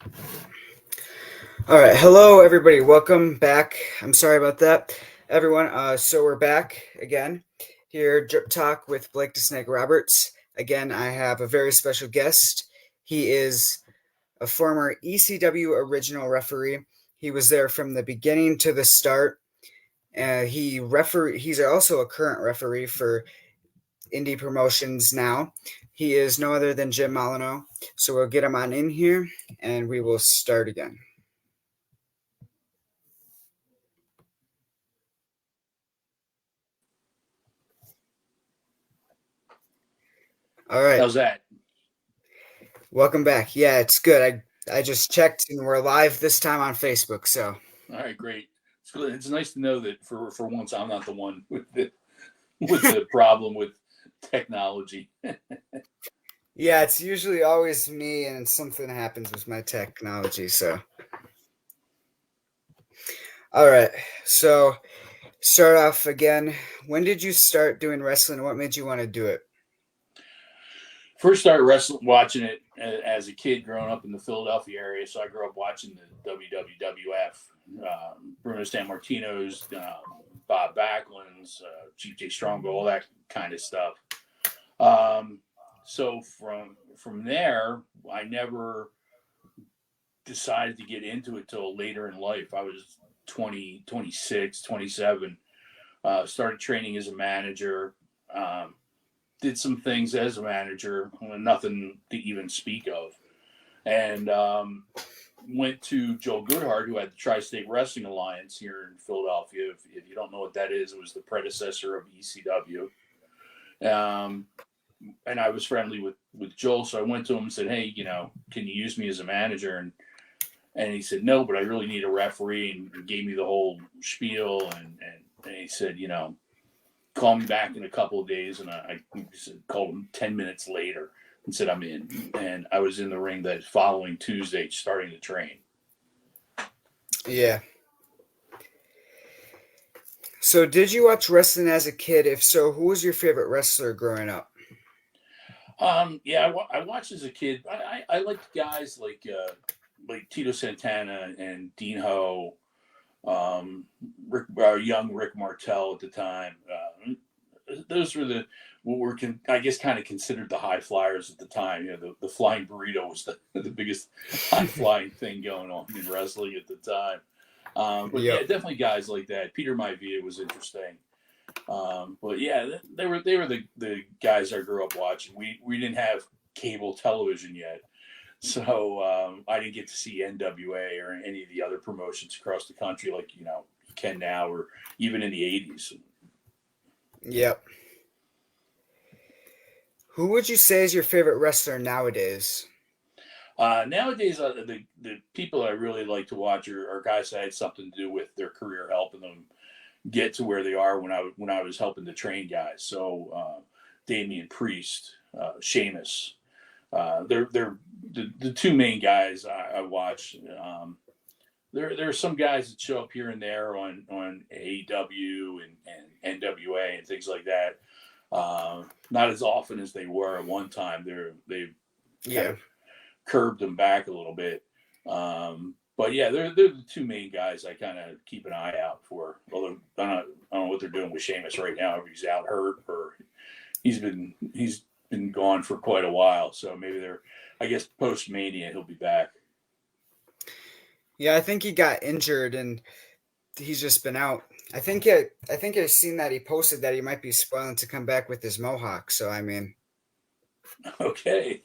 All right, hello everybody. Welcome back. I'm sorry about that, everyone. So we're back again here, Drip Talk with Blake the Snake Roberts. Again, I have a very special guest. He is a former ECW original referee. He was there from the beginning to the start. He's also a current referee for indie promotions now. He is no other than Jim Molineaux. So we'll get him on in here, and we will start again. All right. How's that? Welcome back. Yeah, it's good. I just checked and we're live this time on Facebook. So All right, great. It's nice to know that for once I'm not the one with the problem with technology. yeah, it's usually always me and something happens with my technology. So all right. So start off again. When did you start doing wrestling? What made you want to do it? First started watching it as a kid growing up in the Philadelphia area. So I grew up watching the WWF, Bruno Sammartino's, Bob Backlund's, Chief Jay Strongbow, all that kind of stuff. So from there, I never decided to get into it till later in life. I was 20, 26, 27. Started training as a manager. Did some things as a manager, nothing to even speak of. And went to Joe Goodhart, who had the Tri-State Wrestling Alliance here in Philadelphia. If you don't know what that is, it was the predecessor of ECW. And I was friendly with Joel, so I went to him and said, "Hey, can you use me as a manager?" And he said, "No, but I really need a referee," and gave me the whole spiel. And he said, call me back in a couple of days. And I called him 10 minutes later and said, I'm in. And I was in the ring that following Tuesday, starting to train. Yeah. So did you watch wrestling as a kid? If so, who was your favorite wrestler growing up? Yeah, I watched as a kid. I liked guys like Tito Santana and Dean Ho, young Rick Martel at the time. Those were what were I guess kind of considered the high flyers at the time. The flying burrito was the biggest high flying thing going on in wrestling at the time. But yeah, definitely guys like that. Peter Maivia was interesting. But yeah, they were the guys I grew up watching. We didn't have cable television yet. So I didn't get to see NWA or any of the other promotions across the country like you can now, or even in the 80s. Yep. Who would you say is your favorite wrestler nowadays? Nowadays, the people I really like to watch are guys that had something to do with their career, helping them get to where they are. When I was helping to train guys, so Damian Priest, Sheamus. They're the two main guys I watch. There are some guys that show up here and there on AEW and NWA and things like that. Not as often as they were at one time. They've kind of curbed them back a little bit. But yeah, they're the two main guys I kind of keep an eye out for. Although I don't know what they're doing with Sheamus right now. If he's out hurt or he's been gone for quite a while. So maybe I guess post Mania he'll be back. Yeah, I think he got injured and he's just been out. I think I've seen that he posted that he might be spoiling to come back with his mohawk. So I mean, okay.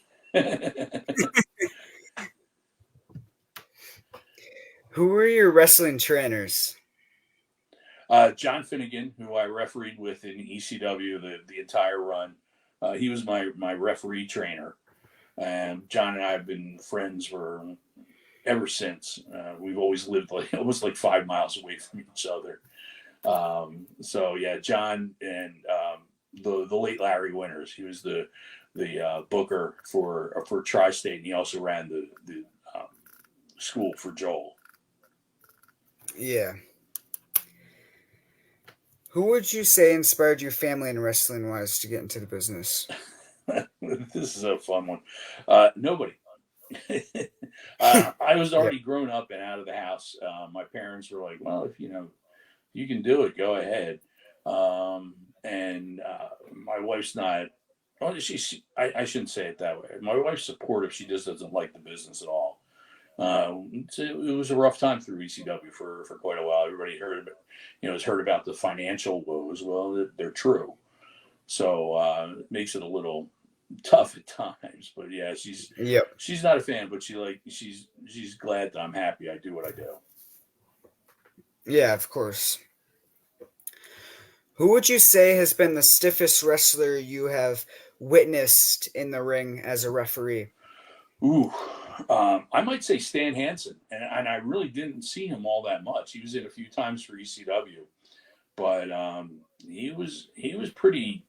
Who were your wrestling trainers? John Finnegan, who I refereed with in ECW the entire run. He was my referee trainer. And John and I have been friends for ever since. We've always lived almost 5 miles away from each other. So yeah, John and the late Larry Winters. He was the booker for Tri-State, and he also ran the school for Joel. Yeah. Who would you say inspired your family in wrestling wise to get into the business? This is a fun one. Nobody. I I was Yeah. already grown up and out of the house. My parents were like, well, if you can do it, go ahead. And my wife's not. Well, I shouldn't say it that way. My wife's supportive. She just doesn't like the business at all. It was a rough time through ECW for quite a while. Everybody has heard about the financial woes. Well, they're true. So it makes it a little tough at times. But yeah, Yep. she's not a fan, but she's glad that I'm happy I do what I do. Yeah, of course. Who would you say has been the stiffest wrestler you have witnessed in the ring as a referee? Ooh, I might say Stan Hansen, and I really didn't see him all that much. He was in a few times for ECW, but he was pretty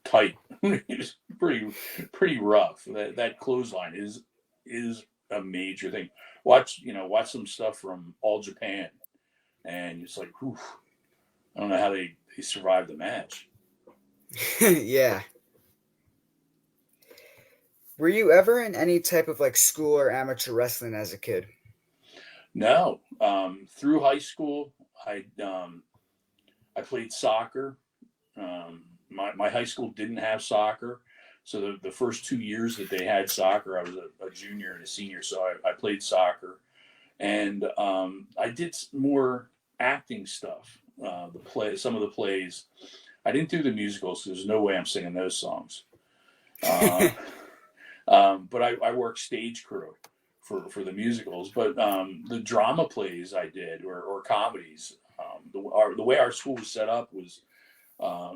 tight. He was pretty rough. That clothesline is a major thing. Watch some stuff from All Japan, and it's like, whew, I don't know how they survived the match. Yeah. Were you ever in any type of like school or amateur wrestling as a kid? No, through high school, I played soccer. My high school didn't have soccer, so the first 2 years that they had soccer, I was a junior and a senior, so I played soccer, and I did more acting stuff. Some of the plays, I didn't do the musicals. There's no way I'm singing those songs. Uh, but I worked stage crew for the musicals. But the drama plays I did or comedies. The way our school was set up was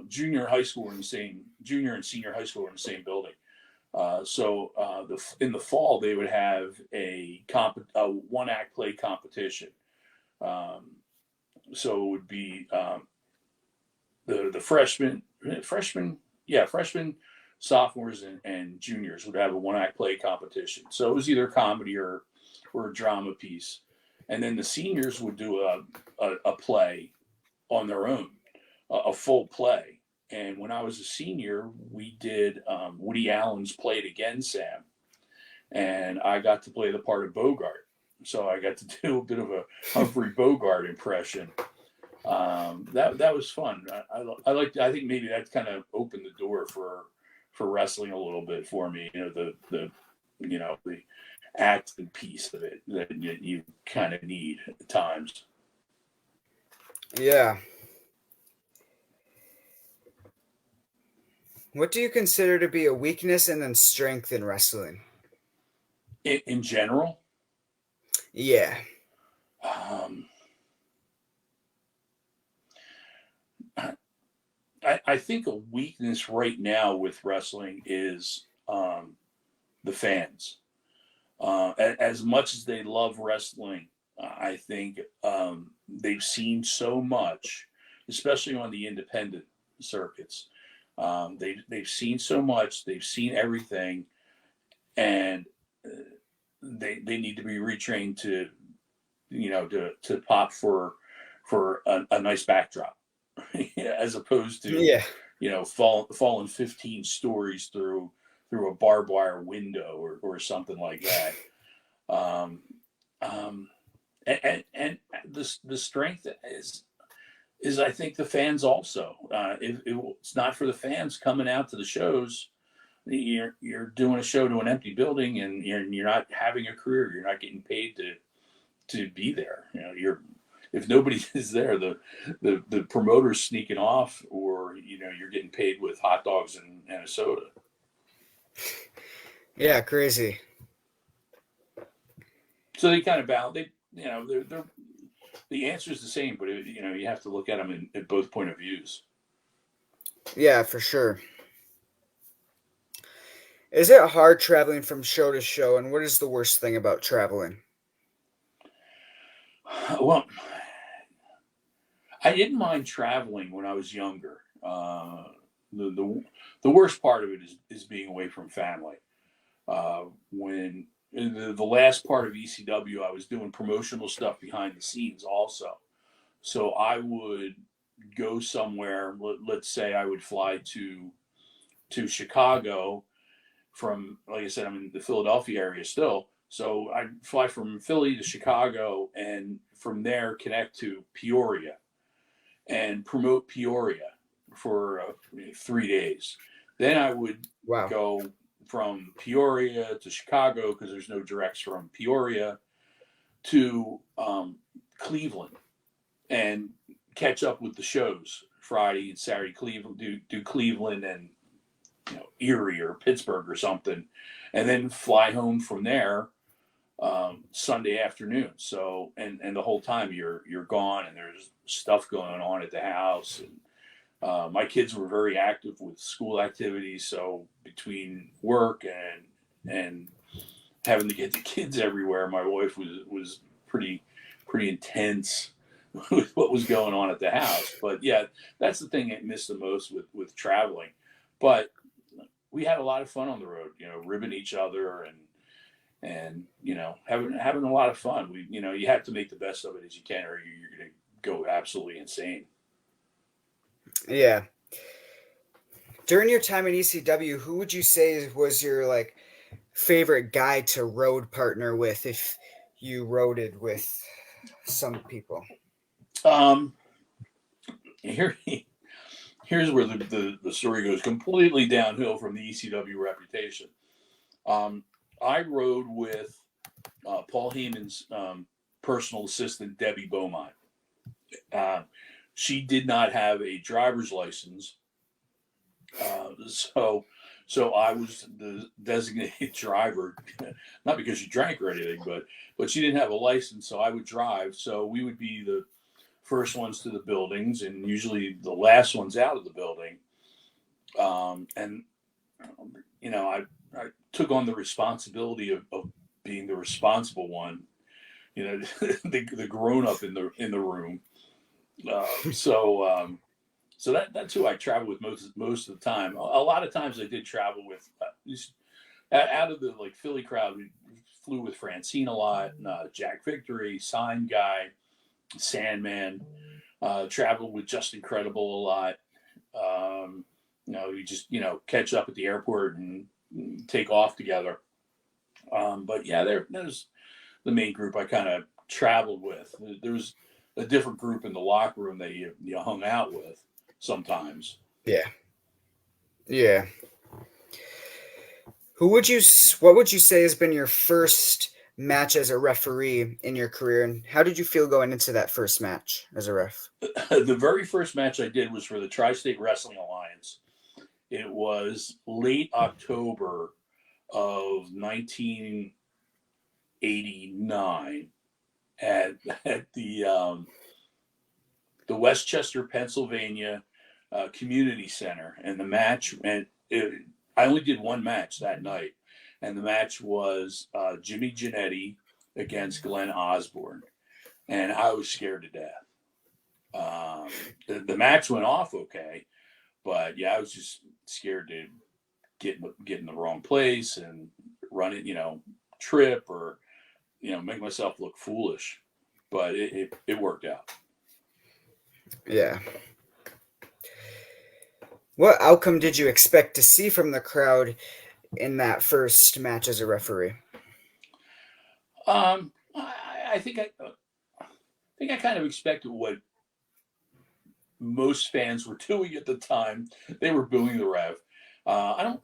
junior and senior high school were in the same building. In the fall they would have a one act play competition. Um, so it would be the freshmen, sophomores, and juniors would have a one act play competition. So it was either comedy or a drama piece, and then the seniors would do a play on their own, a full play. And when I was a senior, we did Woody Allen's "Play It Again, Sam," and I got to play the part of Bogart. So I got to do a bit of a Humphrey Bogart impression. That was fun. I liked. I think maybe that kind of opened the door for wrestling a little bit for me. The acting piece of it that you kind of need at times. Yeah. What do you consider to be a weakness and then strength in wrestling? In general, Yeah. um, I think a weakness right now with wrestling is the fans. As much as they love wrestling, I think they've seen so much, especially on the independent circuits. They've seen so much, they've seen everything, and they need to be retrained to pop for a nice backdrop, as opposed to Yeah. falling 15 stories through a barbed wire window or something like that. Um, um, and the strength is I think the fans also. If it's not for the fans coming out to the shows, you're doing a show to an empty building, and you're not having a career. You're not getting paid to be there. You're if nobody is there, the promoter's sneaking off, or you're getting paid with hot dogs and a soda. Yeah, crazy. So they kind of balance. They're the answer is the same, but you have to look at them in both point of views. Yeah, for sure. Is it hard traveling from show to show, and what is the worst thing about traveling? Well, I didn't mind traveling when I was younger. The worst part of it is being away from family. When the last part of ECW, I was doing promotional stuff behind the scenes also. So I would go somewhere. Let's say I would fly to Chicago from, like I said, I'm in the Philadelphia area still. So I'd fly from Philly to Chicago, and from there connect to Peoria and promote Peoria for 3 days. Then I would Wow. go from Peoria to Chicago because there's no directs from Peoria to Cleveland and catch up with the shows Friday and Saturday. Cleveland, do Cleveland and Erie or Pittsburgh or something, and then fly home from there Sunday afternoon. So and the whole time you're gone, and there's stuff going on at the house. And my kids were very active with school activities, so between work and having to get the kids everywhere, my wife was pretty intense with what was going on at the house. But yeah, that's the thing I miss the most with traveling. But we had a lot of fun on the road, ribbing each other and having a lot of fun. You have to make the best of it as you can, or you're going to go absolutely insane. Yeah. During your time in ECW, who would you say was your like favorite guy to road partner with if you roaded with some people? Um, here here's where the story goes completely downhill from the ECW reputation. Um, I rode with Paul Heyman's personal assistant, Debbie Beaumont. Uh, she did not have a driver's license, so I was the designated driver, not because she drank or anything, but she didn't have a license, so I would drive. So we would be the first ones to the buildings, and usually the last ones out of the building. And I took on the responsibility of being the responsible one, the grown up in the room. So that's who I travel with most of the time. A lot of times I did travel with out of the like Philly crowd. We flew with Francine a lot, Jack Victory, Sign Guy, Sandman. Traveled with Justin Credible a lot. We just catch up at the airport and take off together. But yeah, there's the main group I kind of traveled with. There's a different group in the locker room that you hung out with sometimes. Yeah. Yeah. What would you say has been your first match as a referee in your career, and how did you feel going into that first match as a ref? The very first match I did was for the Tri-State Wrestling Alliance. It was late October of 1989 at the Westchester, Pennsylvania Community Center, and the match I only did one match that night, and the match was Jimmy Janetti against Glenn Osborne, and I was scared to death. The match went off okay, but yeah, I was just scared to get in the wrong place and run it, trip or make myself look foolish. But it worked out. Yeah. What outcome did you expect to see from the crowd in that first match as a referee? I think I kind of expected what most fans were doing at the time. They were booing the ref. I don't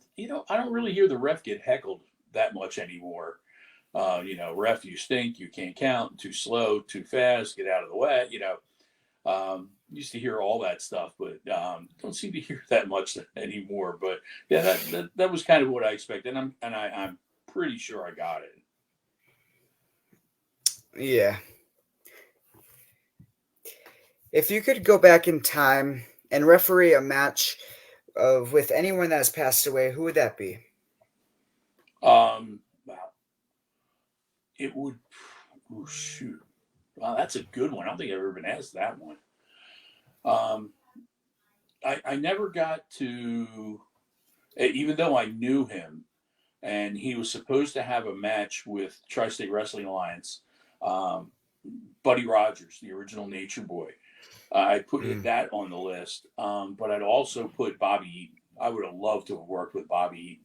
really hear the ref get heckled that much anymore. Ref, you stink, you can't count, too slow, too fast, get out of the way. Used to hear all that stuff, but don't seem to hear that much anymore. But yeah, that was kind of what I expected, and I'm pretty sure I got it. Yeah. If you could go back in time and referee a match with anyone that has passed away, who would that be? Wow, it would. Oh, shoot. Wow, that's a good one. I don't think I've ever been asked that one. Um, I never got to, even though I knew him, and he was supposed to have a match with Tri-State Wrestling Alliance. Um, Buddy Rogers, the original Nature Boy. I put that on the list, but I'd also put Bobby Eaton. I would have loved to have worked with Bobby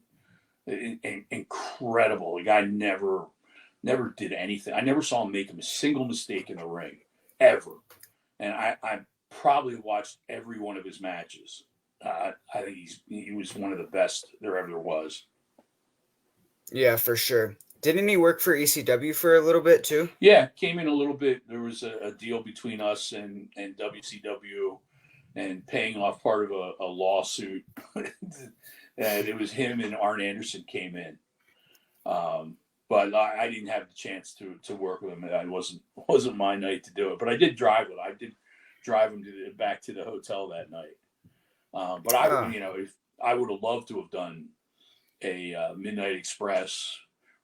Eaton. Incredible. The guy never Never did anything. I never saw him make a single mistake in the ring, ever. And I probably watched every one of his matches. I think he was one of the best there ever was. Yeah, for sure. Didn't he work for ECW for a little bit too? Yeah, came in a little bit. There was a deal between us and WCW, and paying off part of a lawsuit. And it was him and Arn Anderson came in. Um, but I didn't have the chance to work with him. It wasn't my night to do it. But I did drive him. I did drive him back to the hotel that night. But Ah, if I would have loved to have done a Midnight Express,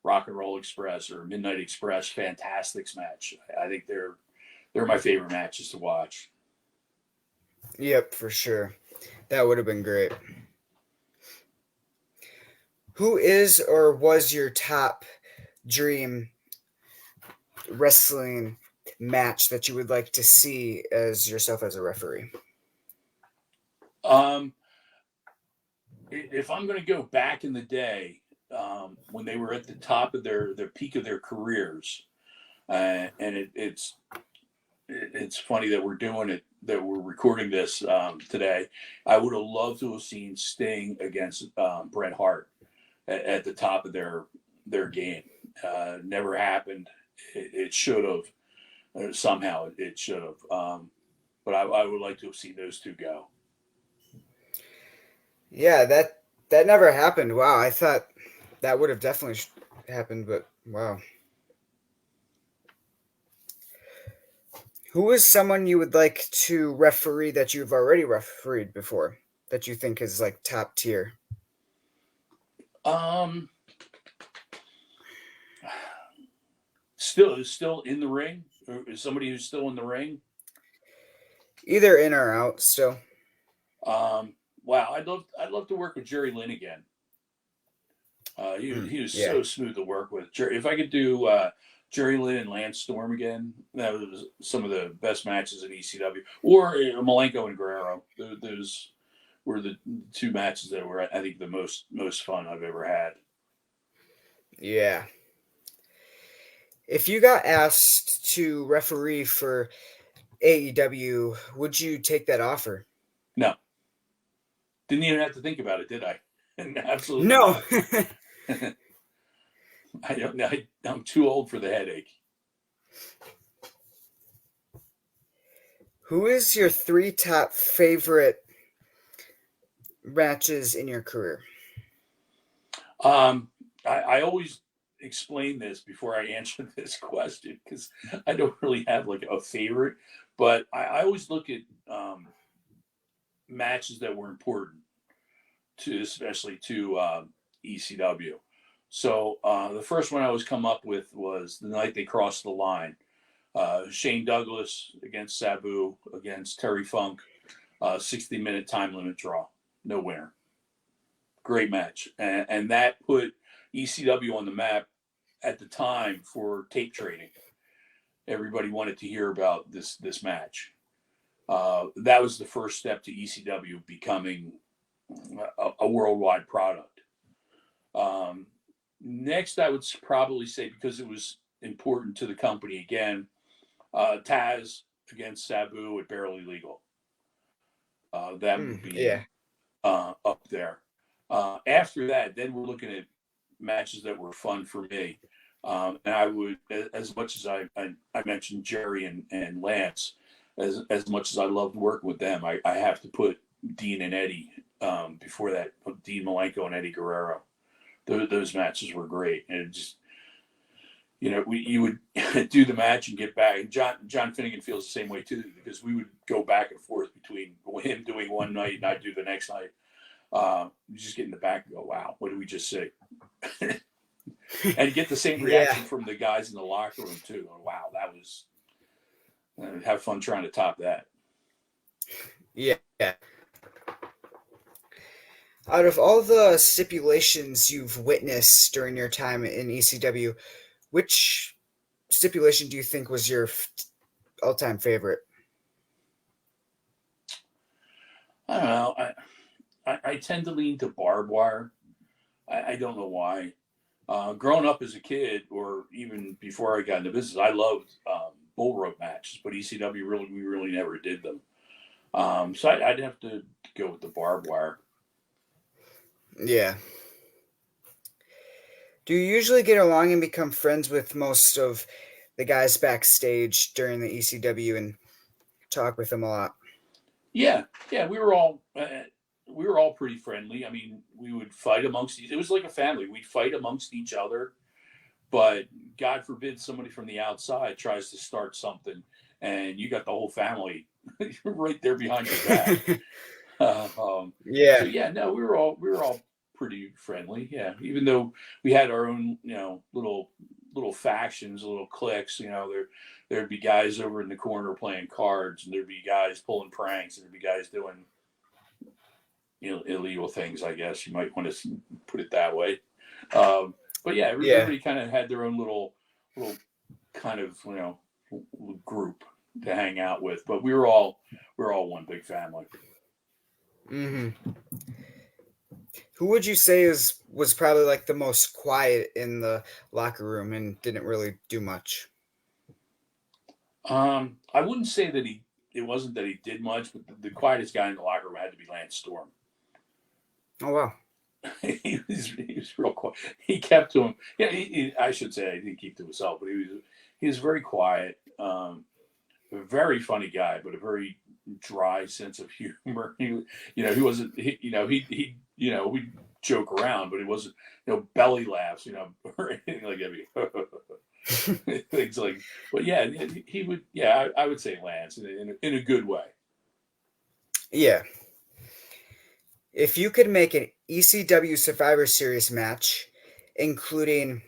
Rock and Roll Express, or Midnight Express Fantastics match. I think they're my favorite matches to watch. yep, for sure. That would have been great. Who is or was your top dream wrestling match that you would like to see as yourself as a referee? Um, if I'm going to go back in the day, when they were at the top of their peak of their careers, and it's funny that we're doing it, that we're recording this today. I would have loved to have seen Sting against Bret Hart at the top of their game. Never happened. It should have. Somehow it should have. But I would like to have seen those two go. Yeah, that never happened. Wow, I thought that would have definitely happened, but wow. Who is someone you would like to referee that you've already refereed before that you think is like top tier? Um, still in the ring, or is somebody who's still in the ring? Either in or out still. Wow, I'd love to work with Jerry Lynn again. He was Yeah. so smooth to work with. If I could do Jerry Lynn and Lance Storm again, that was some of the best matches in ECW. Or Malenko and Guerrero. Those were the two matches that were, I think, the most fun I've ever had. Yeah. If you got asked to referee for AEW, would you take that offer? No, didn't even have to think about it, did I? Absolutely No. not. I don't. I'm too old for the headache. Who is your three top favorite matches in your career? I always explain this before I answer this question because I don't really have like a favorite, but I always look at matches that were important to, especially to ECW. So the first one I always come up with was the night they crossed the line. Shane Douglas against Sabu against Terry Funk, 60-minute time limit draw, no winner. Great match, and that put ECW on the map at the time for tape trading. Everybody wanted to hear about this match. That was the first step to ECW becoming a worldwide product. Um, Next, I would probably say, because it was important to the company again, Taz against Sabu at Barely Legal. That would be Yeah. up there. After that, then we're looking at matches that were fun for me. And I would, as much as I mentioned Jerry and Lance, as much as I loved working with them, I have to put Dean and Eddie before that. Dean Malenko and Eddie Guerrero. Those matches were great, and it just, you would do the match and get back. And John Finnegan feels the same way too, because we would go back and forth between him doing one night and I do the next night. You just get in the back and go, wow, what did we just see? And get the same Yeah. reaction from the guys in the locker room too. Oh, wow, that was, have fun trying to top that. Yeah. Out of all the stipulations you've witnessed during your time in ECW, which stipulation do you think was your all-time favorite? I don't know. I tend to lean to barbed wire. I don't know why. Growing up as a kid, or even before I got into business, I loved bull rope matches, but ECW we really never did them. So I'd have to go with the barbed wire. Yeah. Do you usually get along and become friends with most of the guys backstage during the ECW and talk with them a lot? Yeah, yeah, we were all pretty friendly. I mean, we would fight amongst. It was like a family. We'd fight amongst each other, but God forbid somebody from the outside tries to start something, and you got the whole family right there behind your back. So Yeah. yeah, no, we were all pretty friendly. Yeah, even though we had our own, little factions, little cliques. There'd be guys over in the corner playing cards, and there'd be guys pulling pranks, and there'd be guys doing illegal things. I guess you might want to put it that way. But yeah, Yeah. everybody kind of had their own little kind of group to hang out with. But we were all one big family. Hmm. Who would you say was probably like the most quiet in the locker room and didn't really do much? I wouldn't say that it wasn't that he did much, but the quietest guy in the locker room had to be Lance Storm. Oh wow. He was real quiet. He kept to him. Yeah, I should say I didn't keep to himself, but he was very quiet. A very funny guy, but a very dry sense of humor. He wasn't. We joke around, but it wasn't belly laughs, or anything like that. Things like, but yeah, he would. Yeah, I would say Lance in a good way. Yeah. If you could make an ECW Survivor Series match, including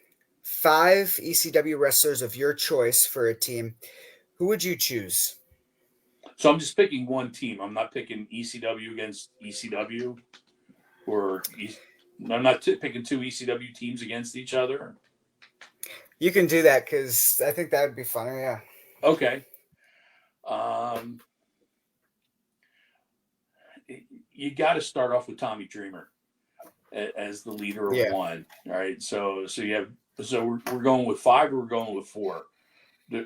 5 ECW wrestlers of your choice for a team, who would you choose? So I'm just picking one team. I'm not picking ECW against ECW, or I'm not picking two ECW teams against each other. You can do that because I think that would be funny. Yeah. Okay. Um, you got to start off with Tommy Dreamer as the leader of Yeah. one. All right. So we're going with 5, or we're going with 4,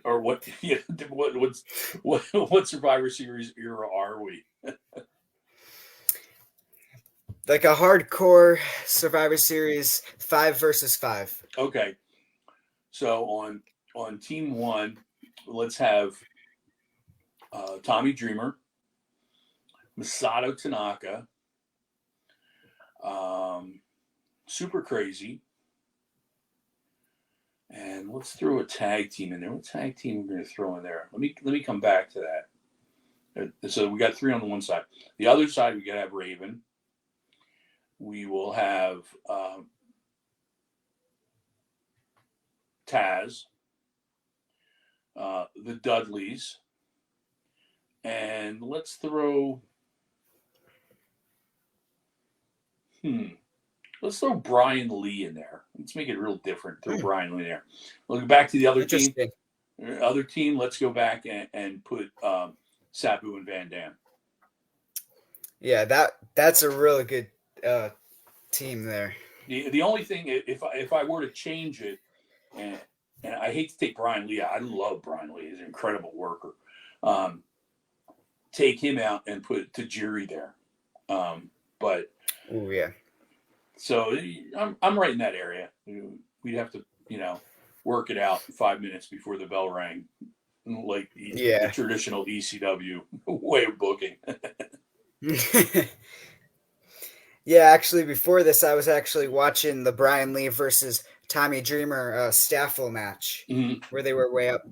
or what? Yeah, what Survivor Series era are we? Like a hardcore Survivor Series 5 versus 5. Okay. So on team 1, let's have Tommy Dreamer, Masato Tanaka, um, Super Crazy, and let's throw a tag team in there. What tag team we're going to throw in there? Let me come back to that. So we got 3 on the one side. The other side, we got to have Raven. We will have Taz, the Dudleys, and let's throw. Let's throw Brian Lee in there. Let's make it real different. Throw Brian Lee in there. We'll go back to the other team. Interesting. Other team, let's go back and put Sabu and Van Dam. Yeah, that's a really good team there. The only thing, if I were to change it, and I hate to take Brian Lee out, I love Brian Lee. He's an incredible worker. Take him out and put Tajiri there. But oh yeah. So I'm right in that area. We'd have to work it out 5 minutes before the bell rang, like the traditional ECW way of booking. Yeah, actually, before this, I was actually watching the Brian Lee versus Tommy Dreamer Staffel match where they were way up.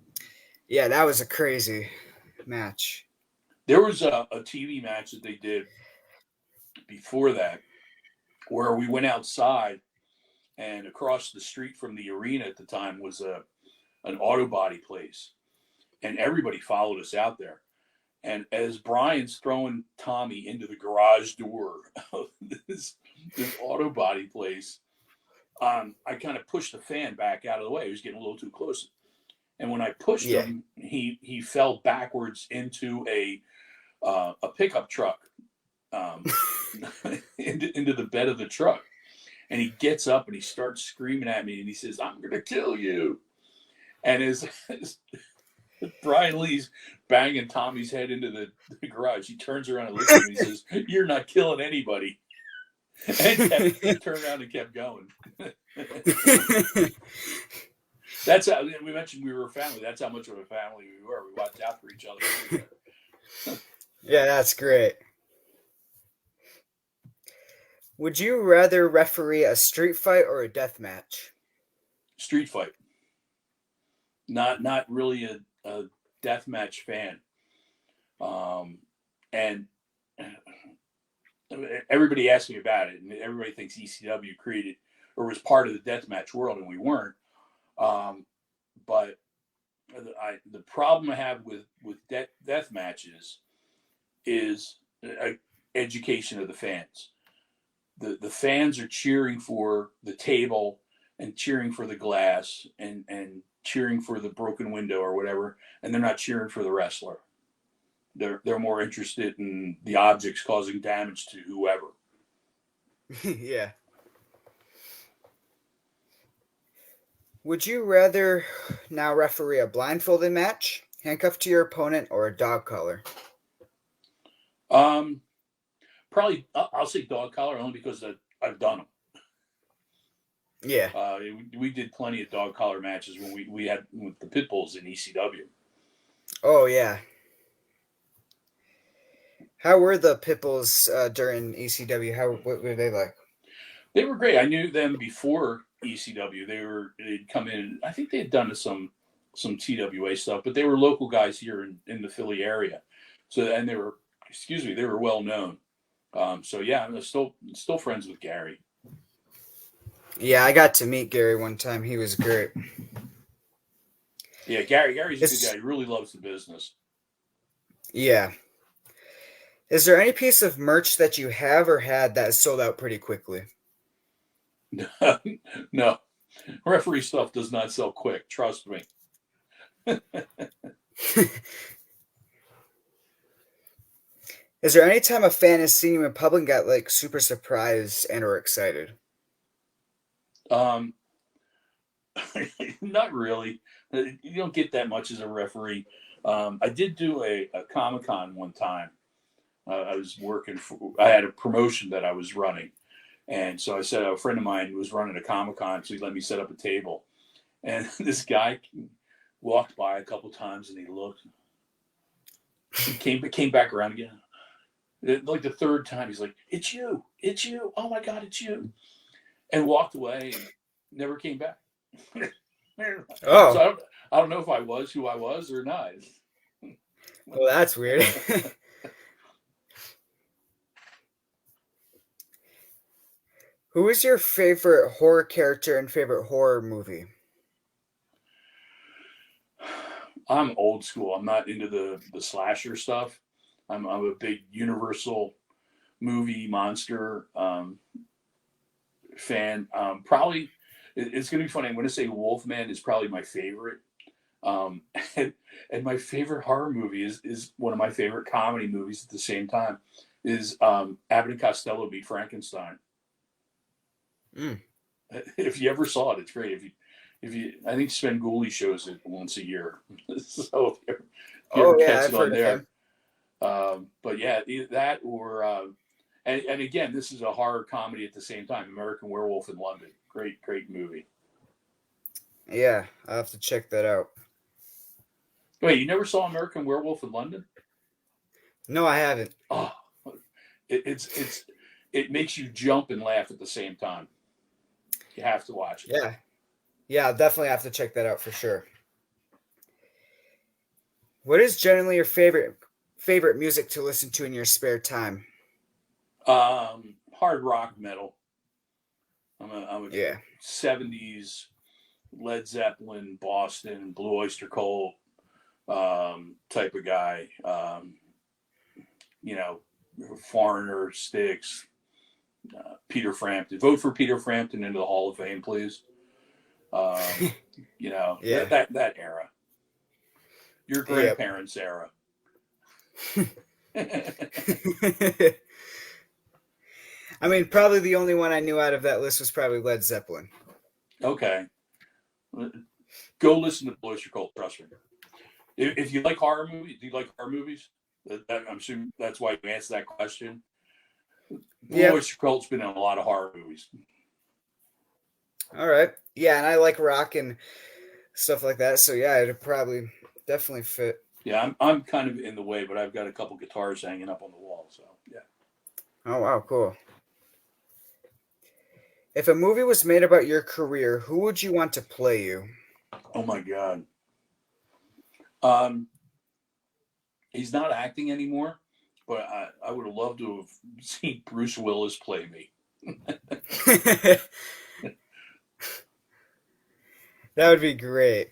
Yeah, that was a crazy match. There was a TV match that they did before that where we went outside, and across the street from the arena at the time was an auto body place, and everybody followed us out there. And as Brian's throwing Tommy into the garage door of this auto body place, I kind of pushed the fan back out of the way. He was getting a little too close. And when I pushed him, he fell backwards into a pickup truck, into the bed of the truck. And he gets up and he starts screaming at me and he says, "I'm going to kill you." And as Brian Lee's banging Tommy's head into the garage, he turns around and looks at me and he says, "You're not killing anybody." And turned around and kept going. That's how we mentioned we were a family. That's how much of a family we were. We watched out for each other everywhere. Yeah, that's great. Would you rather referee a street fight or a death match? Street fight. Not really a deathmatch fan. And everybody asked me about it, and everybody thinks ECW created or was part of the deathmatch world, and we weren't. But the problem I have with death matches is education of the fans. The fans are cheering for the table and cheering for the glass and cheering for the broken window or whatever, and they're not cheering for the wrestler. They're more interested in the objects causing damage to whoever. Yeah. Would you rather now referee a blindfolded match, handcuffed to your opponent, or a dog collar? Um, Probably I'll say dog collar only because I've done them. Yeah. We did plenty of dog collar matches when we had with the pit bulls in ECW. Oh, yeah. How were the Pipples during ECW? What were they like? They were great. I knew them before ECW. They'd come in. I think they had done some TWA stuff, but they were local guys here in the Philly area. So and they were they were well known. So yeah, I'm still friends with Gary. Yeah, I got to meet Gary one time. He was great. Yeah, Gary's a good guy. He really loves the business. Yeah. Is there any piece of merch that you have or had that is sold out pretty quickly? No, referee stuff does not sell quick. Trust me. Is there any time a fan has seen you in public and got like super surprised and or excited? Um, Not really. You don't get that much as a referee. I did do a Comic-Con one time. I was I had a promotion that I was running. And so I said a friend of mine was running a Comic-Con, so he let me set up a table. And this guy walked by a couple times and he looked. He came back around again. Like the third time, he's like, "It's you. It's you. Oh my God, it's you." And walked away and never came back. Oh, So I don't know if I was who I was or not. well, that's weird. Who is your favorite horror character and favorite horror movie? I'm old school. I'm not into the slasher stuff. I'm a big Universal movie monster fan. Probably it's going to be funny. I'm going to say Wolfman is probably my favorite. Um, and, and my favorite horror movie is one of my favorite comedy movies at the same time is Abbott and Costello Meet Frankenstein. Mm. If you ever saw it, it's great. If you, I think Sven Gulli shows it once a year. So if you ever Oh yeah, catch it I've on heard of there, him. but yeah, that or and again, this is a horror comedy at the same time. American Werewolf in London, great movie. Yeah, I'll have to check that out. Wait, you never saw American Werewolf in London? No, I haven't. Oh, it makes you jump and laugh at the same time. You have to watch it. Yeah, yeah, I'll definitely have to check that out for sure. What is generally your favorite music to listen to in your spare time? Hard rock metal. I'm a Yeah. 70s Led Zeppelin, Boston, Blue Oyster Cult type of guy. You know, Foreigner, Styx, Peter Frampton. Vote for Peter Frampton into the Hall of Fame, please. You know, Yeah. that era. Your Yep. grandparents' era. I mean, probably the only one I knew out of that list was probably Led Zeppelin. Okay, go listen to Blue Oyster Cult. Trust me. If you like horror movies, do you like horror movies? I'm sure that's why you answered that question. Blue Yep. Oyster Cult's been in a lot of horror movies. All right. Yeah, and I like rock and stuff like that. So yeah, it'd probably definitely fit. Yeah, I'm kind of in the way, but I've got a couple guitars hanging up on the wall. So yeah. Oh wow, cool. If a movie was made about your career, who would you want to play you? Oh my God. Um, he's not acting anymore, but I would have loved to have seen Bruce Willis play me. That would be great.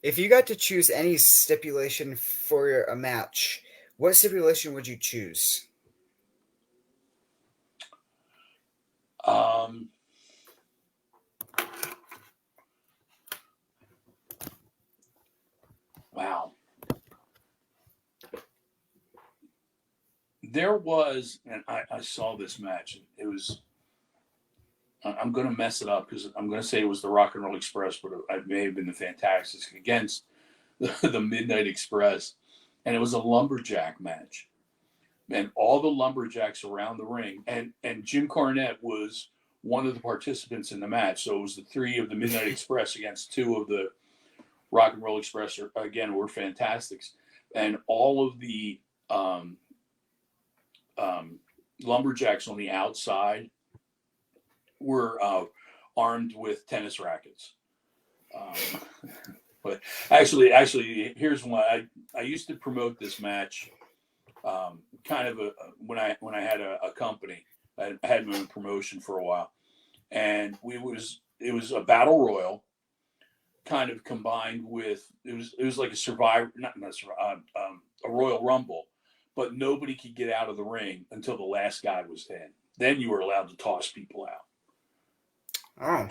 If you got to choose any stipulation for a match, what stipulation would you choose? Um, wow. There was, and I saw this match. It was, I'm going to mess it up because I'm going to say it was the Rock and Roll Express, but it may have been the Fantastics against the Midnight Express. And it was a lumberjack match. And all the lumberjacks around the ring, and Jim Cornette was one of the participants in the match. So it was the three of the Midnight Express against two of the Rock and Roll Express. Again, were Fantastics, and all of the um, lumberjacks on the outside were armed with tennis rackets. Um, but actually, here's one. I used to promote this match. Kind of when I had a company, I had my own promotion for a while, and it was a battle royal, kind of combined with it was like a survivor, not a Royal Rumble, but nobody could get out of the ring until the last guy was in. Then you were allowed to toss people out. Oh,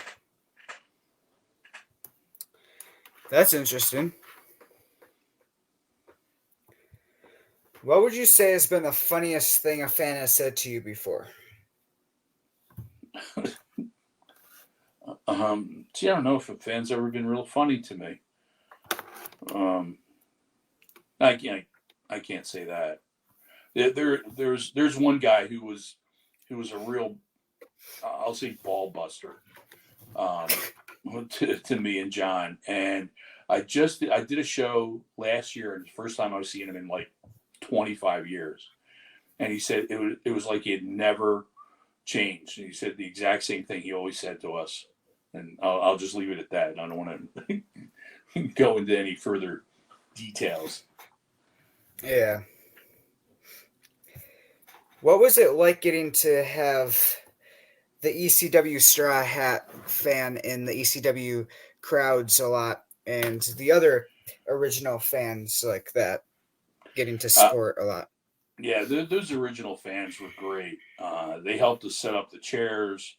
that's interesting. What would you say has been the funniest thing a fan has said to you before? See, I don't know if a fan's ever been real funny to me. Um, I can't say that. There's one guy who was a real, I'll say, ball buster, um, to me and John. And I did a show last year, and the first time I was seeing him in like 25 years. And he said it was like he had never changed. And he said the exact same thing he always said to us. And I'll just leave it at that. I don't want to go into any further details. Yeah. What was it like getting to have the ECW straw hat fan in the ECW crowds a lot and the other original fans like that getting to Uh, support a lot? yeah, those original fans were great. They helped us set up the chairs.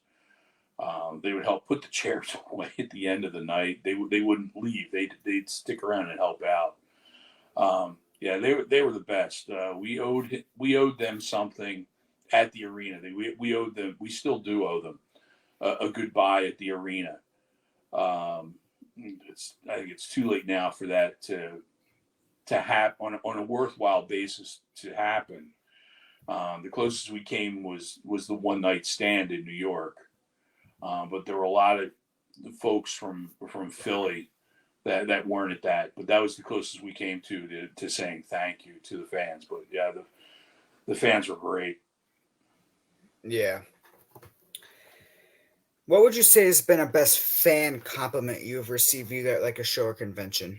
They would help put the chairs away at the end of the night. They wouldn't leave. They'd stick around and help out. Yeah, they were the best. We owed them something at the arena. We owed them. We still do owe them a goodbye at the arena. I think it's too late now for that to happen on a worthwhile basis to happen. The closest we came was the one night stand in New York, but there were a lot of folks from Philly that weren't at that. But that was the closest we came to saying thank you to the fans. But yeah, the fans were great. Yeah. What would you say has been a best fan compliment you've received either at like a show or convention?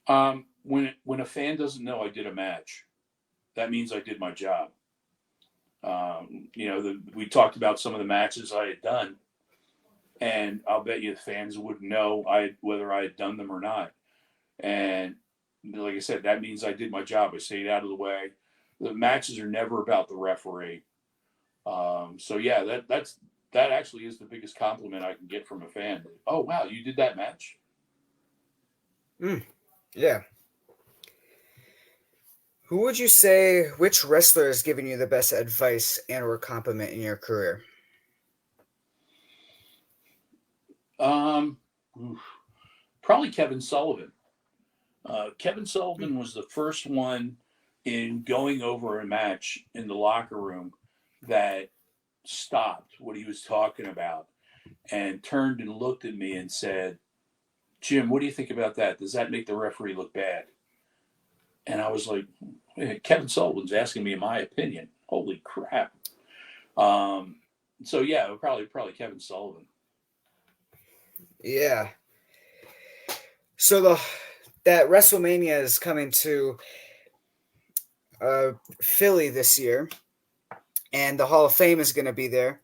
When a fan doesn't know I did a match, that means I did my job. We talked about some of the matches I had done, and I'll bet you the fans wouldn't know whether I had done them or not. And like I said, that means I did my job. I stayed out of the way. The matches are never about the referee. So yeah, that actually is the biggest compliment I can get from a fan. Oh wow, you did that match. Mm, yeah. Who would you say, which wrestler has given you the best advice and or compliment in your career? Um, Probably Kevin Sullivan. Kevin Sullivan was the first one in going over a match in the locker room that stopped what he was talking about and turned and looked at me and said, "Jim, what do you think about that? Does that make the referee look bad?" And I was like, "Hey, Kevin Sullivan's asking me my opinion. Holy crap!" Um, so yeah, probably Kevin Sullivan. Yeah. So that WrestleMania is coming to Philly this year, and the Hall of Fame is going to be there.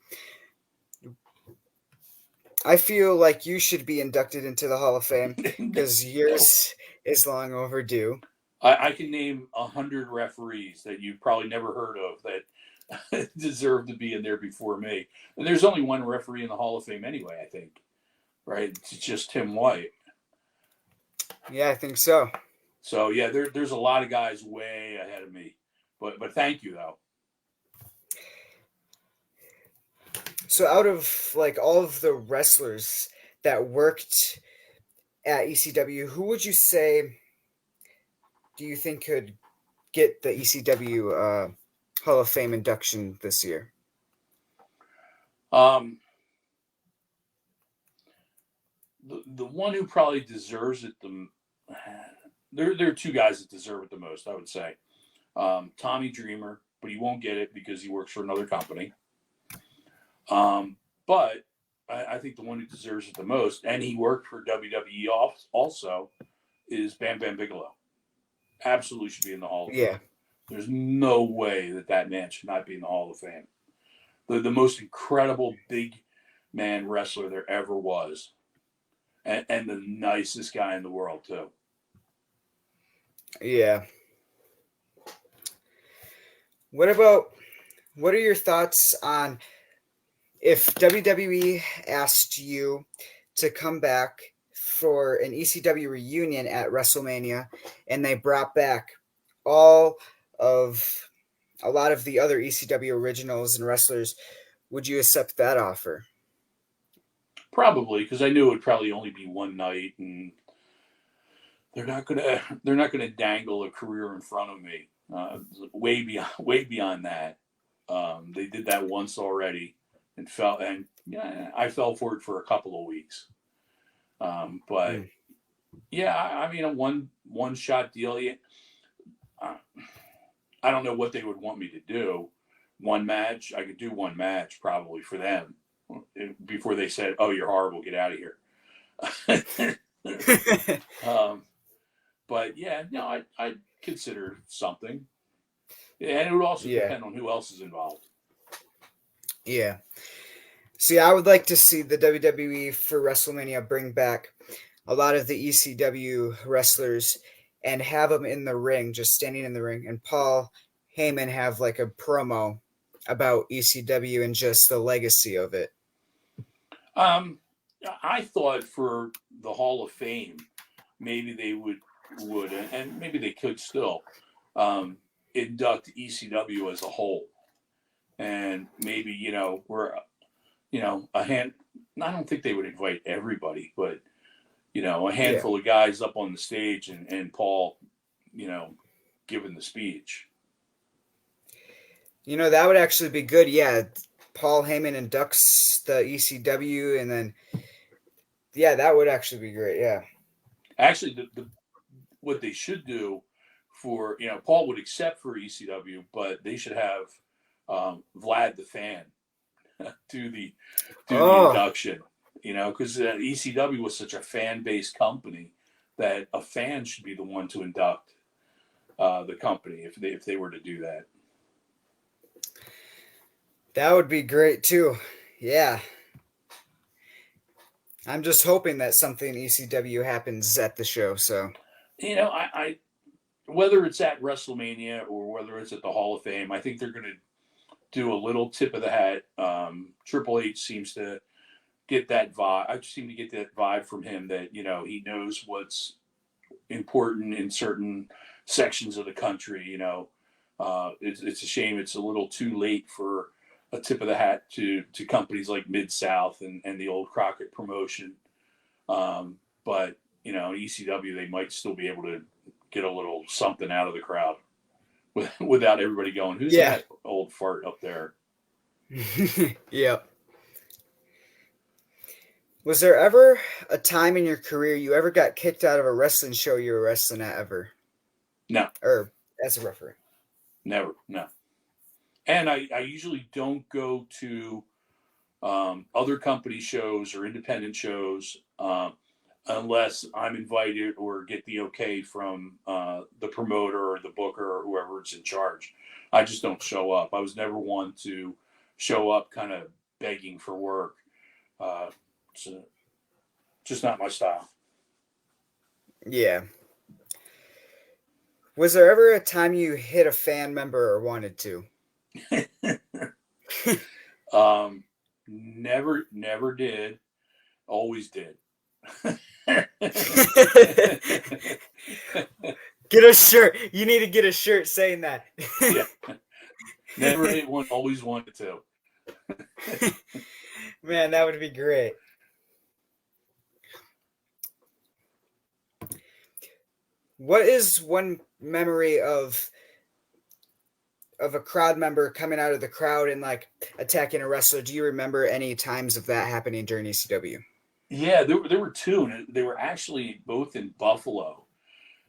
I feel like you should be inducted into the Hall of Fame because No, yours is long overdue. I can name 100 referees that you've probably never heard of that deserve to be in there before me. And there's only one referee in the Hall of Fame anyway, I think, right? It's just Tim White. Yeah, I think so. So yeah, there's a lot of guys way ahead of me. But thank you though. So out of like all of the wrestlers that worked at ECW, who would you say do you think could get the ECW Hall of Fame induction this year? Um, the one who probably deserves it there are two guys that deserve it the most, I would say. Tommy Dreamer, but he won't get it because he works for another company. But I think the one who deserves it the most, and he worked for WWE also, is Bam Bam Bigelow. Absolutely should be in the Hall of Fame. Yeah, There's no way that man should not be in the Hall of Fame. The most incredible big man wrestler there ever was, and the nicest guy in the world too. yeah. What about what are your thoughts on if WWE asked you to come back for an ECW reunion at WrestleMania and they brought back all of a lot of the other ECW originals and wrestlers, would you accept that offer? Probably because I knew it would probably only be one night, and they're not gonna dangle a career in front of me. Way beyond that. They did that once already, and yeah, I fell for it for a couple of weeks. But Mm. yeah, I mean a one shot deal. Yeah, uh, I don't know what they would want me to do. One match, I could do one match probably for them before they said, "Oh, you're horrible, get out of here." um, but yeah, no, I'd consider something, and it would also Yeah, depend on who else is involved. yeah. See, I would like to see the WWE for WrestleMania bring back a lot of the ECW wrestlers and have them in the ring, just standing in the ring, and Paul Heyman have like a promo about ECW and just the legacy of it. Um, I thought for the Hall of Fame, maybe they would, and maybe they could still um, induct ECW as a whole, and maybe we're a hand. I don't think they would invite everybody, but a Yeah. handful of guys up on the stage and Paul, you know, giving the speech. That would actually be good. Yeah. Paul Heyman inducts the ECW, and then, yeah, that would actually be great. Yeah. Actually, what they should do for Paul would accept for ECW, but they should have Vlad the Fan do the Oh, induction. Because ECW was such a fan based company that a fan should be the one to induct the company if they were to do that. that would be great too. Yeah. I'm just hoping that something ECW happens at the show. So, I whether it's at WrestleMania or whether it's at the Hall of Fame, I think they're going to do a little tip of the hat. Triple H seems to get that vibe. I seem to get that vibe from him that he knows important in certain sections of the country. It's a shame it's a little too late for a tip of the hat to companies like Mid South and the old Crockett promotion. But ECW, they might still be able to get a little something out of the crowd without everybody going, "Who's Yeah. that old fart up there?" Yep. Was there ever a time in your career you ever got kicked out of a wrestling show you were wrestling at ever? No, Or as a referee? never, no. And I usually don't go to other company shows or independent shows unless I'm invited or get the okay from the promoter or the booker or whoever's in charge. I just don't show up. I was never one to show up kind of begging for work. It's just not my style. Yeah. Was there ever a time you hit a fan member or wanted to? Never did. Always did. Get a shirt. You need to get a shirt saying that. Yeah. Never hit one, always wanted to. Man, that would be great. What is one memory of a crowd member coming out of the crowd and like attacking a wrestler? Do you remember any times of that happening during ECW? Yeah, there were two, and they were actually both in Buffalo.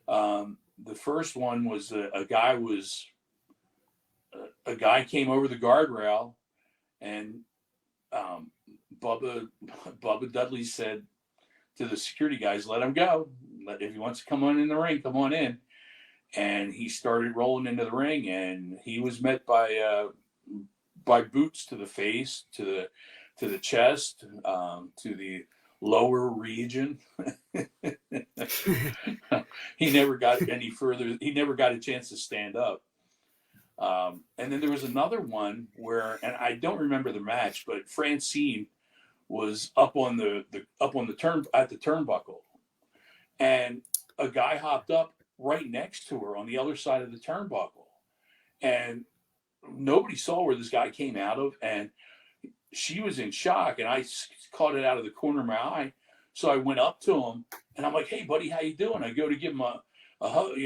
The first one was a guy came over the guardrail, and Bubba Dudley said to the security guys, "Let him go. If he wants to come on in the ring, come on in." And he started rolling into the ring, and he was met by boots to the face, to the chest, to the lower region. He never got any further. He never got a chance to stand up. And then there was another one where, and I don't remember the match, but Francine was up on the turnbuckle, and a guy hopped up right next to her on the other side of the turnbuckle, and nobody saw where this guy came out of, and she was in shock, and I caught it out of the corner of my eye. So I went up to him, and I'm like, "Hey, buddy, how you doing?" I go to give him a hug,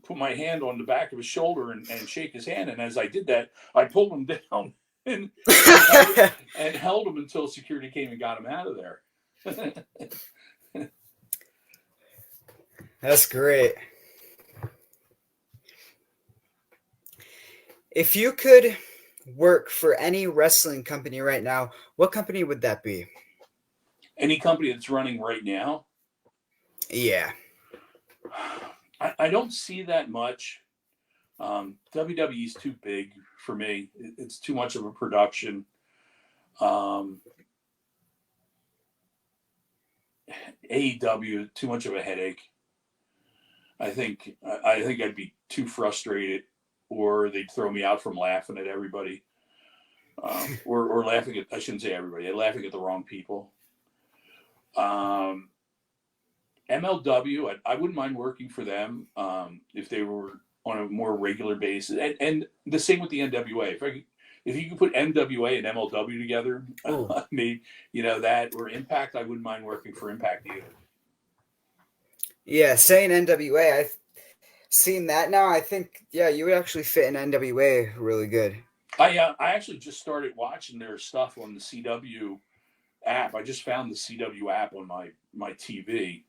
put my hand on the back of his shoulder and shake his hand. And as I did that, I pulled him down and held him until security came and got him out of there. That's great. If you could work for any wrestling company right now, what company would that be? Any company that's running right now? Yeah. I don't see that much. WWE is too big for me. It's too much of a production. AEW, too much of a headache. I think I'd be too frustrated, or they'd throw me out from laughing at everybody, or laughing at, I shouldn't say everybody, laughing at the wrong people. MLW, I wouldn't mind working for them if they were on a more regular basis, and the same with the NWA. If you could put NWA and MLW together, maybe that, or Impact, I wouldn't mind working for Impact either. Yeah, saying NWA, I've seen that now. I think, yeah, you would actually fit in NWA really good. I actually just started watching their stuff on the CW app. I just found the CW app on my TV.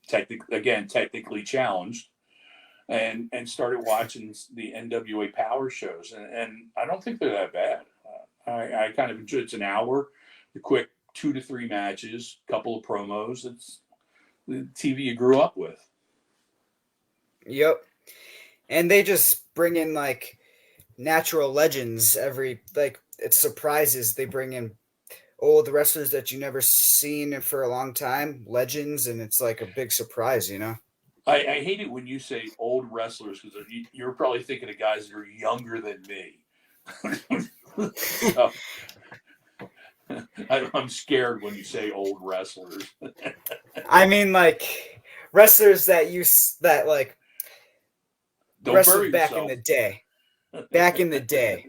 Technically challenged, and started watching the NWA Power shows, and I don't think they're that bad. I kind of enjoy. It's an hour, the quick 2 to 3 matches, couple of promos. It's the TV you grew up with. Yep. And they just bring in like natural legends it's surprises. They bring in old wrestlers that you never seen for a long time, legends, and it's like a big surprise, I hate it when you say old wrestlers, because you're probably thinking of guys that are younger than me. So, I'm scared when you say old wrestlers. I mean, like wrestlers that like Don't bury wrestled back in yourself. the day. Back in the day.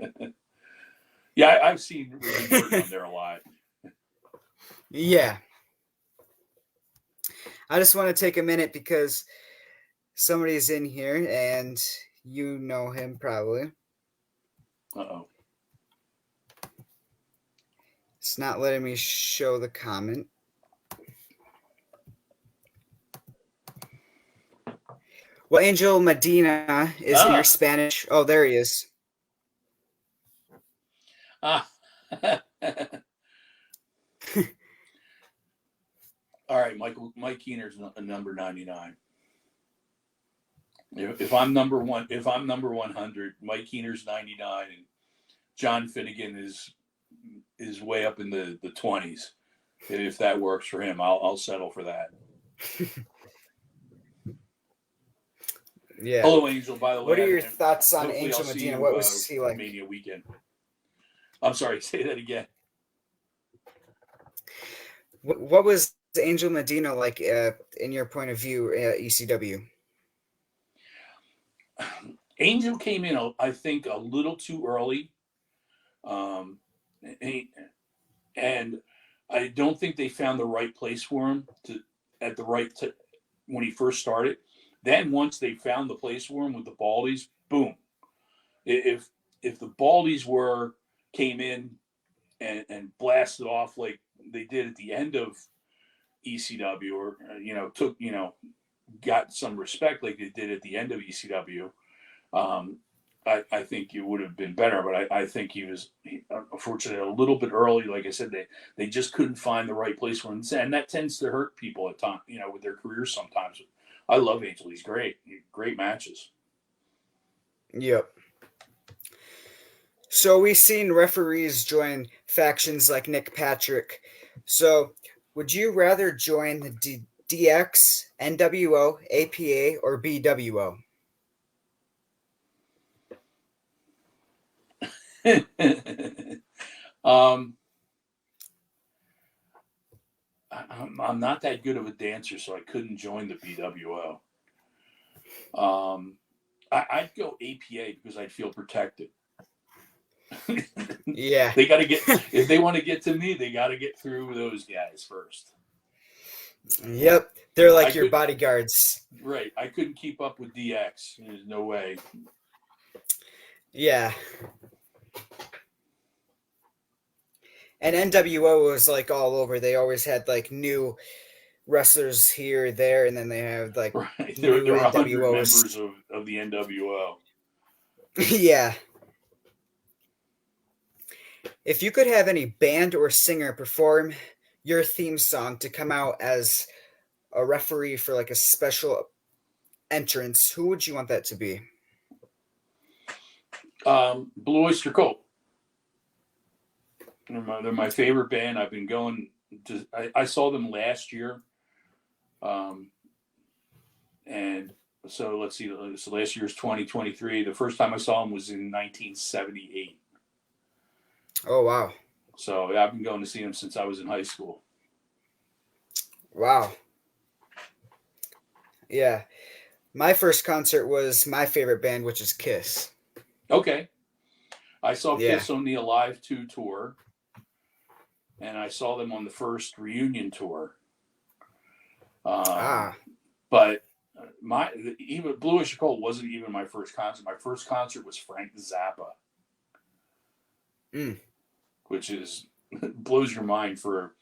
Yeah, I've seen Ricky Morton on there a lot. Yeah. I just want to take a minute because somebody's in here and you know him probably. Uh-oh. It's not letting me show the comment. Well, Angel Medina is in your Spanish. Oh, there he is. All right, Mike Keener's number 99. If I'm number 100, Mike Keener's 99, and John Finnegan is way up in the 20s. If that works for him, I'll settle for that. Yeah. Hello, Angel. By the way, what are your thoughts on Angel Medina? What was he like? Mania weekend. I'm sorry. Say that again. What was Angel Medina like in your point of view at ECW? Angel came in, I think, a little too early, and I don't think they found the right place for him when he first started. Then once they found the place for him with the Baldies, boom. If the Baldies came in and blasted off like they did at the end of ECW, or got some respect like they did at the end of ECW, I think it would have been better. But I think he was unfortunately a little bit early. Like I said, they just couldn't find the right place for him, and that tends to hurt people at times, with their careers sometimes. I love Angel. He's great. Great matches. Yep. So we've seen referees join factions like Nick Patrick. So would you rather join the DX, NWO, APA, or BWO? I'm not that good of a dancer, so I couldn't join the BWO. I'd go APA because I'd feel protected. Yeah. They got to if they want to get to me, they got to get through those guys first. Yep. They're like your bodyguards. Right. I couldn't keep up with DX. There's no way. Yeah. And NWO was like all over. They always had like new wrestlers here, there, and then they have like right. There were 100 members of the NWO. Yeah. If you could have any band or singer perform your theme song to come out as a referee for like a special entrance, who would you want that to be? Blue Oyster Cult. They're my favorite band. I've been going to. I saw them last year, and so let's see. So last year's 2023. The first time I saw them was in 1978. Oh wow! So I've been going to see them since I was in high school. Wow. Yeah, my first concert was my favorite band, which is Kiss. Okay, I saw Kiss on the Alive 2 tour. And I saw them on the first reunion tour. But even Blue Oyster Cult wasn't even my first concert. My first concert was Frank Zappa, which blows your mind for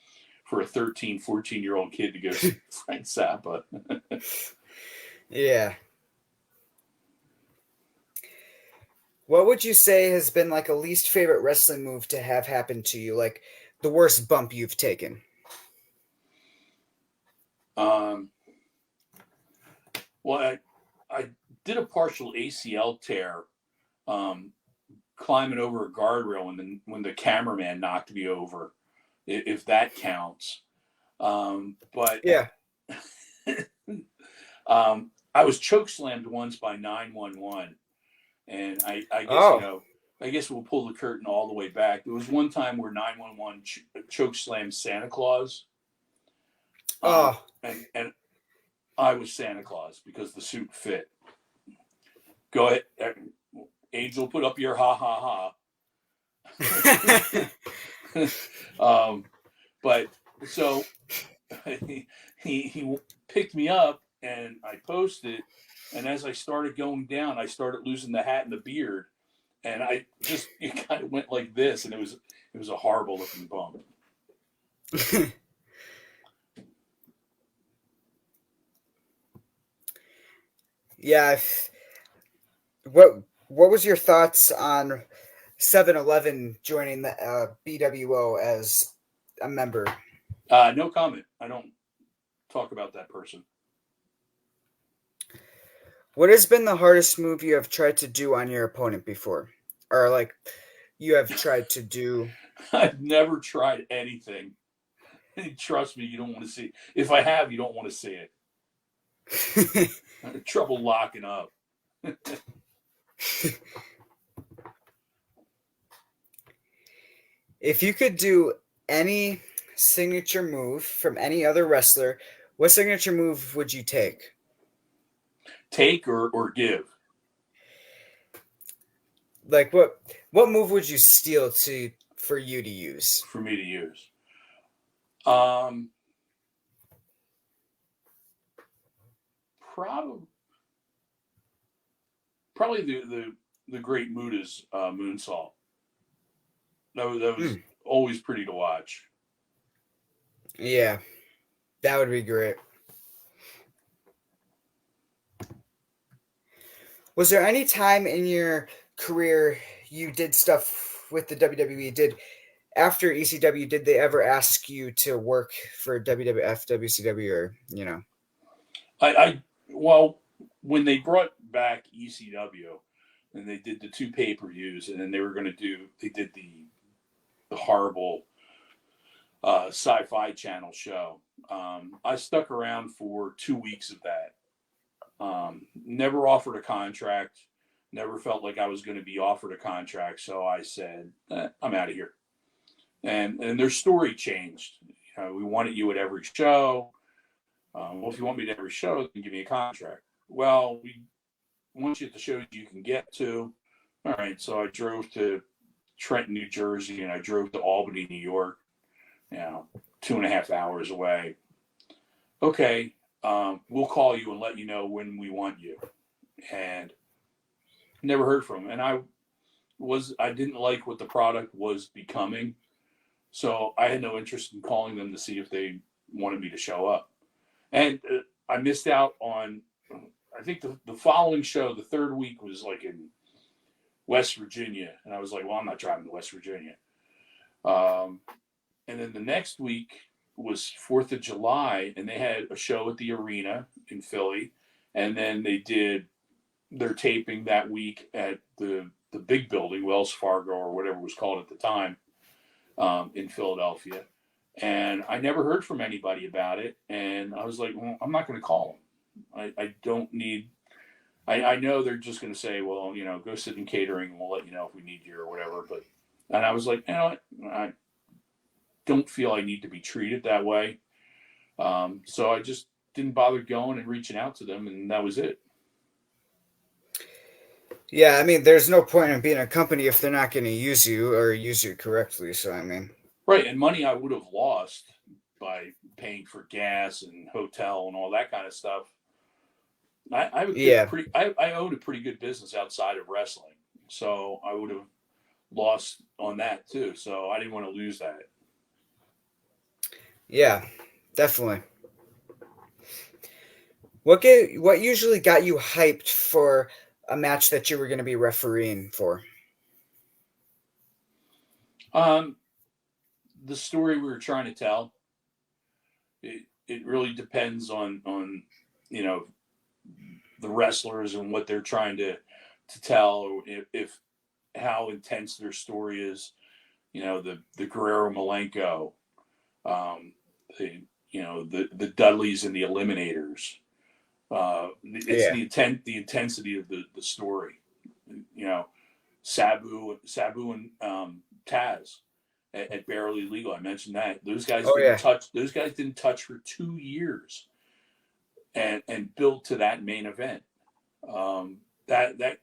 a 13, 14-year-old kid to go see Frank Zappa. Yeah. What would you say has been like a least favorite wrestling move to have happened to you? Like the worst bump you've taken? Well, I did a partial ACL tear climbing over a guardrail when the cameraman knocked me over, if that counts. But yeah. I was chokeslammed once by 911, and I guess I guess we'll pull the curtain all the way back. There was one time where 911 chokeslammed Santa Claus. And I was Santa Claus because the suit fit. Go ahead, Angel, put up your ha ha ha. But so he picked me up and I posted, and as I started going down, I started losing the hat and the beard, and it kind of went like this, and it was a horrible looking bump. Yeah. What was your thoughts on 7-Eleven joining the BWO as a member? No comment. I don't talk about that person. What has been the hardest move you have tried to do on your opponent before, or like you have tried to do? I've never tried anything. Trust me, you don't want to see. If I have, you don't want to see it. I have trouble locking up. If you could do any signature move from any other wrestler, what signature move would you take? Take or give. Like what move would you steal to for you to use? For me to use. Um, probably probably the great Muda's moonsault. That was always pretty to watch. Yeah, that would be great. Was there any time in your career you did stuff with the WWE? Did after ECW, did they ever ask you to work for WWF, WCW, or I well, when they brought back ECW and they did the 2 pay-per-views, and then they did the horrible Sci-Fi Channel show. I stuck around for 2 weeks of that. Never offered a contract. Never felt like I was going to be offered a contract. So I said, I'm out of here. And their story changed. We wanted you at every show. Well, if you want me at every show, then give me a contract. Well, we want you at the shows you can get to. All right. So I drove to Trenton, New Jersey, and I drove to Albany, New York, 2.5 hours away. Okay. We'll call you and let you know when we want you. And never heard from him. And I didn't like what the product was becoming. So I had no interest in calling them to see if they wanted me to show up. And I missed out on, I think the following show, the third week was like in West Virginia. And I was like, well, I'm not driving to West Virginia. And then the next week was 4th of July, and they had a show at the arena in Philly. And then they did their taping that week at the big building, Wells Fargo or whatever it was called at the time, in Philadelphia. And I never heard from anybody about it. And I was like, well, I'm not going to call them. I don't need, I know they're just going to say, well, go sit in catering and we'll let you know if we need you or whatever. And I was like, I don't feel I need to be treated that way. So I just didn't bother going and reaching out to them. And that was it. Yeah, I mean, there's no point in being a company if they're not going to use you or use you correctly. So, I mean, right. And money I would have lost by paying for gas and hotel and all that kind of stuff. I owned a pretty good business outside of wrestling. So I would have lost on that too. So I didn't want to lose that. Yeah, definitely. What usually got you hyped for a match that you were going to be refereeing for? The story we were trying to tell. It really depends on the wrestlers and what they're trying to tell, or if how intense their story is. The Guerrero Malenko, the Dudleys and the Eliminators. It's the intensity of the story. Sabu and Taz at Barely Legal. I mentioned that those guys didn't touch. Those guys didn't touch for 2 years. and build to that main event. That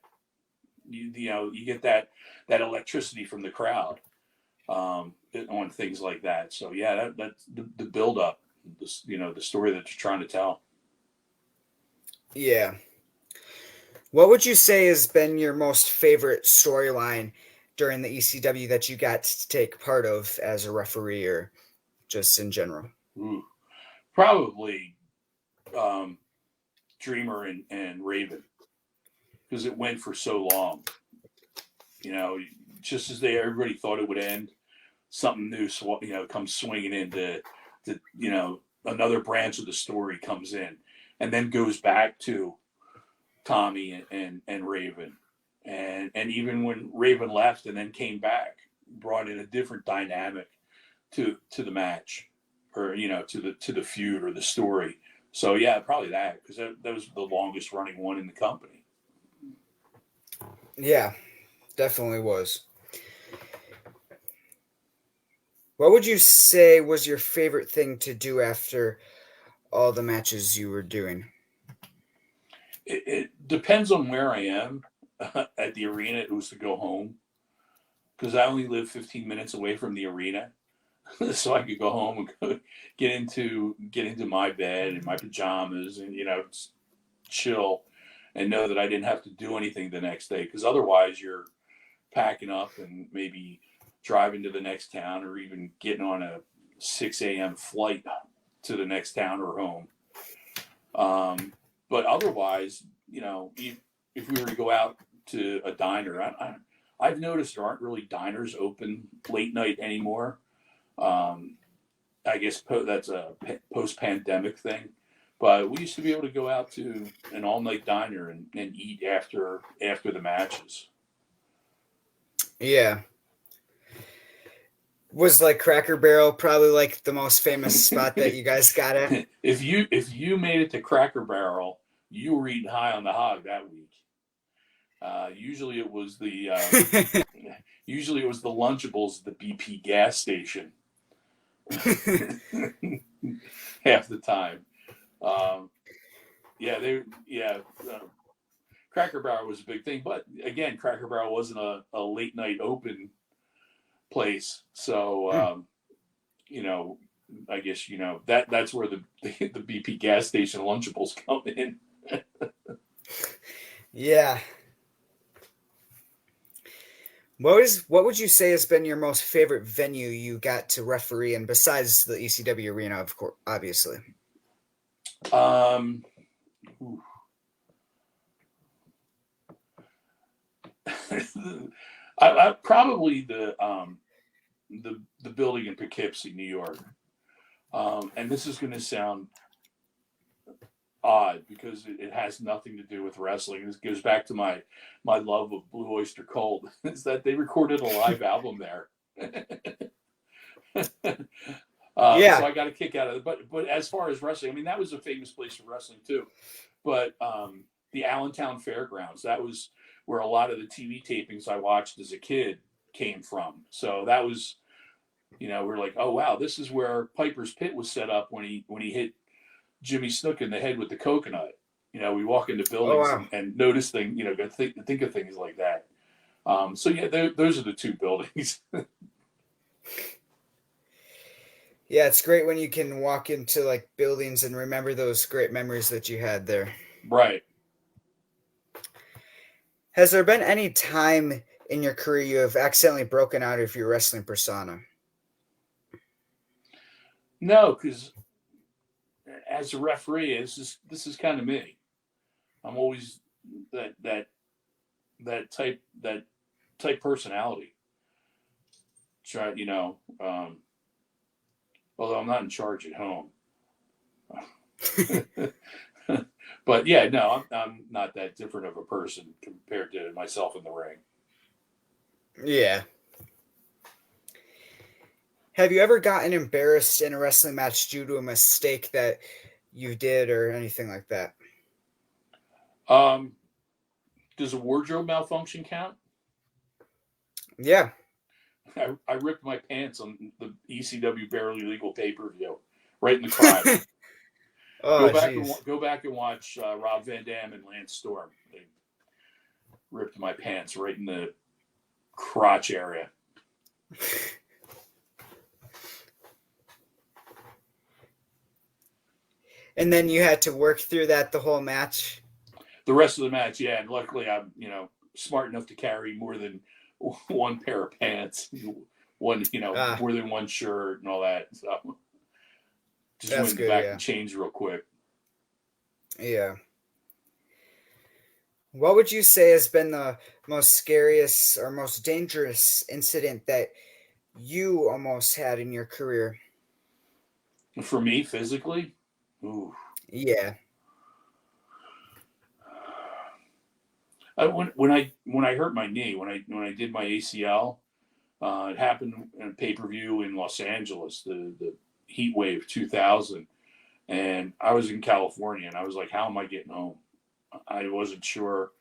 you get that electricity from the crowd on things like that. So yeah, that's the build up, the story that you're trying to tell. Yeah. What would you say has been your most favorite storyline during the ECW that you got to take part of as a referee or just in general? Ooh, probably um, Dreamer and Raven, because it went for so long. You know, just as everybody thought it would end, something new, comes swinging in to another branch of the story comes in, and then goes back to Tommy and Raven, and even when Raven left and then came back, brought in a different dynamic to the match, or to the feud or the story. So yeah, probably that, because that was the longest running one in the company. Yeah, definitely was. What would you say was your favorite thing to do after all the matches you were doing? It depends on where I am. At the arena, it was to go home, because I only live 15 minutes away from the arena, so I could go home and get into my bed in my pajamas and chill, and know that I didn't have to do anything the next day. Because otherwise, you're packing up and maybe driving to the next town, or even getting on a 6 a.m. flight to the next town or home. But otherwise, if we were to go out to a diner, I've noticed there aren't really diners open late night anymore. Um, I guess that's a post-pandemic thing. But we used to be able to go out to an all-night diner and eat after the matches. Yeah. Was like Cracker Barrel probably like the most famous spot that you guys got at? If you made it to Cracker Barrel, you were eating high on the hog that week. Usually it was the Lunchables at the BP gas station half the time. Um, yeah, uh, Cracker Barrel was a big thing, but again, Cracker Barrel wasn't a late night open place, so you know, I guess that's where the BP gas station Lunchables come in. Yeah. What would you say has been your most favorite venue you got to referee in besides the ECW arena, of course, obviously? Um, I probably the building in Poughkeepsie, New York. And this is going to sound odd, because it has nothing to do with wrestling. This goes back to my love of Blue Oyster Cult. Is that they recorded a live album there. So Yeah. I got a kick out of it. But as far as wrestling, I mean, that was a famous place for wrestling too. But the Allentown Fairgrounds, that was where a lot of the TV tapings I watched as a kid came from. So that was, we're like, oh wow, this is where Piper's Pit was set up when he hit Jimmy Snook in the head with the coconut. We walk into Oh buildings wow. and notice things, go think of things like that. So yeah, those are the two buildings. Yeah, it's great when you can walk into like buildings and remember those great memories that you had there. Right. Has there been any time in your career you have accidentally broken out of your wrestling persona? No, because as a referee, this is kind of me. I'm always that that that type personality. Try, although I'm not in charge at home. But yeah, no, I'm not that different of a person compared to myself in the ring. Yeah. Have you ever gotten embarrassed in a wrestling match due to a mistake that you did or anything like that? Um, does a wardrobe malfunction count? Yeah. I ripped my pants on the ECW Barely Legal pay per view, right in the crotch. Oh, jeez. Go back and watch Rob Van Dam and Lance Storm. They ripped my pants right in the crotch area. And then you had to work through that the whole match. The rest of the match, yeah, and luckily I'm smart enough to carry more than one pair of pants, one more than one shirt and all that. So just That's went in the good, back yeah. and changed real quick. Yeah. What would you say has been the most scariest or most dangerous incident that you almost had in your career? For me, physically, ooh. Yeah. When I hurt my knee, when I did my ACL, it happened in a pay-per-view in Los Angeles, the Heat Wave 2000, and I was in California, and I was like, how am I getting home? I wasn't sure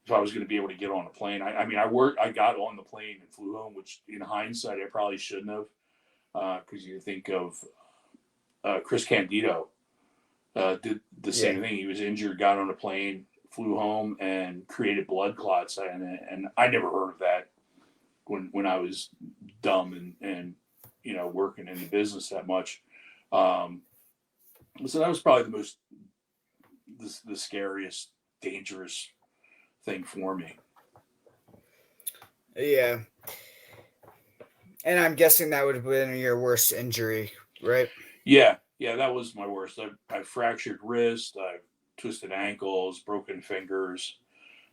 if I was going to be able to get on a plane. I mean, I got on the plane and flew home, which in hindsight I probably shouldn't have, because you think of Chris Candido did the Yeah. same thing. He was injured, got on a plane, flew home, and created blood clots. And I never heard of that when I was dumb and working in the business that much. So that was probably the scariest, dangerous thing for me. Yeah. And I'm guessing that would have been your worst injury, right? Yeah, that was my worst. I fractured wrist, I twisted ankles, broken fingers,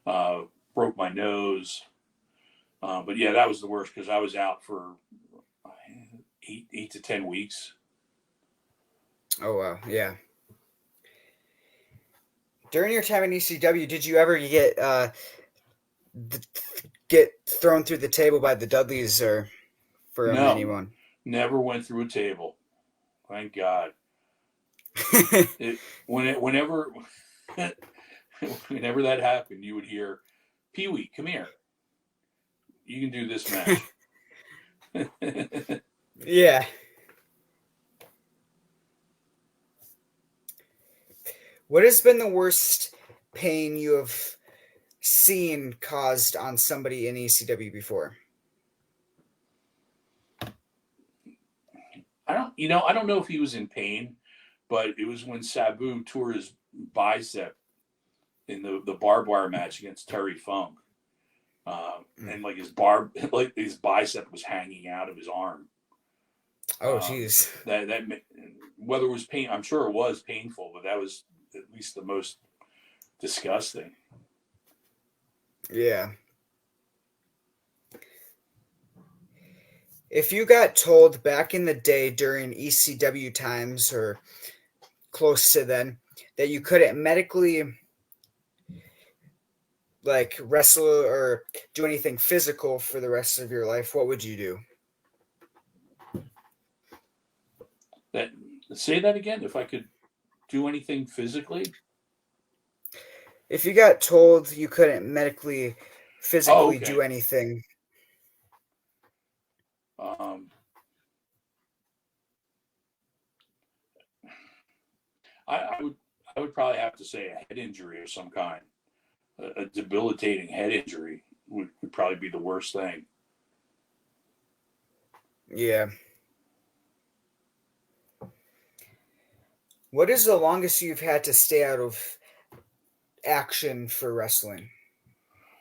uh, broke my nose. But yeah, that was the worst because I was out for 8 to 10 weeks. Oh, wow. Yeah. During your time in ECW, did you ever get thrown through the table by the Dudleys or from No, anyone? never went through a table. Thank God. Whenever whenever that happened, you would hear, "Pee Wee, come here. You can do this match." Yeah. What has been the worst pain you have seen caused on somebody in ECW before? I don't know if he was in pain, but it was when Sabu tore his bicep in the barbed wire match against Terry Funk. And like his bicep was hanging out of his arm. Oh, jeez. That whether it was pain, I'm sure it was painful, but that was at least the most disgusting. Yeah. If you got told back in the day during ECW times or close to then that you couldn't medically like wrestle or do anything physical for the rest of your life, what would you do? That Say that again. If I could do anything physically. If you got told you couldn't medically, Oh, physically do okay. anything, Um, I would probably have to say a head injury of some kind. A debilitating head injury would probably be the worst thing. yeah. What is the longest you've had to stay out of action for wrestling?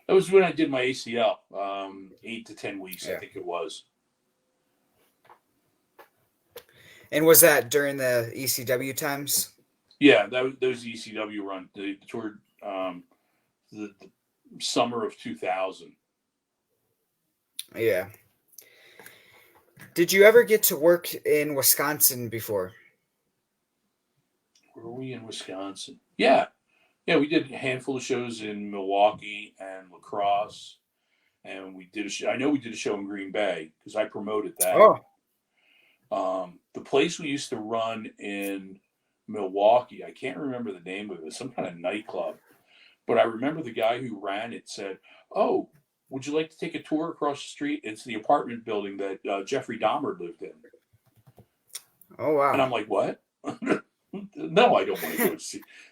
That was when I did my ACL. 8 to 10 weeks, I Yeah. think it was. And was that during the ECW times? Yeah, that was the ECW run. They toured the summer of 2000. Yeah. Did you ever get to work in Wisconsin before? Were we in Wisconsin? Yeah, we did a handful of shows in Milwaukee and La Crosse, and we did a show. I know we did a show in Green Bay because I promoted that. Oh, The place we used to run in Milwaukee, I can't remember the name of it. Some kind of nightclub, but I remember the guy who ran it said, "Oh, would you like to take a tour across the street? It's the apartment building that Jeffrey Dahmer lived in." oh And wow. I'm like, "What?" No, I don't want to go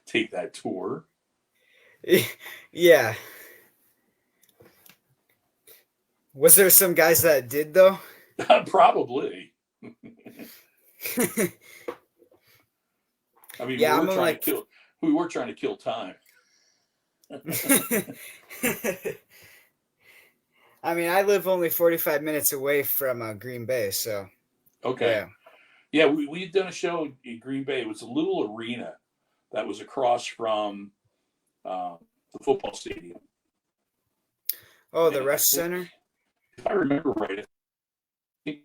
take that tour. Yeah. Was there some guys that did though? Probably. I mean, Yeah, I'm on like we were trying to kill time. I mean, I live only 45 minutes away from Green Bay, so Okay. yeah. Yeah, we had done a show in Green Bay. It was a little arena that was across from uh, the football stadium. Oh, the And I Rush think, Center? if I remember right, I think,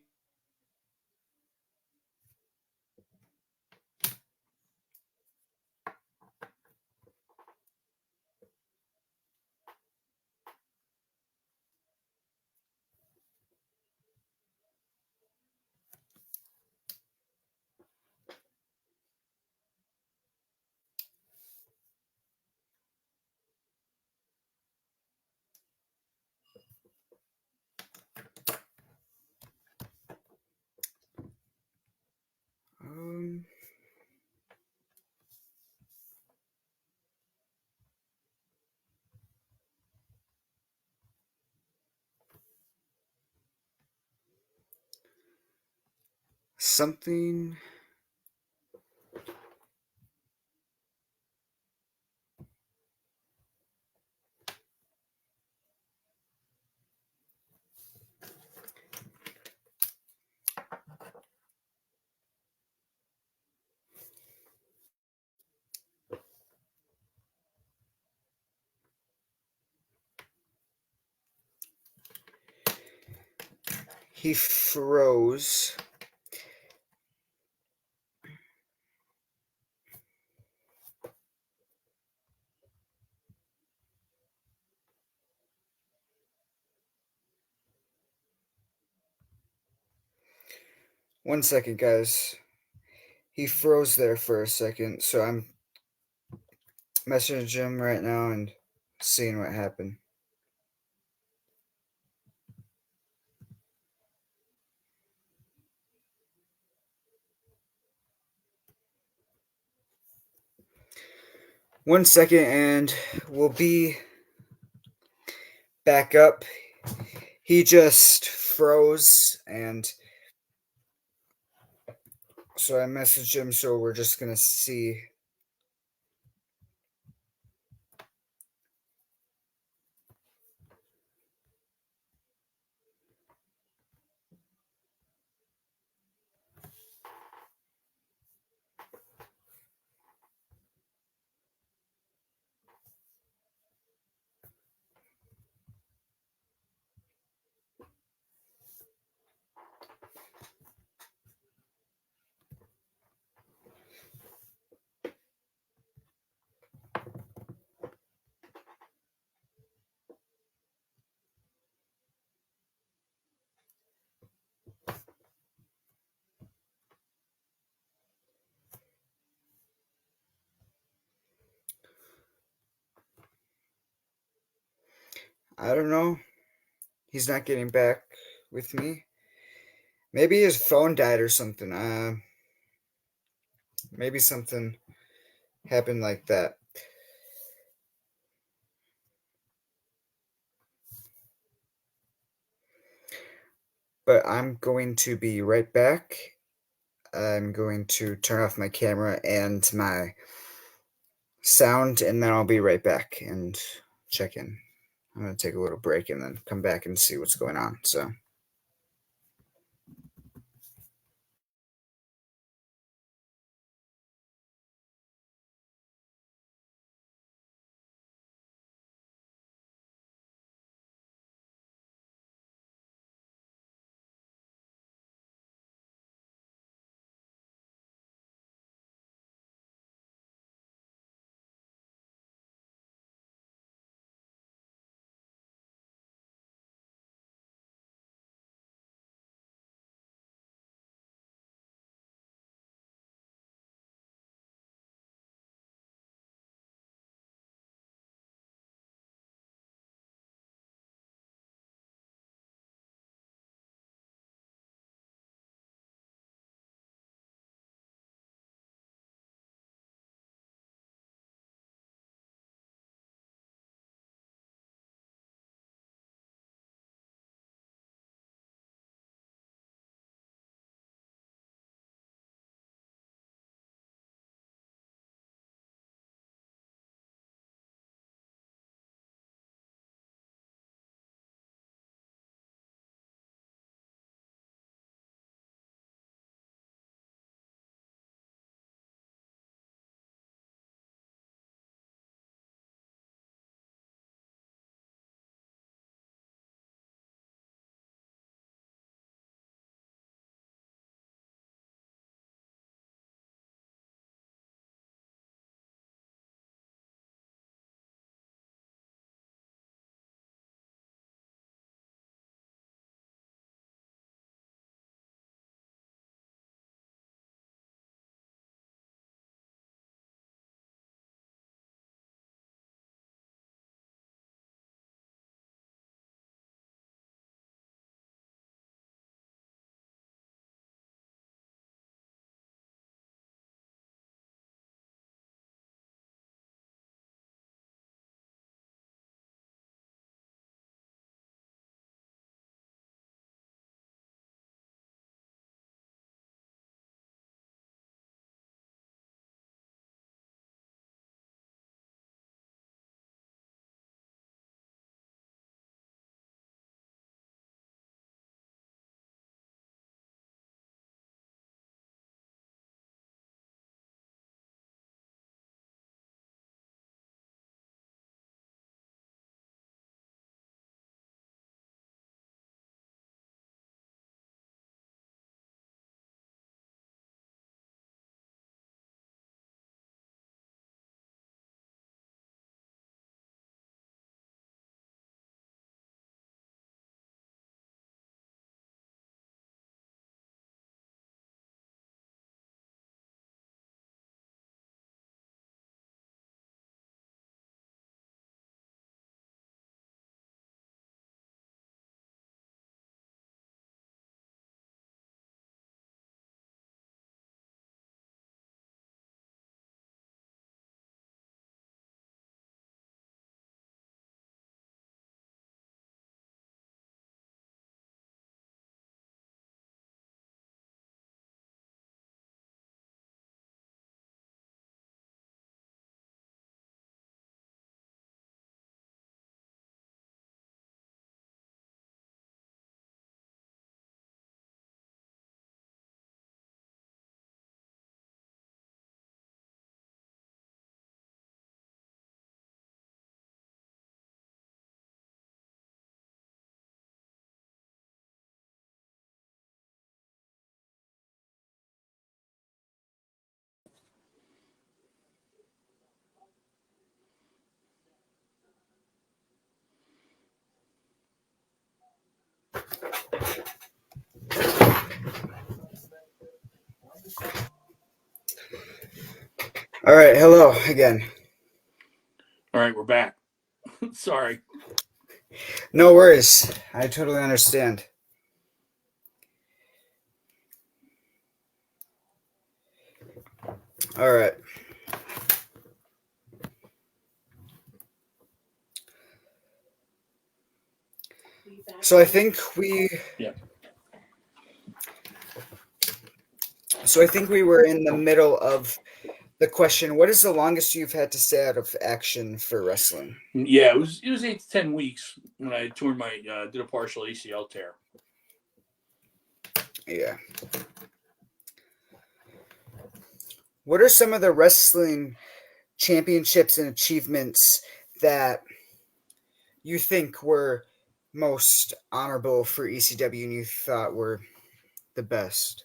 Um, something. He froze. One second, guys. He froze there for a second, so I'm messaging him right now and seeing what happened. One second, and we'll be back up. He just froze, and so I messaged him, so we're just gonna see. I don't know. He's not getting back with me. Maybe his phone died or something. Maybe something happened like that. But I'm going to be right back. I'm going to turn off my camera and my sound, and then I'll be right back and check in. I'm going to take a little break and then come back and see what's going on. So. All right, hello again. All right, we're back. Sorry. No worries. I totally understand. All right. So I think we Yeah. so I think we were in the middle of the question, what is the longest you've had to stay out of action for wrestling? Yeah, it was 8 to 10 weeks when I tore my did a partial ACL tear. Yeah. What are some of the wrestling championships and achievements that you think were most honorable for ECW and you thought were the best?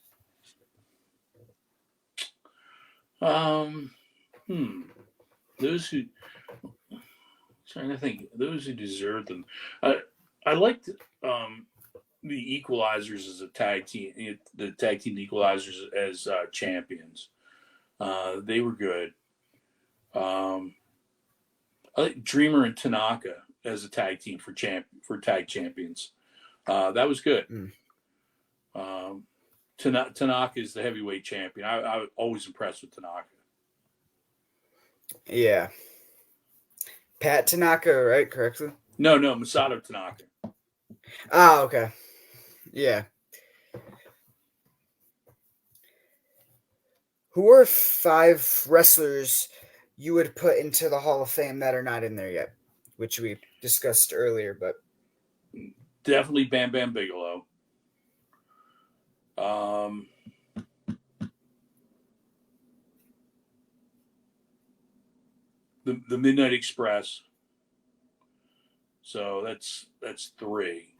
Um, hmm. Those who trying to think those who deserve them. I liked the Equalizers as a tag team, the tag team Equalizers as champions. They were good. Um, I like Dreamer and Tanaka as a tag team for tag champions. That was good. Mm. Um, Tanaka is the heavyweight champion. I was always impressed with Tanaka. Yeah. Pat Tanaka, right? Correctly? No, Masato Tanaka. Ah, okay. Yeah. Who are five wrestlers you would put into the Hall of Fame that are not in there yet? Which we discussed earlier, but Definitely Bam Bam Bigelow. Um, the Midnight Express. So that's three.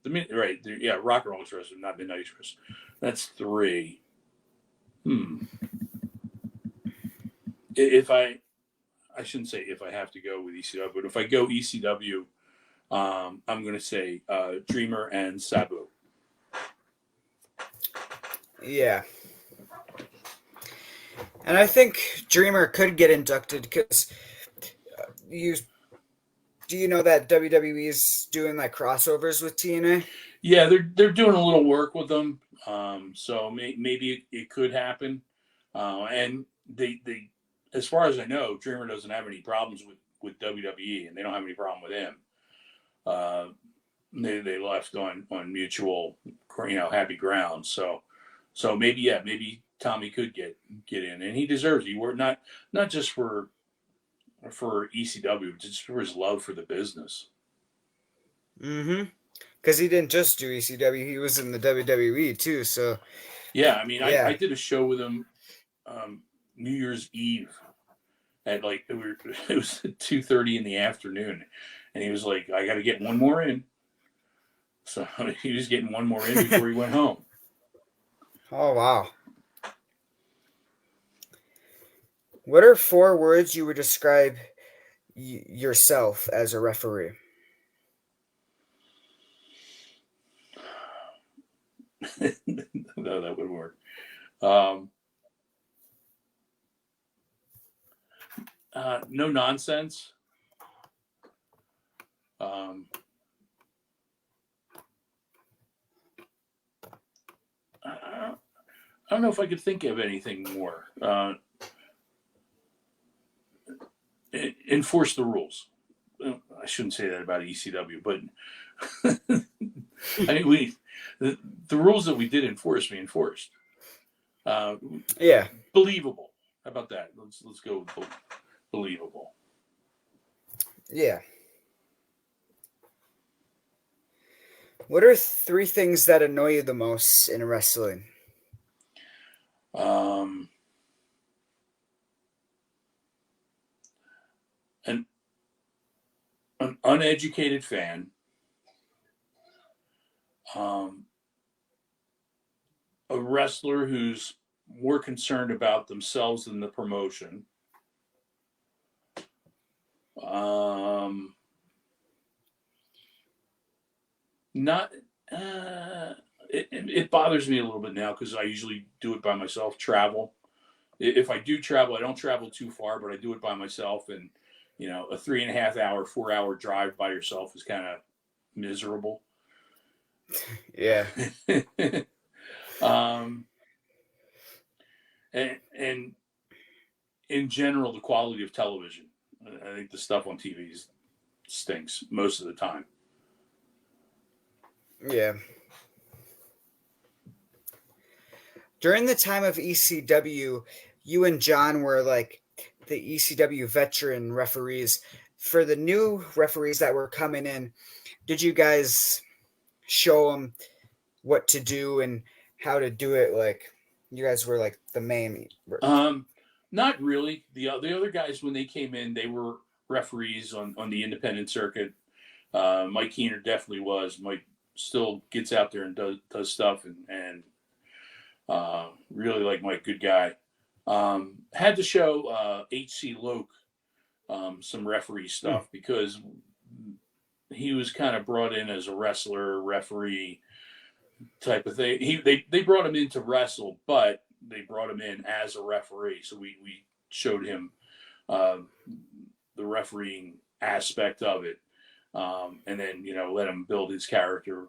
Yeah, Rock and Roll Express, not Midnight Express. That's three. Hmm. If I shouldn't say if I have to go with ECW, but if I go ECW, I'm going to say Dreamer and Sabu. yeah. And I think Dreamer could get inducted because you do you know that WWE is doing like crossovers with TNA? Yeah, they're doing a little work with them, so maybe it could happen. And they, as far as I know, Dreamer doesn't have any problems with WWE, and they don't have any problem with him. Uh, they left on mutual, happy ground. So maybe Tommy could get in, and he deserves it. He worked not just for ECW, just for his love for the business. Mm-hmm. Because he didn't just do ECW; he was in the WWE too. So Yeah, I mean, I yeah. did a show with him New Year's Eve at it was 2:30 in the afternoon, and he was like, "I got to get one more in." So he was getting one more in before he went home. Oh wow. What are four words you would describe yourself as a referee? No, that would work. Um, no nonsense. Um, I don't know if I could think of anything more. Enforce the rules. I shouldn't say that about ECW, but I mean the rules that we did enforce, we enforced. Uh, Yeah. Believable. How about that? Let's go with believable. Yeah. What are three things that annoy you the most in wrestling? Um, an an uneducated fan. Um, a wrestler who's more concerned about themselves than the promotion. Um, not it bothers me a little bit now because I usually do it by myself, travel, if I do travel, I don't travel too far, but I do it by myself. And a 3.5 hour, 4 hour drive by yourself is kind of miserable. Yeah. um, and in general, the quality of television. I think the stuff on TV stinks most of the time. Yeah. During the time of ECW, you and John were like the ECW veteran referees. For the new referees that were coming in, did you guys show them what to do and how to do it? Like, you guys were like the main. Um, Not really. The other guys when they came in, they were referees on the independent circuit. Mike Keener definitely was. Mike still gets out there and does stuff, and really like Mike, good guy. Had to show HC Loke some referee Mm. stuff because he was kind of brought in as a wrestler, referee type of thing. They brought him in to wrestle, but they brought him in as a referee. So we showed him uh, the refereeing aspect of it, and then let him build his character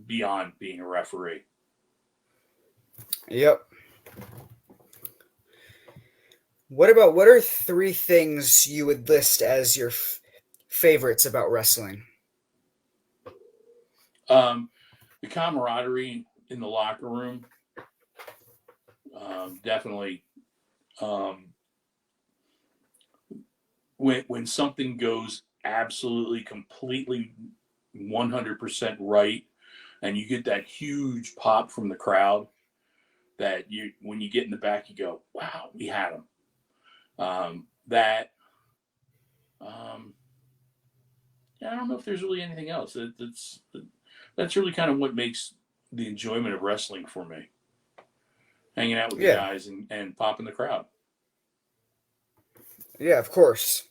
beyond being a referee. Yep. What are three things you would list as your favorites about wrestling? The camaraderie in the locker room, definitely. Um, when something goes absolutely, completely, 100% right, and you get that huge pop from the crowd, that you when you get in the back, you go, "Wow, we had him." That I don't know if there's really anything else. That's really kind of what makes the enjoyment of wrestling for me. Hanging out with the Yeah. guys and popping the crowd. Yeah, of course.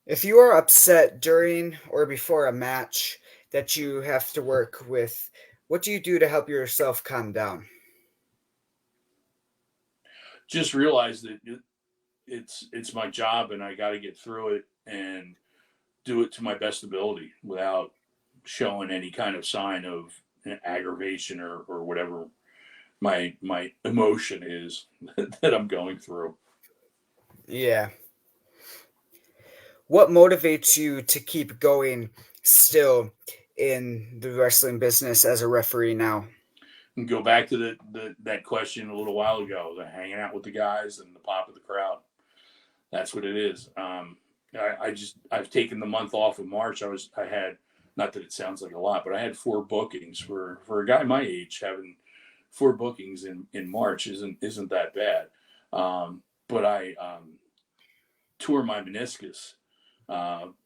If you are upset during or before a match that you have to work with, what do you do to help yourself calm down? Just realize that it's my job and I got to get through it and do it to my best ability without showing any kind of sign of aggravation or whatever my emotion is that I'm going through. Yeah. What motivates you to keep going still in the wrestling business as a referee now? And go back to that question a little while ago, the hanging out with the guys and the pop of the crowd. That's what it is. I've taken the month off of March. I had, not that it sounds like a lot, but I had 4 bookings for a guy my age. Having 4 bookings in March isn't that bad. But I tore my meniscus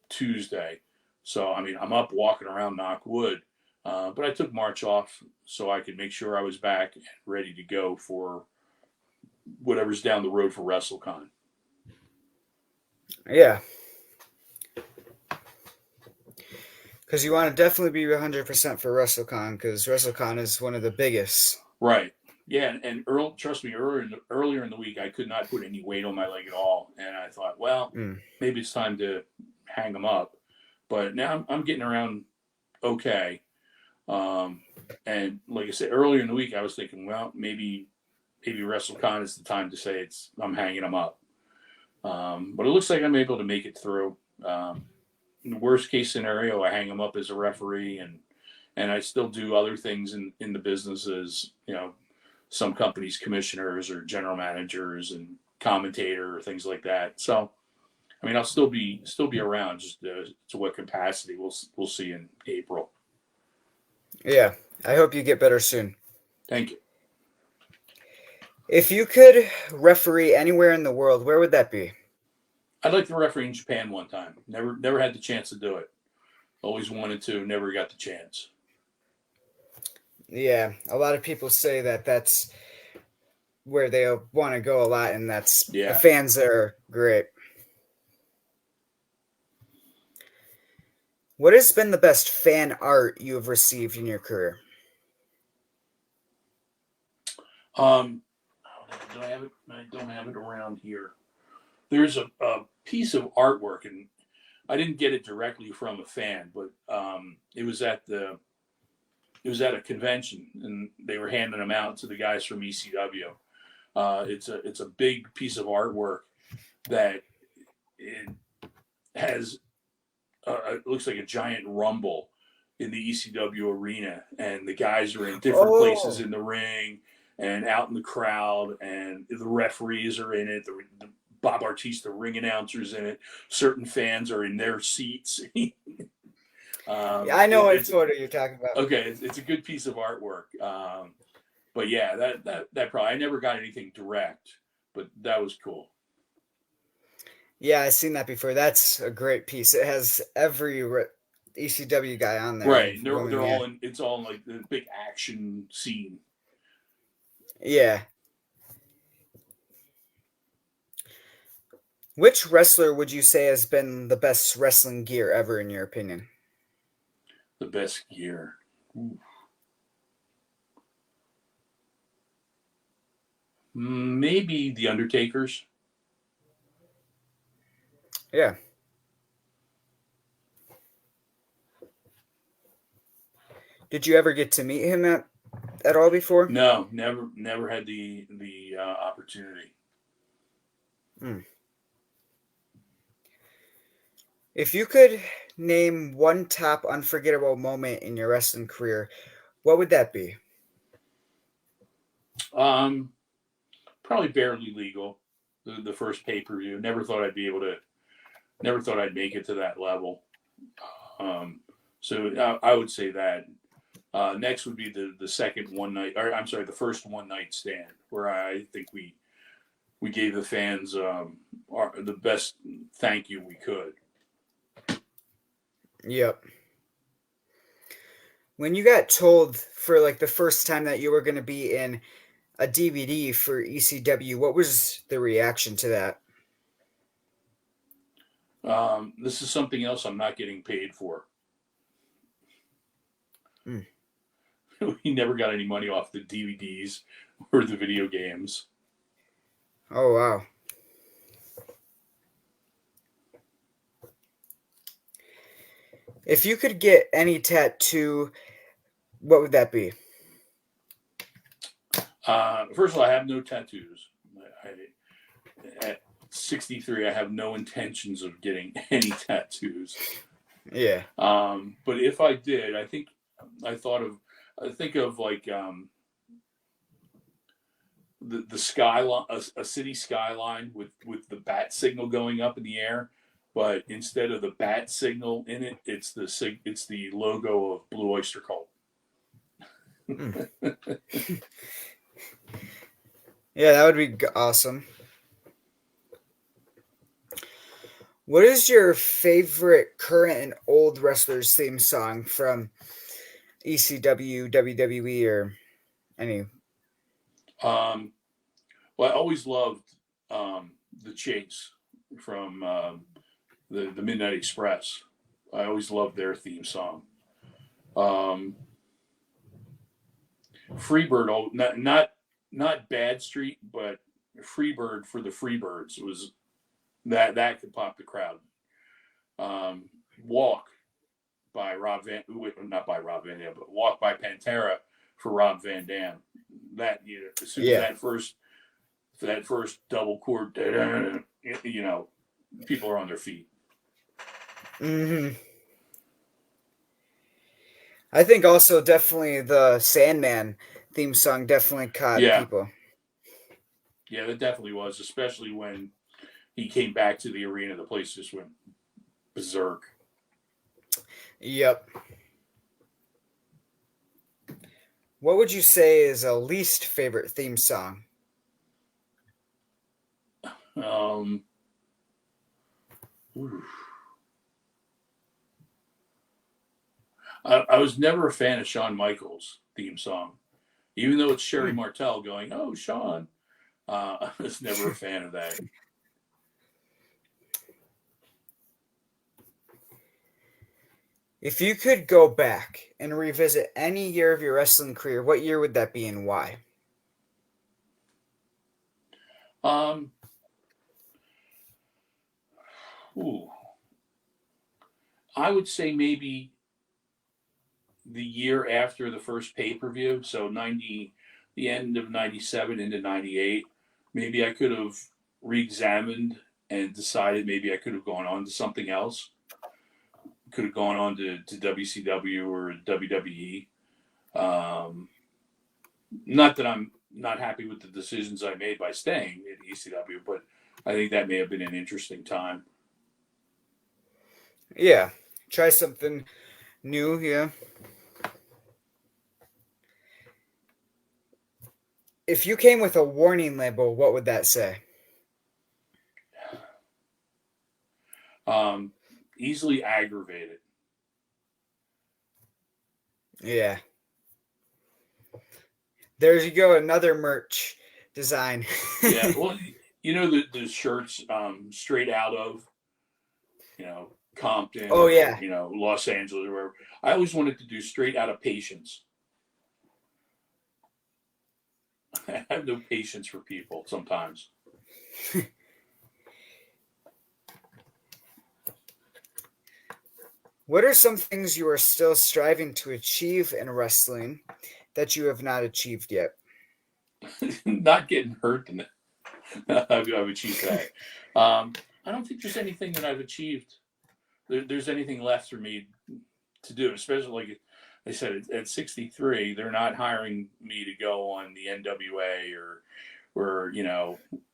Tuesday, so I mean I'm up walking around, knock wood. But I took March off so I could make sure I was back and ready to go for whatever's down the road for WrestleCon. Yeah, because you want to definitely be 100% for WrestleCon, because WrestleCon is one of the biggest. Right. Yeah, and trust me, earlier in the week, I could not put any weight on my leg at all, and I thought, well, Mm. maybe it's time to hang them up. But now I'm getting around okay. Um, and like I said, earlier in the week, I was thinking, well, maybe WrestleCon is the time to say I'm hanging them up. But it looks like I'm able to make it through. In the worst case scenario, I hang them up as a referee, and I still do other things in the business as some companies commissioners or general managers and commentator or things like that. So I mean, I'll still be around. Just to what capacity we'll see in April. Yeah, I hope you get better soon. Thank you. If you could referee anywhere in the world, where would that be? I'd like to referee in Japan one time. Never had the chance to do it. Always wanted to. Never got the chance. Yeah, a lot of people say that that's where they want to go a lot, and that's the Yeah. fans are great. What has been the best fan art you have received in your career? Um, do I have it? I don't have it around here. There's a piece of artwork, and I didn't get it directly from a fan, but it was at a convention, and they were handing them out to the guys from ECW. It's a big piece of artwork that it has it looks like a giant rumble in the ECW arena, and the guys are in different places Oh, in the ring and out in the crowd, and the referees are in it. The Bob Artiste, the ring announcers, in it. Certain fans are in their seats. yeah, I know what It's photo you're talking about. okay. It's a good piece of artwork. But yeah, that probably I never got anything direct, but that was cool. Yeah, I've seen that before. That's a great piece. It has every ECW guy on there Right, and and woman. they're Yeah, all in. It's all in like the big action scene. yeah. Which wrestler would you say has been the best wrestling gear ever, in your opinion? The best gear. Maybe the Undertaker's. Yeah. Did you ever get to meet him at all before? No, never had the opportunity. Hmm. If you could name one top unforgettable moment in your wrestling career, what would that be? Um, Probably barely legal. The first pay per view. Never thought I'd make it to that level. Um, so I would say that. Next would be the second one night, or I'm sorry, the first one night stand, where I think we gave the fans the best thank you we could. Yep. When you got told for like the first time that you were going to be in a DVD for ECW, what was the reaction to that? This is something else I'm not getting paid for. Hmm. We never got any money off the DVDs or the video games. Oh, wow. If you could get any tattoo, what would that be? First of all, I have no tattoos. At 63, I have no intentions of getting any tattoos. Yeah. But if I did, I thought of I think of like the skyline, a city skyline with the bat signal going up in the air, but instead of the bat signal in it, it's the logo of Blue Oyster Cult. Hmm. Yeah, that would be awesome. What is your favorite current and old wrestlers theme song from ECW, WWE, or any? Um, well, I always loved the Chase from the Midnight Express. I always loved their theme song. Um, Freebird, not Bad Street, but Freebird for the Freebirds was that could pop the crowd. Walk by Rob Van, not by Rob Van Dam, but Walk by Pantera for Rob Van Dam. That as soon as Yeah. that first double chord, people are on their feet. Hmm. I think also definitely the Sandman theme song definitely caught Yeah, people. yeah, that definitely was, especially when he came back to the arena. The place just went berserk. Yep. What would you say is a least favorite theme song? Um, I was never a fan of Shawn Michaels' theme song, even though it's Sherry Hmm. Martel going, "Oh, Shawn." I was never a fan of that. If you could go back and revisit any year of your wrestling career, what year would that be and why? Um, ooh, I would say maybe the year after the first pay per view, so 90, the end of 97 into 98. Maybe I could have re examined and decided maybe I could have gone on to something else. Could have gone on to WCW or WWE. Um, Not that I'm not happy with the decisions I made by staying at ECW, but I think that may have been an interesting time. Yeah, try something new. Yeah. If you came with a warning label, what would that say? Um, Easily aggravated. Yeah. There you go, another merch design. Yeah, well, the shirts straight out of Compton Oh or yeah. Los Angeles or wherever. I always wanted to do straight out of patience. I have no patience for people sometimes. What are some things you are still striving to achieve in wrestling that you have not achieved yet? Not getting hurt, and I've achieved that. I don't think there's anything that I've achieved. There's anything left for me to do, especially like I said at 63, they're not hiring me to go on the NWA or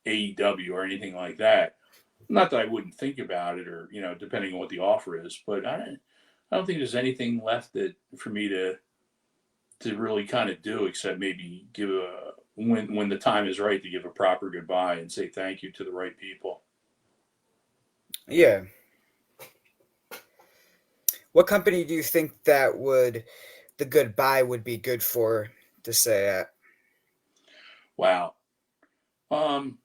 AEW or anything like that. Not that I wouldn't think about it, or depending on what the offer is, but I don't think there's anything left that for me to really kind of do except maybe give a when the time is right to give a proper goodbye and say thank you to the right people. Yeah. What company do you think that would the goodbye would be good for to say at? Wow. Um,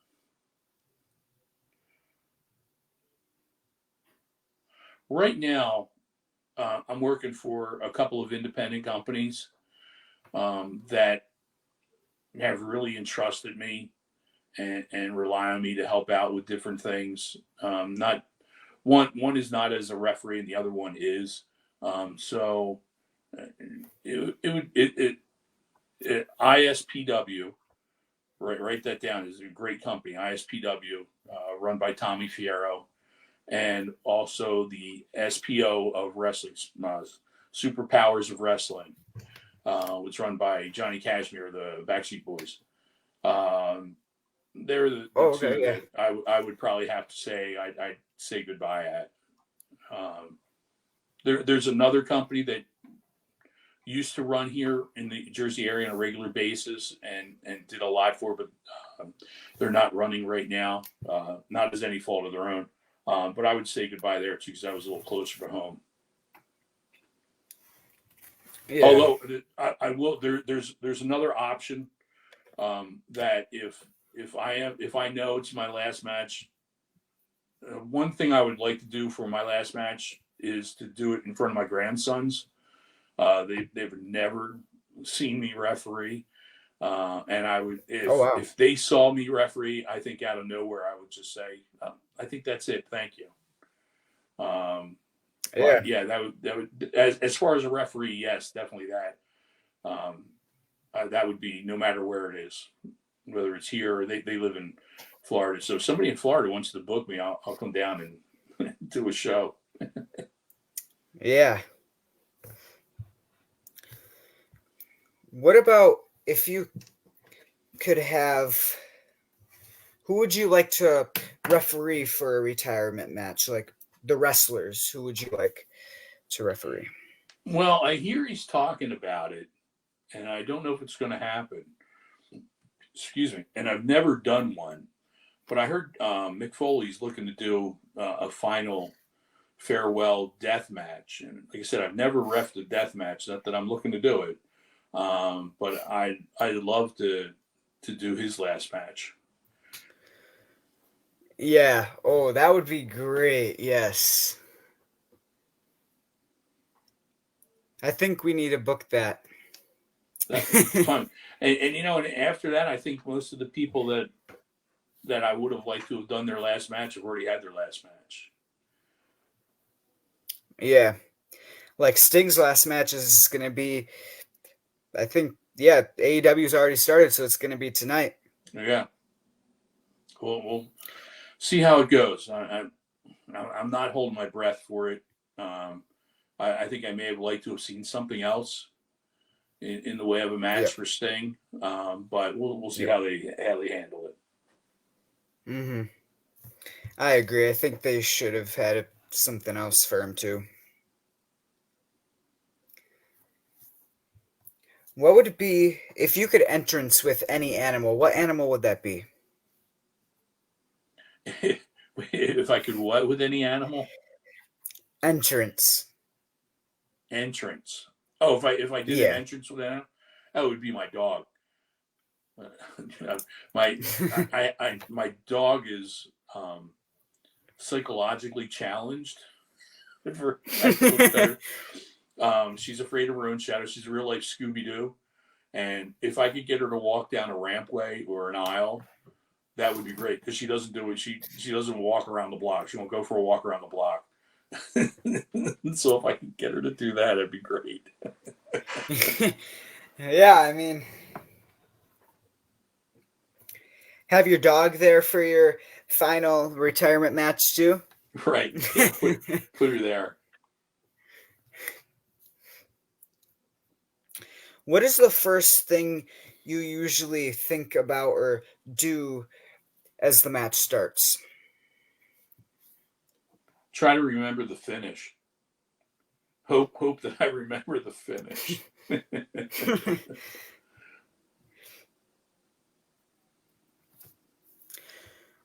right now, I'm working for a couple of independent companies that have really entrusted me and rely on me to help out with different things. Not one is not as a referee, and the other one is. So ISPW. Right, write that down. Is a great company, ISPW, run by Tommy Fierro, and also the SPO of wrestling, Superpowers of Wrestling, which run by Johnny Cashmere, the Backstreet Boys. Um, they're the Oh, two okay, yeah. that I would probably have to say I'd say goodbye at. Um, there's another company that used to run here in the Jersey area on a regular basis and did a lot for, but they're not running right now. Not as any fault of their own. But I would say goodbye there too because I was a little closer to home. Yeah. Although I will, there's another option that if I know it's my last match, one thing I would like to do for my last match is to do it in front of my grandsons. They've never seen me referee, and I would Oh wow. if they saw me referee, I think out of nowhere I would just say, I think that's it, thank you. Yeah. But yeah, that would as far as a referee, yes, definitely that. Um, that would be no matter where it is, whether it's here or they live in Florida. So if somebody in Florida wants to book me, I'll come down and do a show. Yeah. What about if you could have who would you like to referee for a retirement match? Like the wrestlers, who would you like to referee? Well, I hear he's talking about it, and I don't know if it's going to happen. Excuse me. And I've never done one, but I heard Mick Foley's looking to do a final farewell death match. And like I said, I've never refed a death match. Not that I'm looking to do it, but I'd love to do his last match. Yeah. Oh, that would be great. Yes. I think we need to book that. That would be fun. And after that, I think most of the people that that I would have liked to have done their last match have already had their last match. Yeah. Like Sting's last match is going to be, I think, yeah, AEW's already started, so it's going to be tonight. Yeah. We'll see how it goes. I'm not holding my breath for it. I think I may have liked to have seen something else in the way of a match Yep. for Sting, but we'll see Yep. how they handle it. Mm-hmm. I agree. I think they should have had something else for him too. What would it be if you could entrance with any animal? What animal would that be? If I could, what with any animal? Entrance. Entrance. Oh, if I did an Yeah. entrance with that, that would be my dog. my my dog is psychologically challenged, for lack of a better. She's afraid of her own shadow. She's a real life Scooby Doo, and if I could get her to walk down a rampway or an aisle, that would be great because she doesn't do it. She doesn't walk around the block. She won't go for a walk around the block. So if I could get her to do that, it'd be great. Yeah, I mean, have your dog there for your final retirement match too. Right? Yeah. Put her there. What is the first thing you usually think about or do as the match starts? Try to remember the finish. Hope that I remember the finish.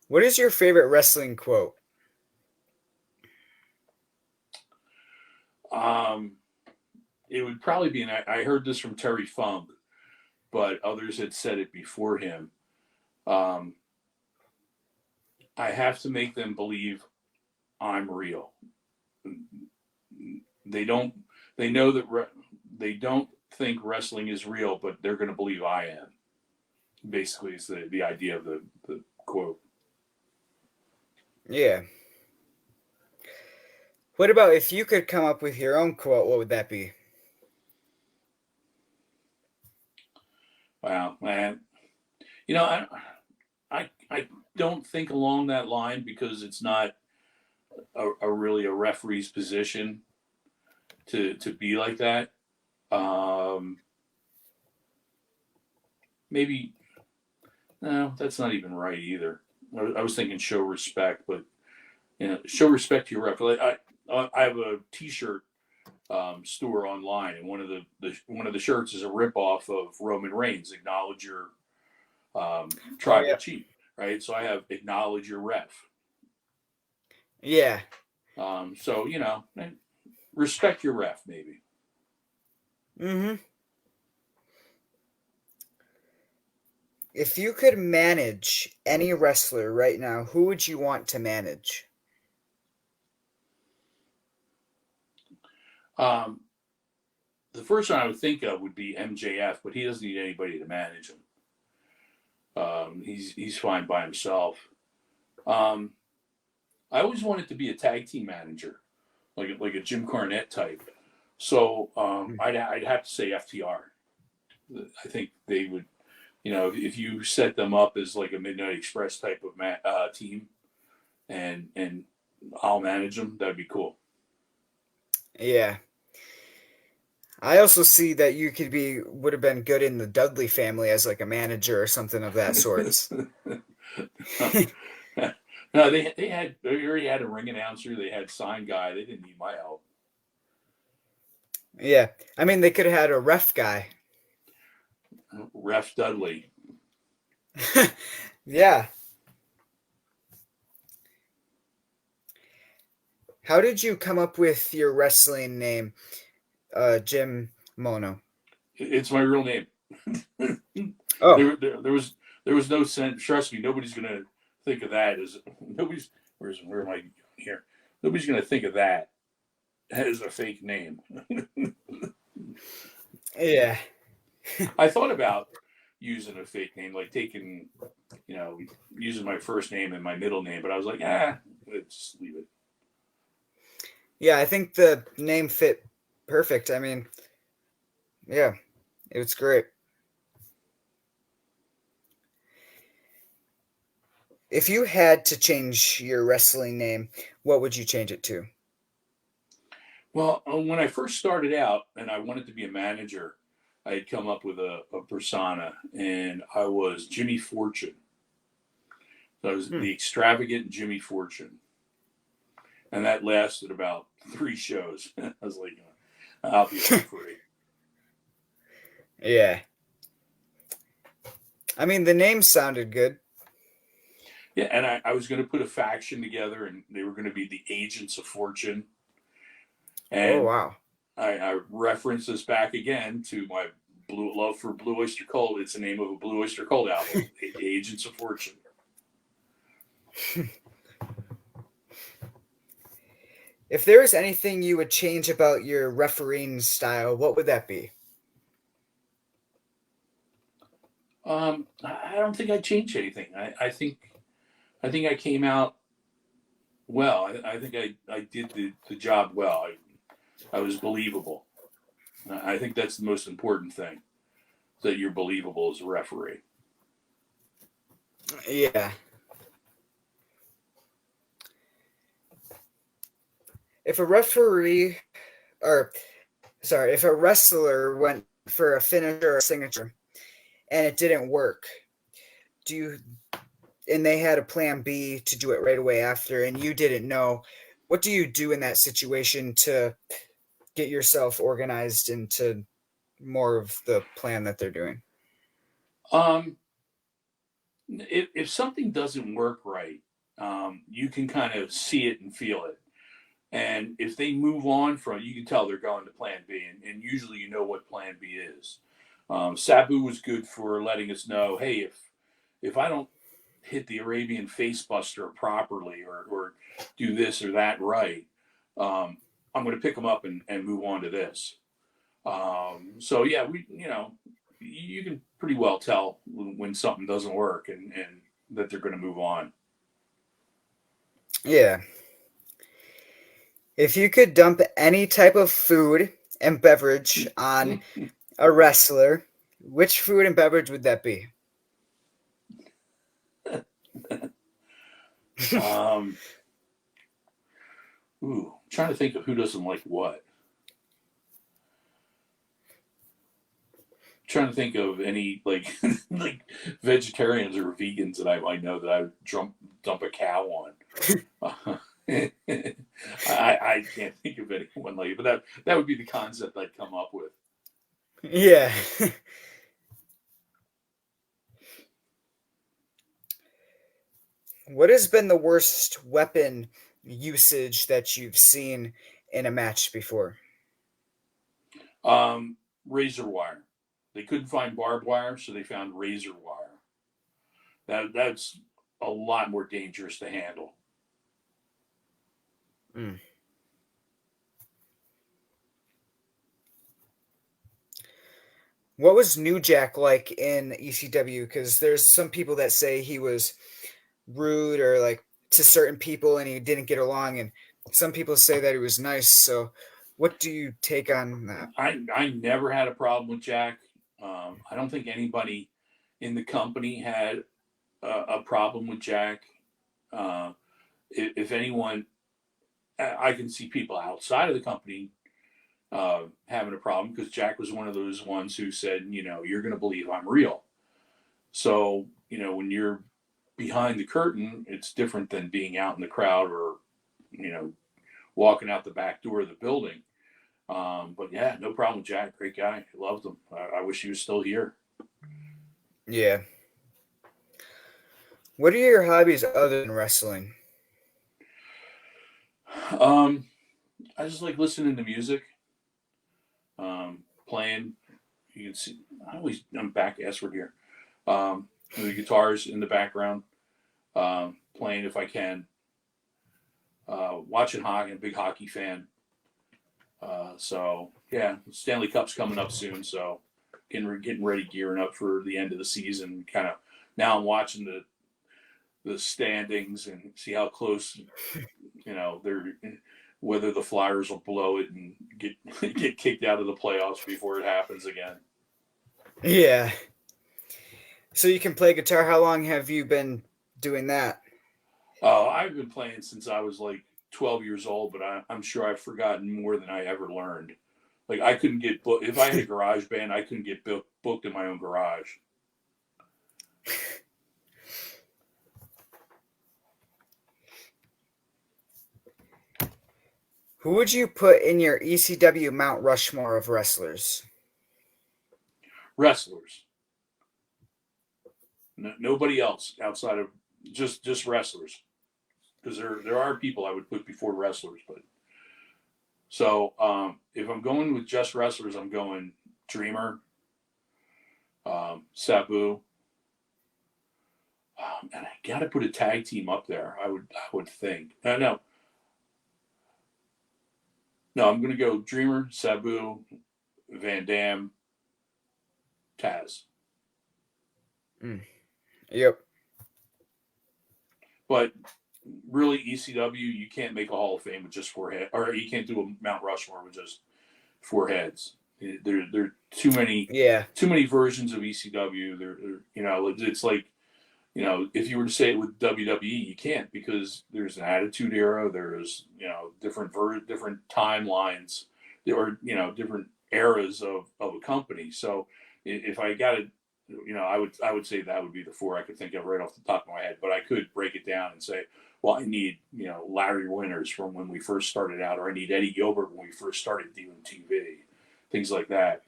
What is your favorite wrestling quote? um, it would probably be, and I heard this from Terry Funk, but others had said it before him. Um, I have to make them believe I'm real. They don't. They know that they don't think wrestling is real, but they're going to believe I am. Basically, is the idea of the quote. Yeah. What about if you could come up with your own quote, what would that be? Wow, man. You know, I don't think along that line because it's not a really a referee's position to be like that. Um, Maybe no, that's not even right either. I was thinking show respect, but show respect to your ref. I have a T-shirt store online, and one of the shirts is a ripoff of Roman Reigns. Acknowledge your Oh tribal yeah. chief, right? So I have acknowledge your ref. Yeah. So respect your ref, maybe. Mm-hmm. If you could manage any wrestler right now, who would you want to manage? Um, the first one I would think of would be MJF, but he doesn't need anybody to manage him. He's fine by himself. Um, I always wanted to be a tag team manager, like a Jim Cornette type. So I'd have to say FTR. I think they would, if you set them up as like a Midnight Express type of team, and I'll manage them, that'd be cool. Yeah. I also see that you would have been good in the Dudley family as like a manager or something of that sorts. No, they already had a ring announcer. They had sign guy. They didn't need my help. Yeah. I mean, they could have had a ref guy. Ref Dudley. Yeah. How did you come up with your wrestling name, Jim Mono? It's my real name. Oh, There was no sense. Trust me, nobody's gonna think of that as nobody's. Where am I here? Nobody's gonna think of that as a fake name. yeah. I thought about using a fake name, like taking, using my first name and my middle name. But I was like, let's leave it. Yeah, I think the name fit perfect. I mean, yeah, it was great. If you had to change your wrestling name, what would you change it to? Well, when I first started out and I wanted to be a manager, I had come up with a persona, and I was Jimmy Fortune. So I was Hmm. the extravagant Jimmy Fortune, and that lasted about 3 shows. I was like, I'll be a referee. Yeah. I mean, the name sounded good. Yeah, and I was going to put a faction together, and they were going to be the Agents of Fortune. Oh, And wow. I reference this back again to my blue love for Blue Oyster Cult. It's the name of a Blue Oyster Cult album, Agents of Fortune. If there was anything you would change about your refereeing style, what would that be? I don't think I changed anything. I think I came out well. I think I did the job well. I was believable. I think that's the most important thing, that you're believable as a referee. Yeah. If a referee, or sorry, if a wrestler went for a finisher or a signature and it didn't work, do you, and they had a plan B to do it right away after, and you didn't know, what do you do in that situation to get yourself organized into more of the plan that they're doing? Um, if something doesn't work right, you can kind of see it and feel it. And if they move on from, you can tell they're going to Plan B, and usually you know what Plan B is. Sabu was good for letting us know, hey, if I don't hit the Arabian facebuster properly, or do this or that right, I'm going to pick them up and move on to this. So yeah, you can pretty well tell when something doesn't work, and that they're going to move on. Yeah. If you could dump any type of food and beverage on a wrestler, which food and beverage would that be? um, trying to think of who doesn't like what. Trying to think of any, like like vegetarians or vegans that I know that I would dump a cow on. I can't think of anyone like it, but that would be the concept I'd come up with. Yeah. What has been the worst weapon usage that you've seen in a match before? Um, Razor wire. They couldn't find barbed wire, so they found razor wire. That's a lot more dangerous to handle. Mm. What was New Jack like in ECW? Because there's some people that say he was rude or like to certain people and he didn't get along, and some people say that he was nice. So, what do you take on that? I never had a problem with Jack. I don't think anybody in the company had a problem with Jack. Uh, if anyone, I can see people outside of the company having a problem, because Jack was one of those ones who said, you're going to believe I'm real. So, when you're behind the curtain, it's different than being out in the crowd, or, you know, walking out the back door of the building. But yeah, no problem with Jack. Great guy. Loved him. I wish he was still here. Yeah. What are your hobbies other than wrestling? Um, I just like listening to music, playing. You can see, I'm back S-word here. The guitars in the background, playing if I can. Watching hockey. I'm a big hockey fan. So yeah, Stanley Cup's coming up soon, so getting ready, gearing up for the end of the season. Kind of now I'm watching the standings and see how close, they're, whether the Flyers will blow it and get kicked out of the playoffs before it happens again. Yeah. So you can play guitar. How long have you been doing that? Oh, I've been playing since I was like 12 years old, but I'm sure I've forgotten more than I ever learned. Like I couldn't get booked if I had a garage band. I couldn't get booked in my own garage. Who would you put in your ECW Mount Rushmore of wrestlers? Wrestlers, nobody else outside of just wrestlers. Because there are people I would put before wrestlers, but so if I'm going with just wrestlers, I'm going Dreamer, Sabu, and I got to put a tag team up there. I would think. No, I'm going to go Dreamer, Sabu, Van Dam, Taz. Yep. But really, ECW, you can't make a Hall of Fame with just 4 heads, or you can't do a Mount Rushmore with just 4 heads. There are too many versions of ECW. It's like, if you were to say it with WWE, you can't, because there's an Attitude Era, there's different timelines, or different eras of a company. So if I got to, I would say that would be the 4 I could think of right off the top of my head. But I could break it down and say, well, I need Larry Winters from when we first started out, or I need Eddie Gilbert when we first started doing TV, things like that.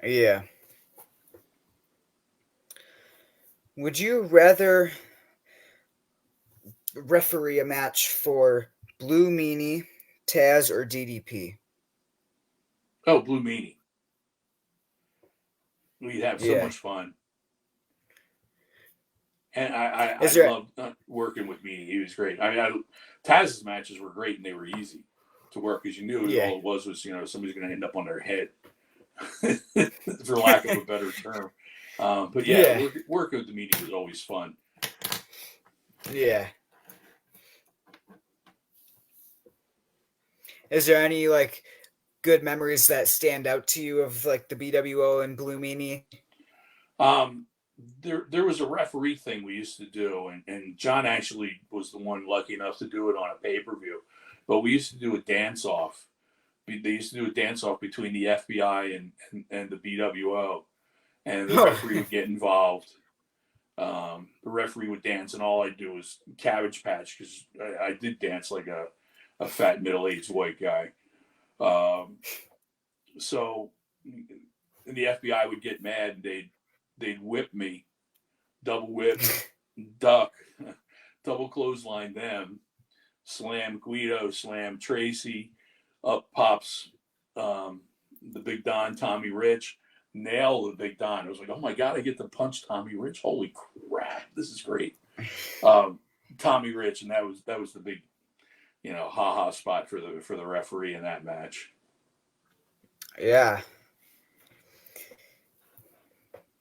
Yeah. Would you rather referee a match for Blue Meanie, Taz, or DDP? Oh, Blue Meanie. We'd have so much fun. And I loved working with Meanie. He was great. Taz's matches were great, and they were easy to work, because you knew all it was somebody's going to end up on their head, for lack of a better term. But working with the Meanie was always fun. Yeah. Is there any good memories that stand out to you of the BWO and Blue Meanie? There was a referee thing we used to do, and John actually was the one lucky enough to do it on a pay-per-view. But we used to do a dance-off. They used to do a dance-off between the FBI and the BWO, and the referee would get involved. The referee would dance, and all I'd do was Cabbage Patch, because I did dance like a fat middle-aged white guy. So the FBI would get mad, and they'd whip me, double whip, duck, double clothesline them, slam Guido, slam Tracy, up pops the Big Don, Tommy Rich, nail the Big Don. I was like, oh my God, I get to punch Tommy Rich. Holy crap, this is great. Tommy Rich, and that was the big, ha-ha spot for the referee in that match. Yeah.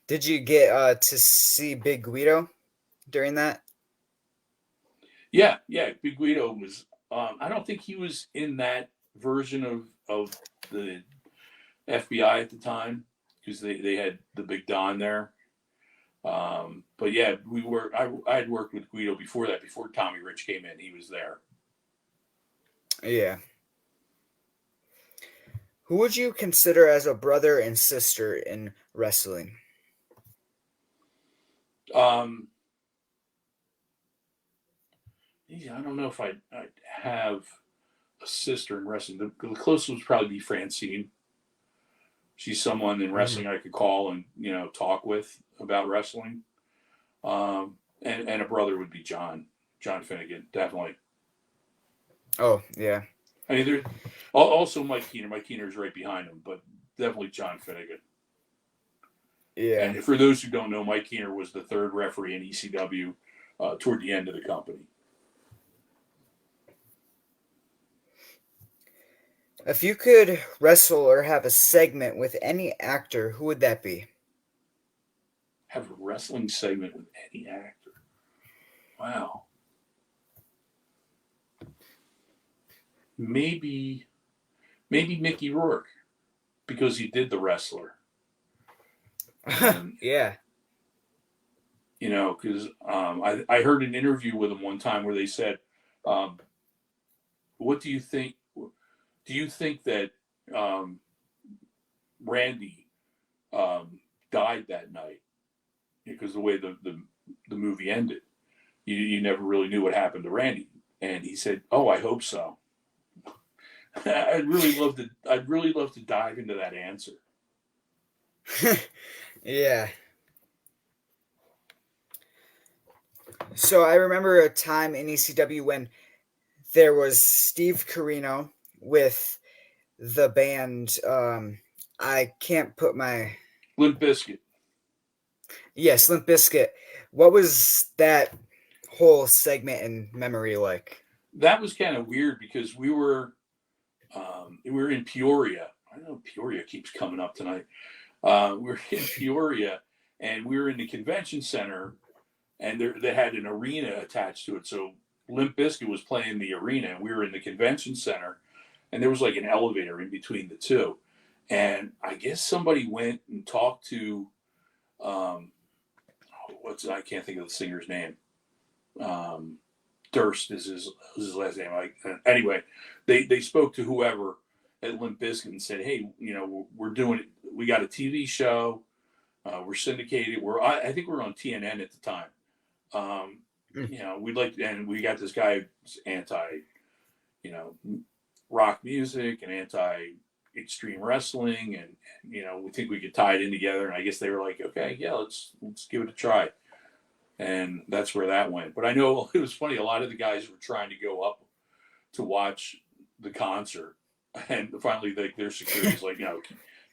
Did you get to see Big Guido during that? Yeah. Big Guido was. I don't think he was in that version of the FBI at the time, because they had the Big Don there. But yeah, I had worked with Guido before that. Before Tommy Rich came in, he was there. Yeah. Who would you consider as a brother and sister in wrestling? I don't know if I'd have a sister in wrestling. The closest would probably be Francine. She's someone in wrestling I could call and talk with about wrestling. And a brother would be John Finnegan, definitely. Oh yeah. I mean, there's also Mike Keener. Mike Keener's right behind him, but definitely John Finnegan. Yeah. And for those who don't know, Mike Keener was the 3rd referee in ECW toward the end of the company. If you could wrestle or have a segment with any actor, who would that be? Have a wrestling segment with any actor. Wow. Maybe Mickey Rourke because he did The Wrestler. And Yeah. because I heard an interview with him one time where they said, um, "What do you think? Do you think that um, Randy died that night because the way the movie ended, you never really knew what happened to Randy?" And he said, "Oh, I hope so." I'd really love to dive into that answer. Yeah. So I remember a time in ECW when there was Steve Carino with the band. I can't put my Limp Bizkit. yes, Limp Bizkit. What was that whole segment in memory like? That was kind of weird because we were in Peoria. I know Peoria keeps coming up tonight. We were in Peoria, and we were in the convention center, and they had an arena attached to it. So Limp Bizkit was playing the arena, and we were in the convention center, and there was like an elevator in between the two. And I guess somebody went and talked to um, I can't think of the singer's name. Um, Durst is his last name. Like anyway, they spoke to whoever at Limp Bizkit and said, "Hey, we're doing it. We got a TV show. We're syndicated. I think we're on TNN at the time. Um, Mm. we'd like, and we got this guy who's anti, you know, rock music and anti extreme wrestling, and we think we could tie it in together." And I guess they were like, "Okay, yeah, let's give it a try." And that's where that went. But I know it was funny. A lot of the guys were trying to go up to watch the concert, and finally, their security's like, "No,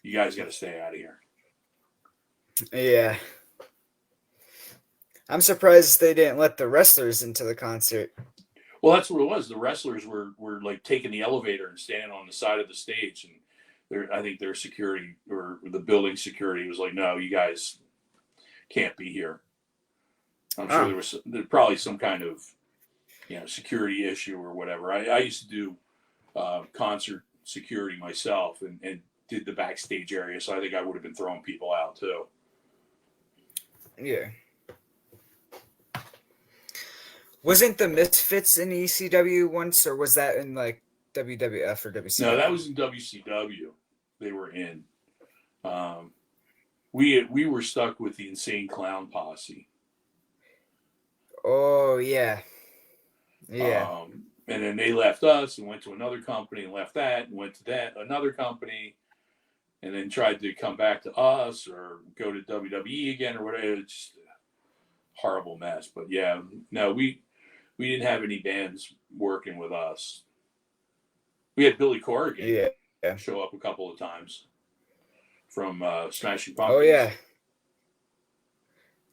you guys got to stay out of here." Yeah. I'm surprised they didn't let the wrestlers into the concert. Well, that's what it was. The wrestlers were like taking the elevator and standing on the side of the stage, and I think their security or the building security was like, "No, you guys can't be here." I'm sure Oh, there probably some kind of security issue or whatever. I used to do concert security myself and did the backstage area, so I think I would have been throwing people out too. yeah. Wasn't the Misfits in ECW once, or was that in like WWF or No, that WCW? was in WCW. They were in. Um, we were stuck with the Insane Clown Posse. Oh yeah, yeah, And then they left us and went to another company and left that and went to that another company and then tried to come back to us or go to WWE again or whatever. It's just a horrible mess. But yeah, no, we didn't have any bands working with us. We had Billy Corrigan yeah, yeah. show up a couple of times from Smashing Oh Pumpkins. yeah,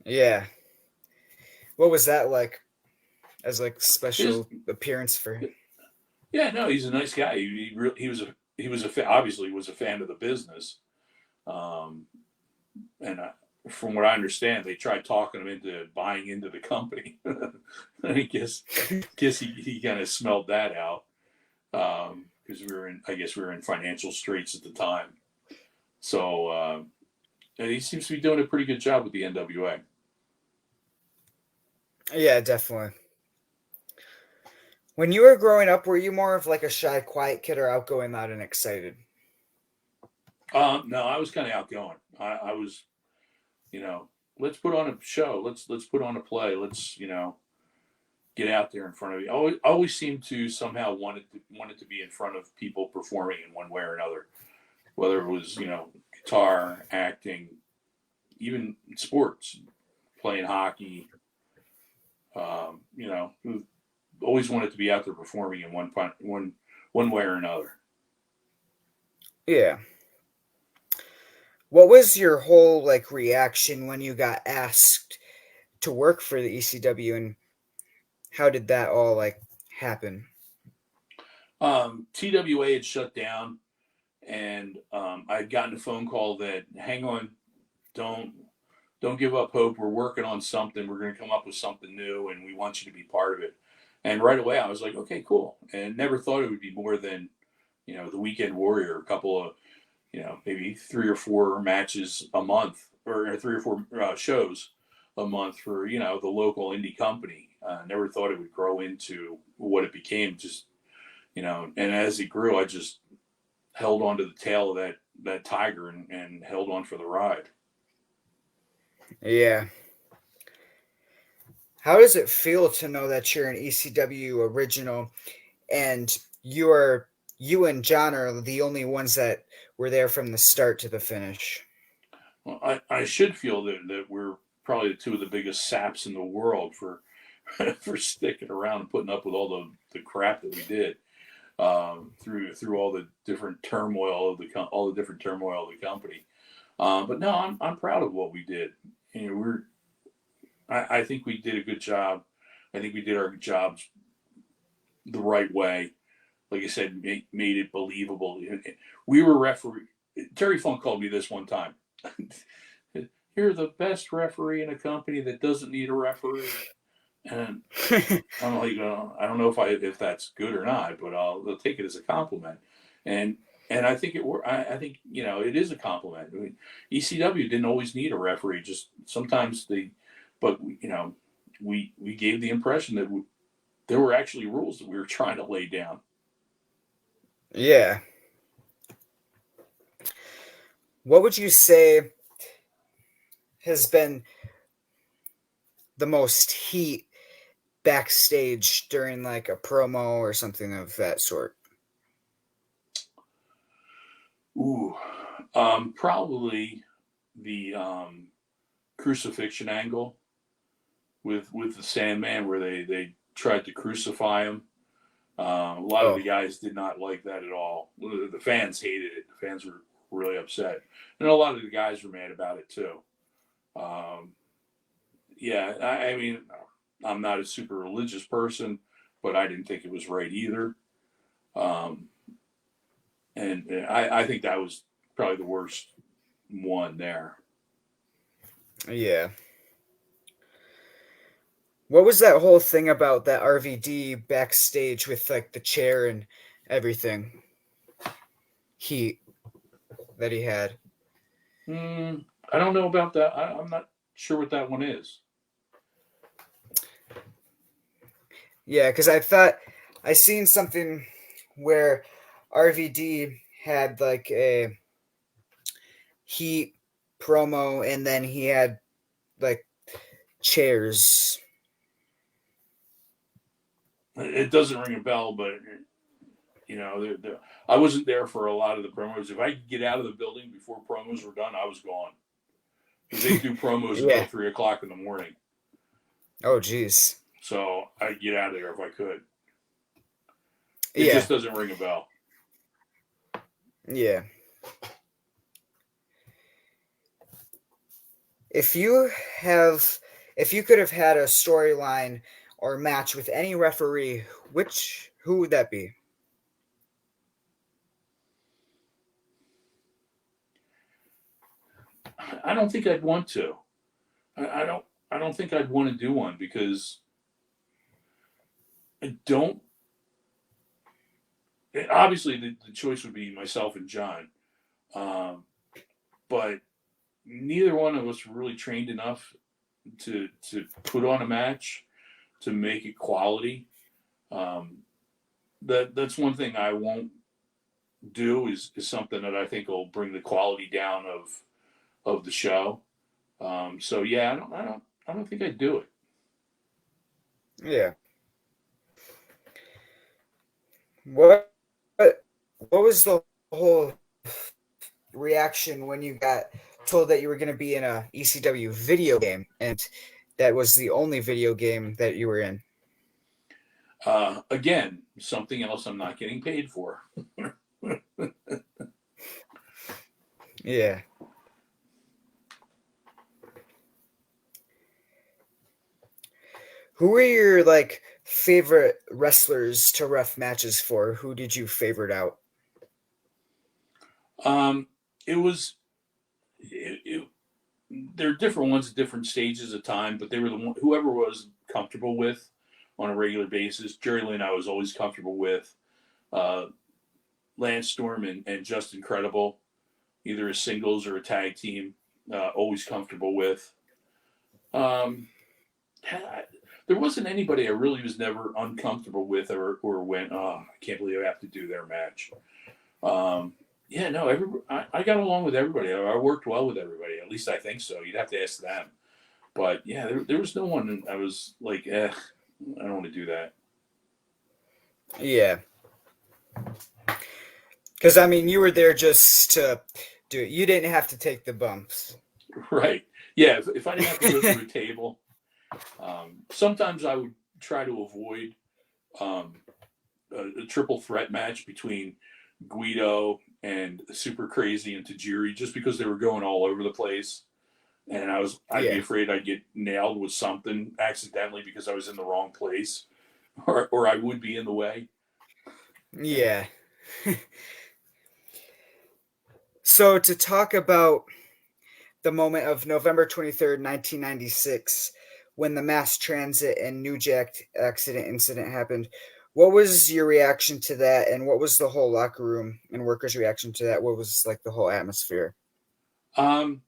yeah. What was that like? As like His, special appearance for? yeah, no, he's a nice guy. He was obviously was a fan of the business. Um, and from what I understand, they tried talking him into buying into the company. I guess he kind of smelled that out because I guess we were in financial straits at the time. So and he seems to be doing a pretty good job with the NWA. Yeah, definitely. When you were growing up, were you more of like a shy, quiet kid, or outgoing, loud, and excited? No, I was kind of outgoing. I was, you know, let's put on a show. Let's put on a play. Let's get out there in front of you. Always seemed to somehow wanted to be in front of people performing in one way or another, whether it was guitar, acting, even sports, playing hockey. Always wanted to be out there performing in one way or another. Yeah. What was your whole like reaction when you got asked to work for the ECW, and how did that all like happen? TWA had shut down, and I'd gotten a phone call that, hang on, don't don't give up hope. We're working on something. We're going to come up with something new, and we want you to be part of it. And right away, I was like, okay, cool. And never thought it would be more than, the Weekend Warrior, a couple of, maybe 3 or 4 matches a month, or 3 or 4 shows a month for, the local indie company. Never thought it would grow into what it became. Just, and as it grew, I just held on to the tail of that tiger, and held on for the ride. Yeah. How does it feel to know that you're an ECW original and you and John are the only ones that were there from the start to the finish? Well, I should feel that we're probably two of the biggest saps in the world for for sticking around and putting up with all the crap that we did, through all the different turmoil of all the different turmoil of the company. But no, I'm proud of what we did. I think we did a good job. I think we did our jobs the right way. Like I said, made it believable. We were referee. Terry Funk called me this one time. You're the best referee in a company that doesn't need a referee. And I'm like, I don't know if that's good or not, but I'll take it as a compliment. And I think I think it is a compliment. I mean, ECW didn't always need a referee. Just sometimes but we gave the impression that there were actually rules that we were trying to lay down. Yeah. What would you say has been the most heat backstage during like a promo or something of that sort? Ooh, probably the crucifixion angle with the Sandman, where they tried to crucify him. A lot of Oh, the guys did not like that at all. The fans hated it. The fans were really upset, and a lot of the guys were mad about it too. Um, yeah, I mean, I'm not a super religious person, but I didn't think it was right either. Um, and I think that was probably the worst one there. yeah. What was that whole thing about that RVD backstage with like the chair and everything? Heat that he had. I don't know about that. I'm not sure what that one is. Yeah, because I thought I seen something where RVD had like a Heat promo and then he had like chairs. It doesn't ring a bell, but I wasn't there for a lot of the promos. If I could get out of the building before promos were done, I was gone, because they do promos until Yeah. 3 o'clock in the morning. Oh, geez. So I'd get out of there if I could. It Yeah. just doesn't ring a bell. Yeah. If you have, if you could have had a storyline or match with any referee, who would that be? I don't think I'd want to. I don't. I don't think I'd want to do one, because I don't. Obviously, the choice would be myself and John, um, but neither one of us were really trained enough to put on a match to make it quality. Um, that's one thing I won't do, is something that I think will bring the quality down of the show. So yeah, I don't think I'd do it. Yeah. What what was the whole reaction when you got told that you were going to be in a ECW video game and that was the only video game that you were in? Again, something else I'm not getting paid for. Yeah. Who were your like favorite wrestlers to ref matches for? Who did you favorite out? Um, it was it, there are different ones at different stages of time, but they were the one whoever was comfortable with on a regular basis. Jerry Lynn, I was always comfortable with. Uh, Lance Storm and Just Incredible, either a singles or a tag team, always comfortable with. Um, there wasn't anybody I really was never uncomfortable with or went, oh, I can't believe I have to do their match. Um, yeah, no, I got along with everybody. I worked well with everybody. At least I think so. You'd have to ask them. But yeah, there was no one I was like, I don't want to do that. Yeah, because I mean, you were there just to do it. You didn't have to take the bumps. Right. Yeah, if I didn't have to go through a table, sometimes I would try to avoid um, a triple threat match between Guido and Super Crazy and Tajiri just because they were going all over the place. And I'd be Yeah, afraid I'd get nailed with something accidentally because I was in the wrong place or I would be in the way. yeah. So to talk about the moment of November 23rd, 1996, when the mass transit and New Jack accident incident happened. What was your reaction to that, and what was the whole locker room and workers' reaction to that? What was like the whole atmosphere? Um,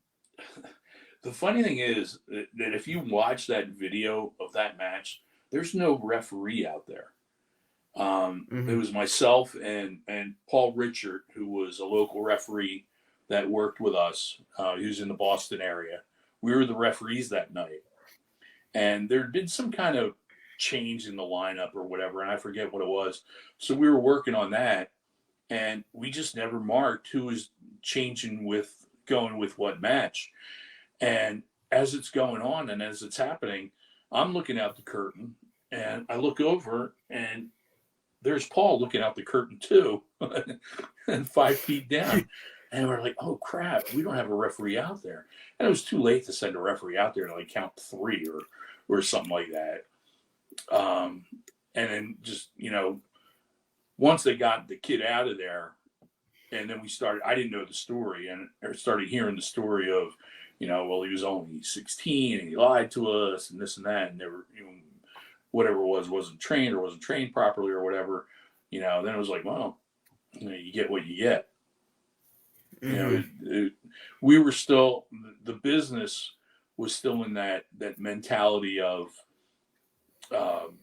the funny thing is that if you watch that video of that match, there's no referee out there. It Hmm. was myself and Paul Richard, who was a local referee that worked with us. He was in the Boston area. We were the referees that night, and there had been some kind of change in the lineup or whatever, and I forget what it was. So we were working on that, and we just never marked who was changing with going with what match. And as it's going on and as it's happening, I'm looking out the curtain, and I look over, and there's Paul looking out the curtain too, and 5 feet down. And we're like, oh crap, we don't have a referee out there. And it was too late to send a referee out there to like count three or something like that. Um, and then just, once they got the kid out of there, and then we started, I didn't know the story, and I started hearing the story of, well, he was only 16 and he lied to us and this and that. And they were, whatever it was, wasn't trained properly or whatever, then it was like, well, you get what you get. You know, Hmm. we were still, the business was still in that mentality of, um,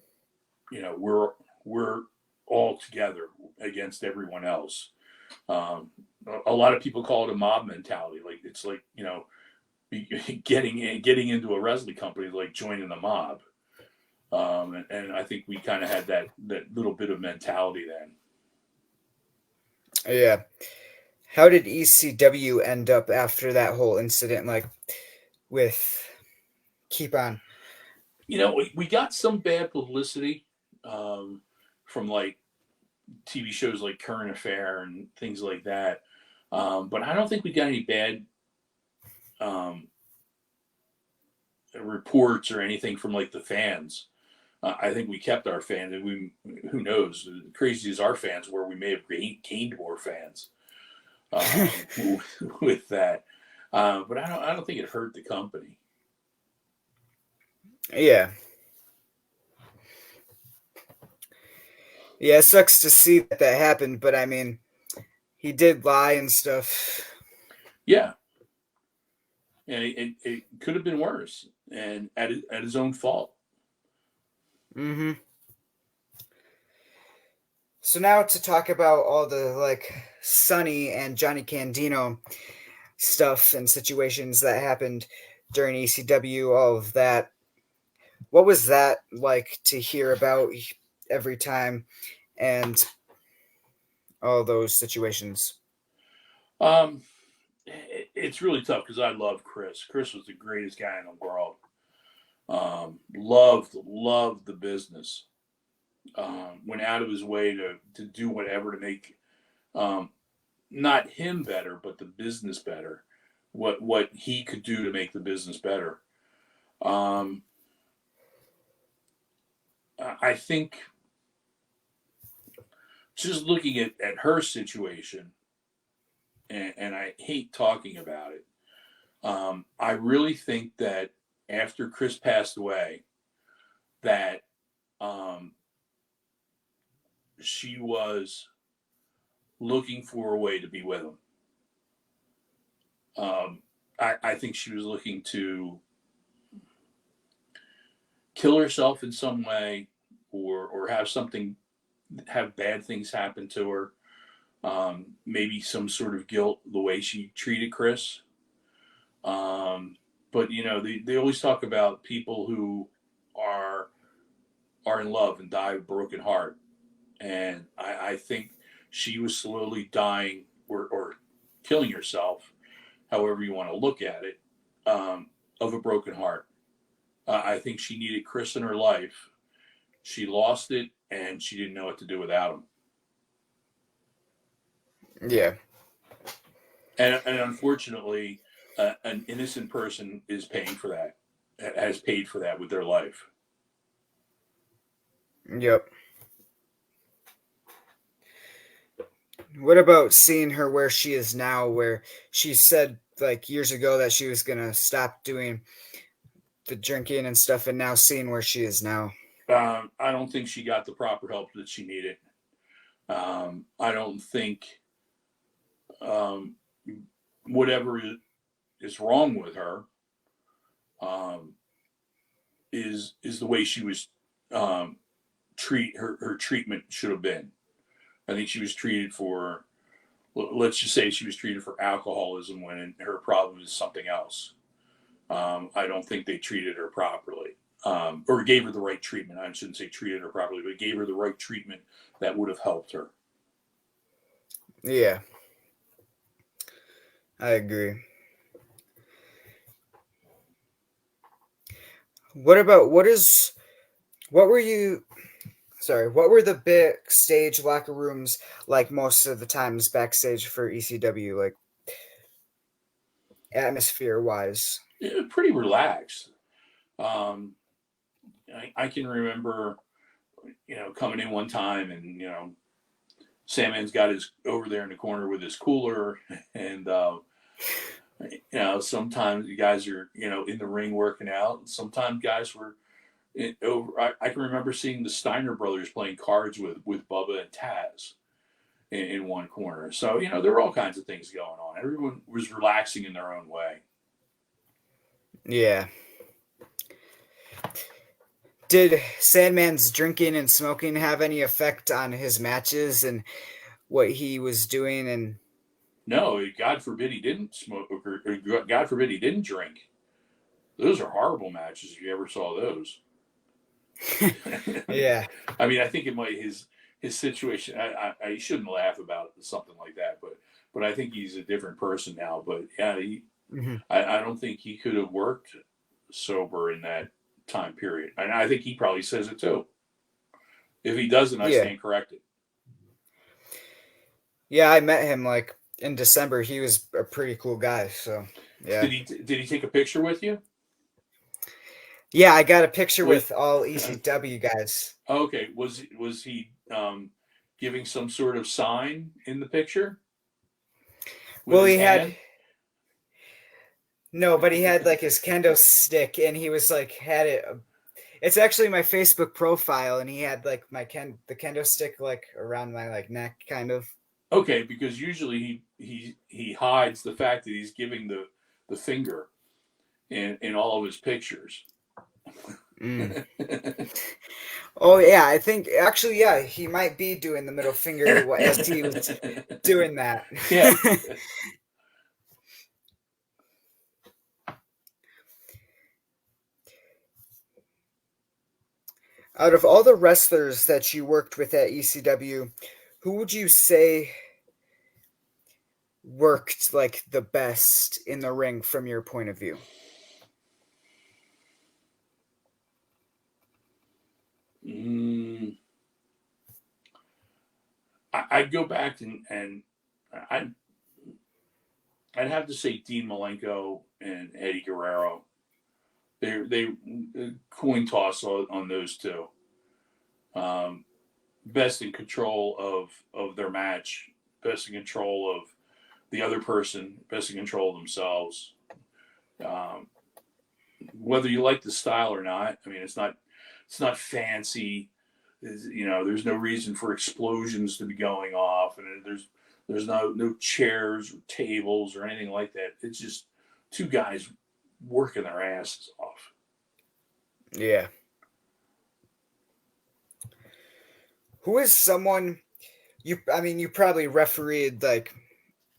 we're all together against everyone else. Um, a lot of people call it a mob mentality. Like it's like, getting into a wrestling company, like joining the mob. And I think we kind of had that little bit of mentality then. Yeah. How did ECW end up after that whole incident? Like with keep on. We got some bad publicity from like TV shows like Current Affair and things like that. But I don't think we got any bad um, reports or anything from like the fans. I think we kept our fans, and who knows? Crazy as our fans were, we may have gained more fans with that. But I don't think it hurt the company. Yeah. Yeah, it sucks to see that happened, but I mean, he did lie and stuff. Yeah, and it could have been worse, and at his own fault. Hmm. So now to talk about all the like Sonny and Johnny Candino stuff and situations that happened during ECW, all of that. What was that like to hear about every time and all those situations? Um, it's really tough because I love Chris. Chris was the greatest guy in the world. Loved the business. Went out of his way to do whatever to make um, not him better, but the business better. What he could do to make the business better. Um, I think just looking at her situation, and I hate talking about it. I really think that after Chris passed away, that um, she was looking for a way to be with him. I think she was looking to kill herself in some way, or have bad things happen to her. Maybe some sort of guilt the way she treated Chris. Um, but they always talk about people who are are in love and die of a broken heart, and I think she was slowly dying, or killing herself, however you want to look at it, of a broken heart. I think she needed Chris in her life. She lost it, and she didn't know what to do without him. Yeah. And unfortunately, an innocent person is paying for that, has paid for that with their life. Yep. What about seeing her where she is now, where she said like years ago that she was gonna stop doing the drinking and stuff, and now seeing where she is now? I don't think she got the proper help that she needed. I don't think um, whatever is wrong with her um, is the way she was um, her treatment should have been. I think she was treated for, let's just say she was treated for alcoholism when her problem is something else. I don't think they treated her properly, or gave her the right treatment. I shouldn't say treated her properly, but gave her the right treatment that would have helped her. Yeah, I agree. What were you sorry, what were the backstage locker rooms like most of the times backstage for ECW, like atmosphere wise? Yeah, pretty relaxed. Um, I can remember, coming in one time, and Sandman's got his over there in the corner with his cooler, and sometimes you guys are in the ring working out, and sometimes guys were over. I can remember seeing the Steiner brothers playing cards with Bubba and Taz in one corner. So there were all kinds of things going on. Everyone was relaxing in their own way. Yeah. Did Sandman's drinking and smoking have any effect on his matches and what he was doing? And No, God forbid he didn't smoke, or God forbid he didn't drink. Those are horrible matches if you ever saw those. yeah. I mean, I think it might his situation. I shouldn't laugh about something like that, but I think he's a different person now. But yeah, Mhm. I don't think he could have worked sober in that time period, and I think he probably says it too. If he doesn't, I Yeah. stand corrected. Yeah, I met him like in December. He was a pretty cool guy, so yeah. Did he take a picture with you? Yeah, I got a picture Was with all ECW guys. okay. Was he giving some sort of sign in the picture with Well, his he had hand? no, but he had like his kendo stick, and he was like had it. It's actually my Facebook profile, and he had like the kendo stick like around my like neck, kind of. Okay, because usually he hides the fact that he's giving the finger in all of his pictures. Mm. Oh yeah, I think actually yeah, he might be doing the middle finger as he was doing that. Yeah. Out of all the wrestlers that you worked with at ECW, who would you say worked like the best in the ring from your point of view? Mm, I'd go back and I'd I'd have to say Dean Malenko and Eddie Guerrero. They coin toss on those two. best in control of their match, best in control of the other person, best in control of themselves. Um, Whether you like the style or not, I mean, it's not fancy. There's no reason for explosions to be going off, and there's no chairs or tables or anything like that. It's just two guys working their asses off. Yeah. Who is someone I mean, you probably refereed like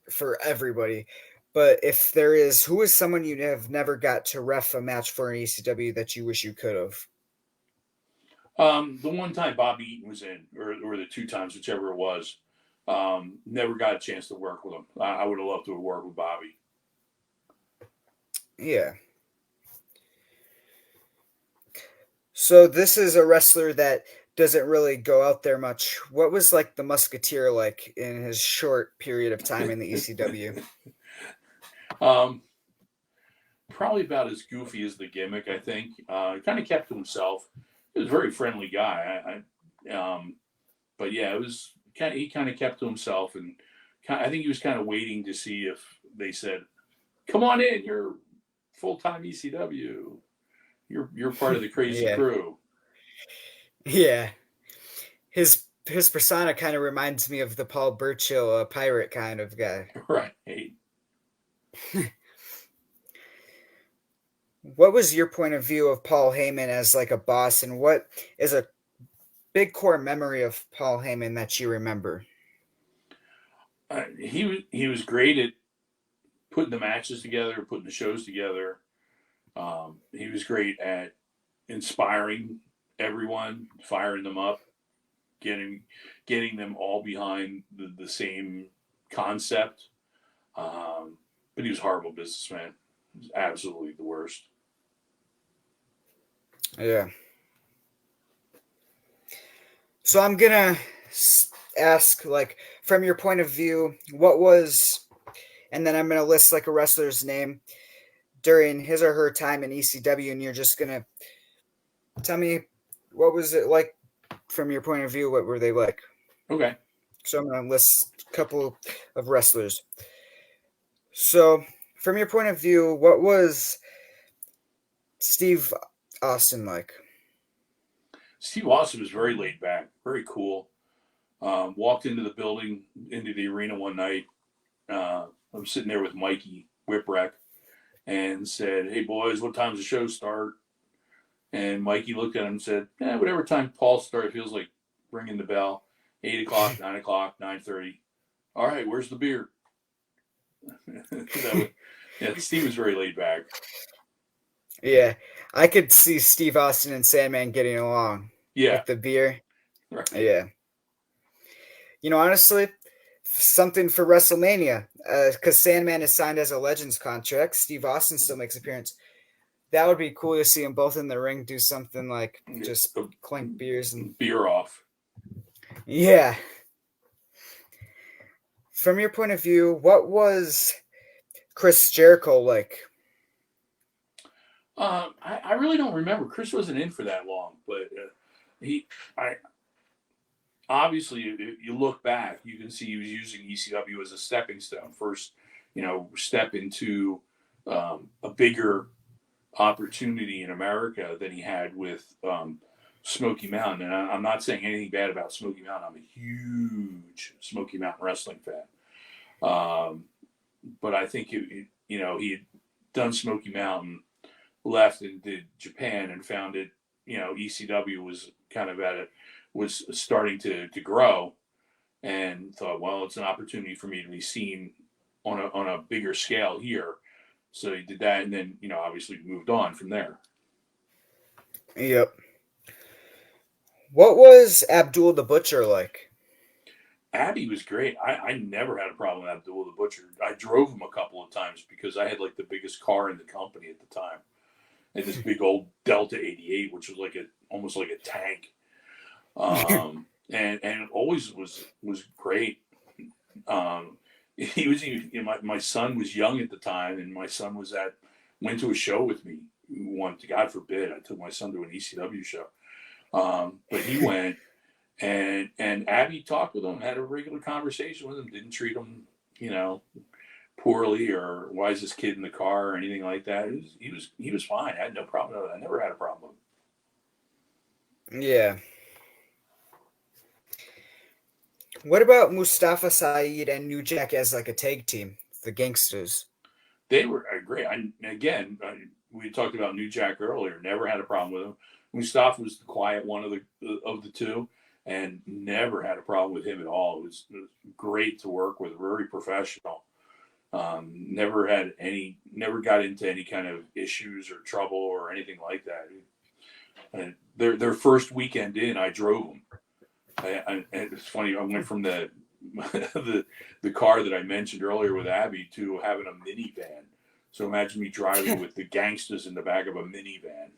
for everybody, but if there is, who is someone you have never got to ref a match for in ECW that you wish you could have? The one time Bobby Eaton was in, or the two times, whichever it was, never got a chance to work with him. I would have loved to have worked with Bobby. Yeah. So this is a wrestler that doesn't really go out there much. What was like the Musketeer like in his short period of time in the ECW? um, Probably about as goofy as the gimmick, I think. He kind of kept to himself. He was a very friendly guy. But yeah, it was he kind of kept to himself, and I think he was kind of waiting to see if they said, "Come on in, you're full time ECW. You're part of the crazy Yeah. crew." Yeah. His persona kind of reminds me of the Paul Burchill pirate kind of guy. Right. What was your point of view of Paul Heyman as like a boss, and what is a big core memory of Paul Heyman that you remember? He was great at putting the matches together, putting the shows together. He was great at inspiring everyone, firing them up, getting them all behind the same concept. But he was a horrible businessman. He was absolutely the worst. Yeah. So I'm gonna ask, like, from your point of view, what was, and then I'm gonna list like a wrestler's name during his or her time in ECW, and you're just gonna tell me what was it like from your point of view. What were they like? Okay. So I'm gonna list a couple of wrestlers. So, from your point of view, what was Steve Austin like? Steve Austin was very laid back, very cool. Walked into the building, into the arena one night. I'm sitting there with Mikey Whipwreck and said, "Hey boys, what time's the show start?" And Mikey looked at him and said, "Whatever time Paul started, feels like ringing the bell. 8 o'clock, 9 o'clock, 9:30. All right, where's the beer?" Yeah, Steve was very laid back. Yeah, I could see Steve Austin and Sandman getting along Yeah, with the beer. right. Yeah. Honestly, something for WrestleMania, because Sandman is signed as a Legends contract. Steve Austin still makes appearance. That would be cool to see them both in the ring do something like just The clink beers and beer off. yeah. From your point of view, what was Chris Jericho like? I really don't remember. Chris wasn't in for that long, but I obviously, if you look back, you can see he was using ECW as a stepping stone. First, step into a bigger opportunity in America than he had with Smoky Mountain. And I'm not saying anything bad about Smoky Mountain. I'm a huge Smoky Mountain wrestling fan. But I think he had done Smoky Mountain, left and did Japan, and found it. ECW was kind of was starting to grow, and thought, well, it's an opportunity for me to be seen on a bigger scale here. So he did that, and then obviously moved on from there. Yep. What was Abdul the Butcher like? Abby was great. I never had a problem with Abdul the Butcher. I drove him a couple of times because I had like the biggest car in the company at the time. I had this big old Delta 88, which was almost like a tank. And always was great. He was my son was young at the time, and my son went to a show with me. God forbid, I took my son to an ECW show. But he went, and Abby talked with him, had a regular conversation with him, didn't treat him, you know, poorly or why is this kid in the car or anything like that. He was fine. I had no problem with it. I never had a problem. Yeah. What about Mustafa Saeed and New Jack as like a tag team, the Gangsters? They were great. We talked about New Jack earlier. Never had a problem with him. Mustafa was the quiet one of the two, and never had a problem with him at all. It was great to work with. Very professional. Never got into any kind of issues or trouble or anything like that. And their first weekend in, I drove them. It's funny. I went from the car that I mentioned earlier with Abby to having a minivan. So imagine me driving with the Gangsters in the back of a minivan.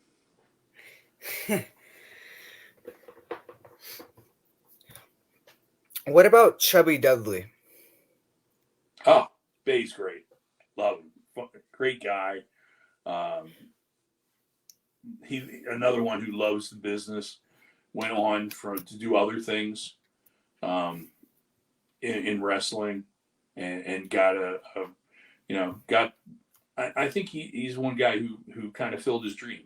What about Chubby Dudley? Oh, Bay's great. Love him. Great guy. He another one who loves the business. Went on to do other things um, in wrestling, and got got. I think he's one guy who kind of filled his dream.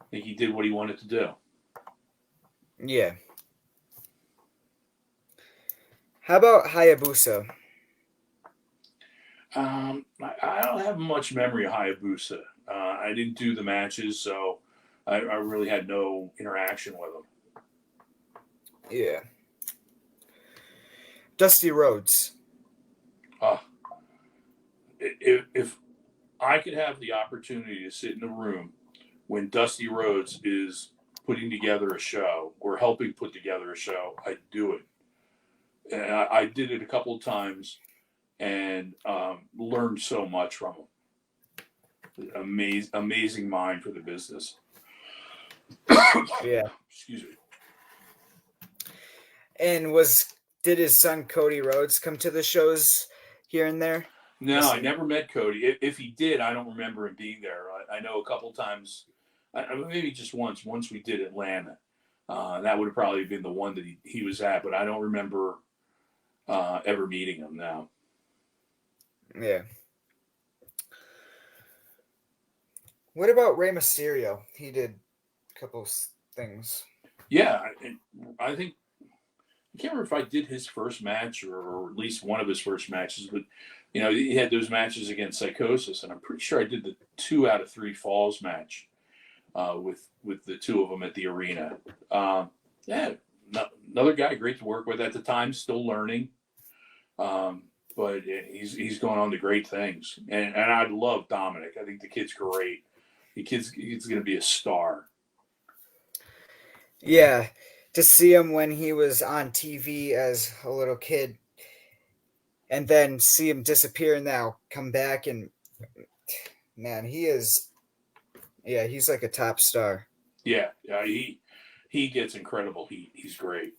I think he did what he wanted to do. Yeah. How about Hayabusa? I don't have much memory of Hayabusa. I didn't do the matches, so I really had no interaction with him. Yeah. Dusty Rhodes. Uh, if I could have the opportunity to sit in a room when Dusty Rhodes is putting together a show or helping put together a show, I'd do it. And I did it a couple of times and learned so much from him. Amazing mind for the business. Yeah. Excuse me. And did his son Cody Rhodes come to the shows here and there? No, I never met Cody. If he did, I don't remember him being there. I know a couple times, maybe just once. Once we did Atlanta. That would have probably been the one that he was at, but I don't remember ever meeting him now. Yeah. What about Rey Mysterio? He did a couple things. Yeah, I think I can't remember if I did his first match or at least one of his first matches, but he had those matches against Psychosis, and I'm pretty sure I did the 2 out of 3 falls match with the two of them at the arena. Yeah, another guy great to work with at the time, still learning, but he's going on to great things, and I love Dominic. I think the kid's great. He's going to be a star. Yeah, to see him when he was on TV as a little kid, and then see him disappear and now come back, and man, he's like a top star. Yeah, he gets incredible heat. He's great.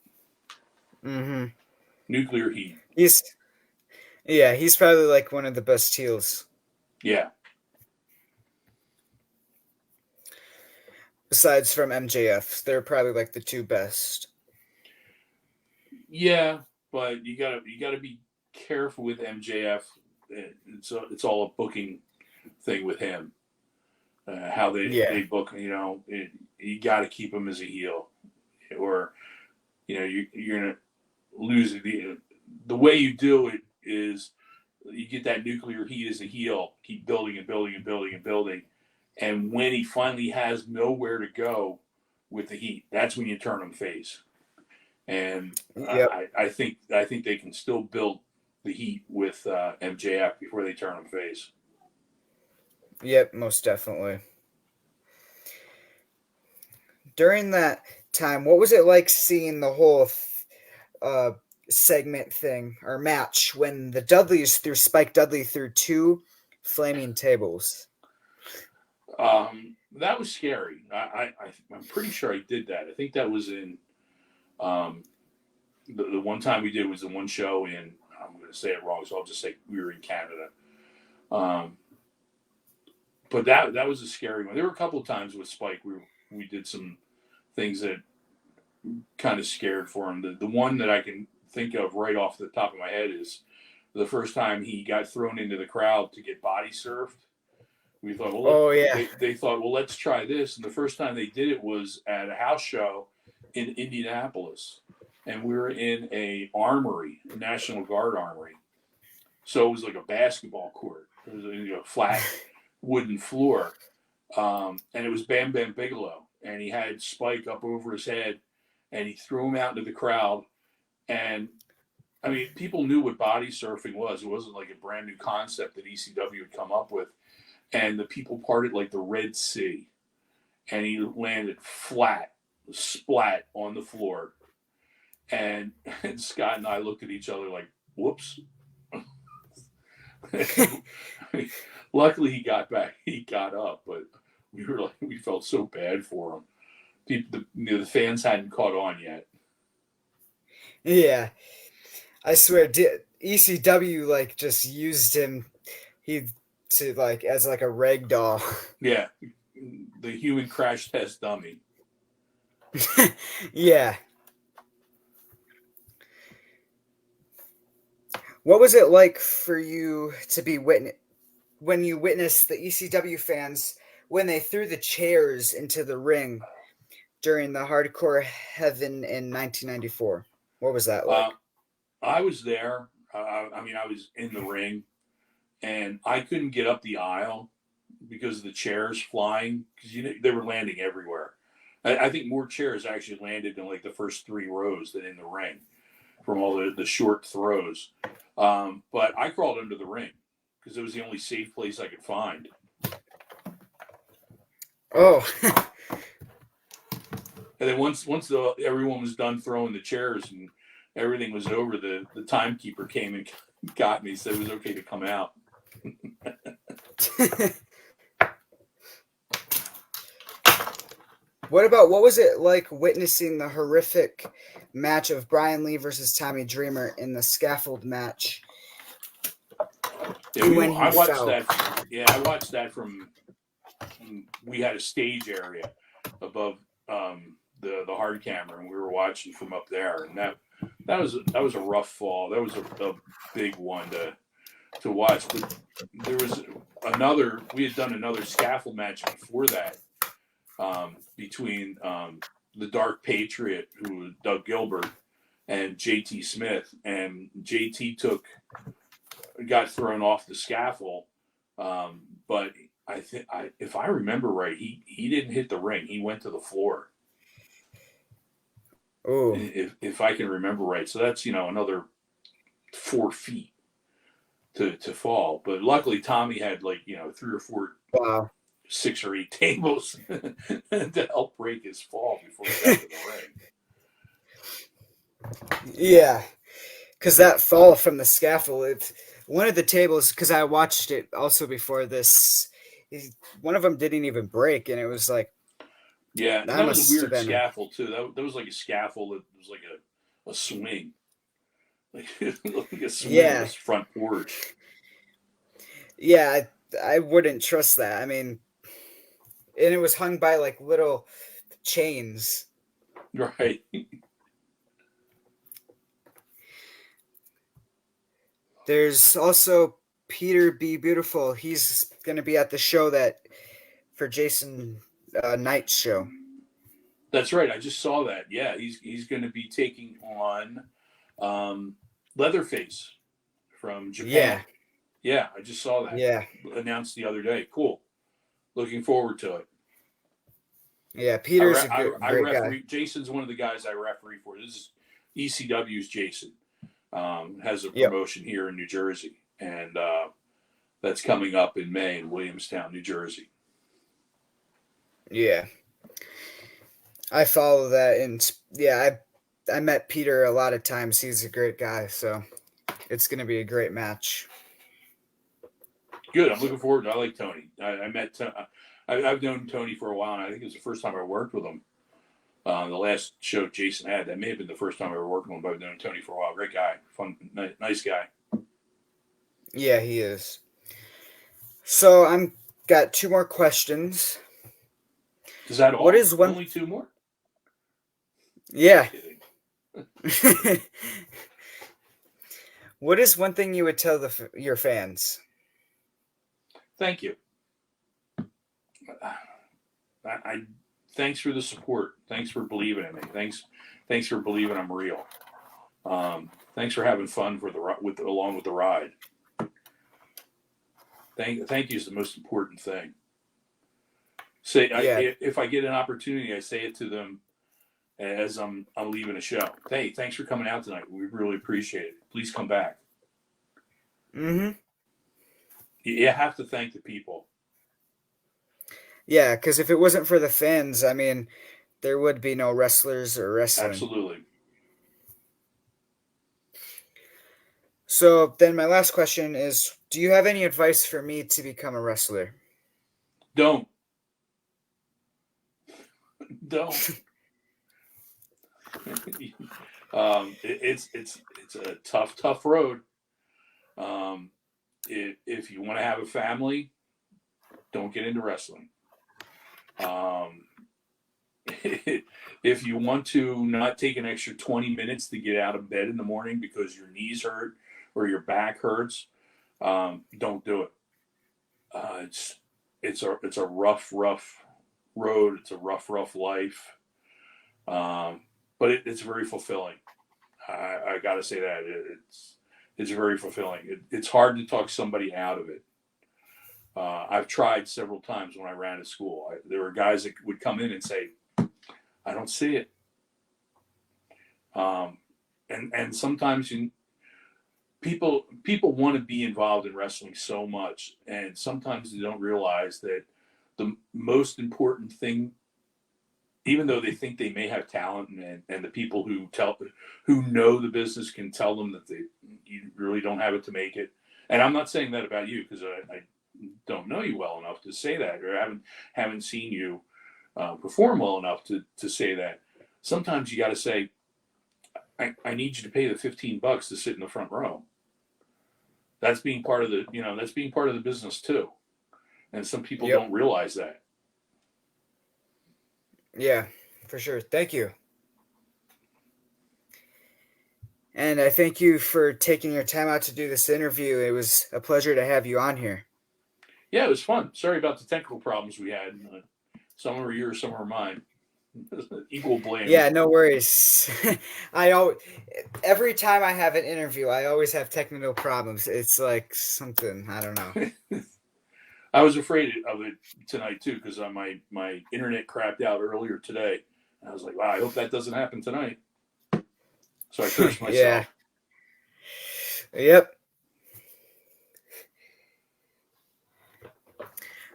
Mm-hmm. Nuclear heat. He's probably like one of the best heels. Yeah. Besides from MJF, they're probably like the 2 best. Yeah, but you gotta be careful with MJF. It's all a booking thing with him. How they book. You got to keep him as a heel, or you're gonna lose it. The way you do it is you get that nuclear heat as a heel, keep building and building and building and building, and when he finally has nowhere to go with the heat, that's when you turn him face. And Yep. I think they can still build the heat with MJF before they turn him face. Yep, most definitely. During that time, what was it like seeing the whole segment thing or match when the Dudleys threw Spike Dudley through 2 flaming tables? That was scary. I'm pretty sure I did that. I think that was in the one time we did was the one show in. I'm going to say it wrong, so I'll just say we were in Canada. But that was a scary one. There were a couple of times with Spike we did some things that kind of scared for him. The one that I can think of right off the top of my head is the first time he got thrown into the crowd to get body surfed. We thought, well, Oh yeah. they thought, well, let's try this. And the first time they did it was at a house show in Indianapolis. And we were in a armory, a National Guard armory. So it was like a basketball court. It was a flat wooden floor. And it was Bam Bam Bigelow. And he had Spike up over his head. And he threw him out into the crowd. And I mean, people knew what body surfing was. It wasn't like a brand new concept that ECW had come up with. And the people parted like the Red Sea. And he landed flat, splat on the floor. And Scott and I looked at each other like, whoops. Luckily, he got back. He got up, but we felt so bad for him. The fans hadn't caught on yet. Yeah, I swear, ECW like just used him. To like as like a rag doll. Yeah, the human crash test dummy. Yeah. What was it like for you to be when you witnessed the ECW fans when they threw the chairs into the ring during the Hardcore Heaven in 1994? What was that like? I was there. I mean, I was in the ring, and I couldn't get up the aisle because of the chairs flying, because they were landing everywhere. I think more chairs actually landed in like the first 3 rows than in the ring from all the short throws. But I crawled under the ring because it was the only safe place I could find. Oh. And then once everyone was done throwing the chairs and everything was over, the timekeeper came and got me, said it was okay to come out. What was it like witnessing the horrific match of Brian Lee versus Tommy Dreamer in the scaffold match? Yeah, I watched that. Yeah, I watched that from. We had a stage area above the hard camera, and we were watching from up there, and that was a rough fall. That was a big one to watch. But there was another. We had done another scaffold match before that. Between the Dark Patriot, who was Doug Gilbert, and JT Smith, and JT got thrown off the scaffold, but I think if I remember right, he didn't hit the ring; he went to the floor. Oh, if I can remember right, so that's another 4 feet to fall. But luckily, Tommy had 3 or 4. Wow. 6 or 8 tables to help break his fall before he got to the ring. Yeah, because that fall from the scaffold, one of the tables, because I watched it also before this, one of them didn't even break, and it was like, yeah, that was a weird scaffold too. That was like a scaffold that was like a swing, like a swing on his front porch. Yeah, I wouldn't trust that. I mean. And it was hung by like little chains. Right. There's also Peter B. Beautiful. He's going to be at the show for Jason Knight's show. That's right. I just saw that. Yeah, he's going to be taking on Leatherface from Japan. Yeah, I just saw that. Yeah. Announced the other day. Cool. Looking forward to it. Yeah, Peter's a great guy. Jason's one of the guys I referee for. This is ECW's Jason. Has a promotion here in New Jersey, and that's coming up in May in Williamstown, New Jersey. Yeah, I follow that, and I met Peter a lot of times. He's a great guy, so it's going to be a great match. Good. I'm looking forward to it. I like Tony. I've known Tony for a while, and I think it was the first time I worked with him. The last show Jason had, that may have been the first time I ever worked with him, but I've known Tony for a while. Great guy. Fun, nice guy. Yeah, he is. So I'm got 2 more questions. Is that all? What is one? Only 2 more? Yeah. What is one thing you would tell your fans? Thank you. I thanks for the support. Thanks for believing in me. Thanks for believing I'm real. Thanks for having fun along with the ride. Thank you is the most important thing. Yeah. If I get an opportunity, I say it to them as I'm leaving a show. Hey, thanks for coming out tonight. We really appreciate it. Please come back. Mm-hmm. You have to thank the people. Yeah, because if it wasn't for the fans, I mean, there would be no wrestlers or wrestling. Absolutely. So then my last question is, do you have any advice for me to become a wrestler? Don't. Don't. It's a tough road. If you want to have a family, don't get into wrestling. If you want to not take an extra 20 minutes to get out of bed in the morning because your knees hurt or your back hurts, don't do it. It's a rough road. It's a rough life, but it's very fulfilling. I got to say that it's very fulfilling. It's hard to talk somebody out of it. I've tried several times when I ran a school. There were guys that would come in and say, "I don't see it," and sometimes people want to be involved in wrestling so much, and sometimes they don't realize that the most important thing, even though they think they may have talent, and the people who know the business can tell them that you really don't have it to make it. And I'm not saying that about you, because I don't know you well enough to say that, or haven't seen you perform well enough to say that. Sometimes you got to say, I need you to pay the $15 to sit in the front row. That's being part of the business too, and some people Yep. don't realize that. Yeah, for sure. Thank you. And I thank you for taking your time out to do this interview. It was a pleasure to have you on here. Yeah, it was fun. Sorry about the technical problems we had. Some were yours, some were mine. Equal blame. Yeah, no worries. Every time I have an interview, I always have technical problems. It's like something, I don't know. I was afraid of it tonight too, because my internet crapped out earlier today. And I was like, wow, I hope that doesn't happen tonight. So I cursed Yeah. myself. Yep.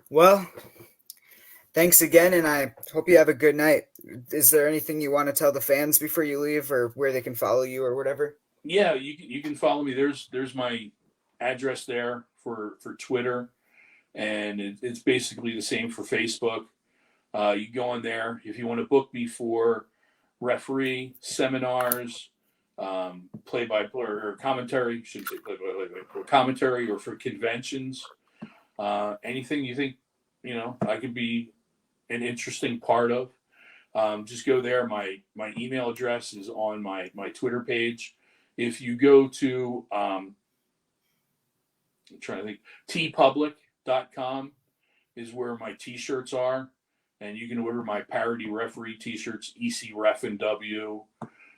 Well, thanks again, and I hope you have a good night. Is there anything you want to tell the fans before you leave, or where they can follow you, or whatever? Yeah, you can follow me. There's my address there for Twitter, and it's basically the same for Facebook. You go on there if you want to book me for referee seminars, play by play or commentary. Shouldn't say play by play, commentary, or for conventions. Anything you think I could be an interesting part of. Just go there. My email address is on my Twitter page. If you go to I'm trying to think, tpublic.com is where my t-shirts are, and you can order my parody referee t-shirts, EC Ref and W.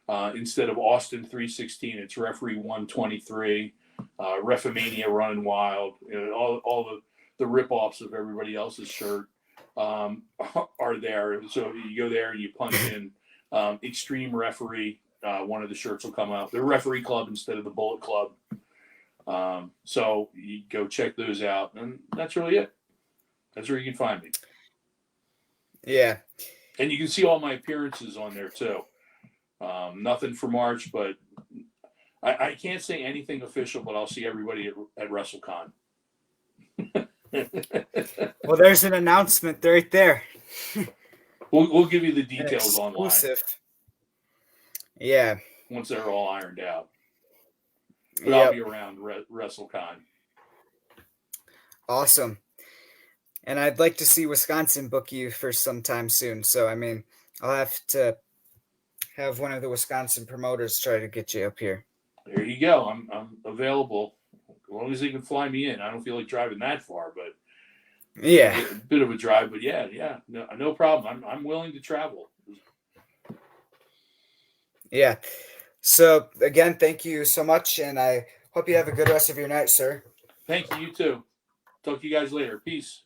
Instead of Austin 316, it's referee 123. Refomania Running Wild. All the rip-offs of everybody else's shirt are there. So you go there and you punch in Extreme Referee. One of the shirts will come out. The Referee Club instead of the Bullet Club. So you go check those out, and that's really it. That's where you can find me. Yeah. And you can see all my appearances on there too. Nothing for March, but I can't say anything official, but I'll see everybody at WrestleCon. Well, there's an announcement right there. We'll give you the details online. Yeah. Once they're all ironed out. But Yep. I'll be around WrestleCon. Awesome. And I'd like to see Wisconsin book you for some time soon. So, I mean, I'll have to have one of the Wisconsin promoters try to get you up here. There you go. I'm available as long as they can fly me in. I don't feel like driving that far, but Yeah, a bit of a drive. But yeah, no problem. I'm willing to travel. yeah. So again, thank you so much, and I hope you have a good rest of your night, sir. Thank you. You too. Talk to you guys later. Peace.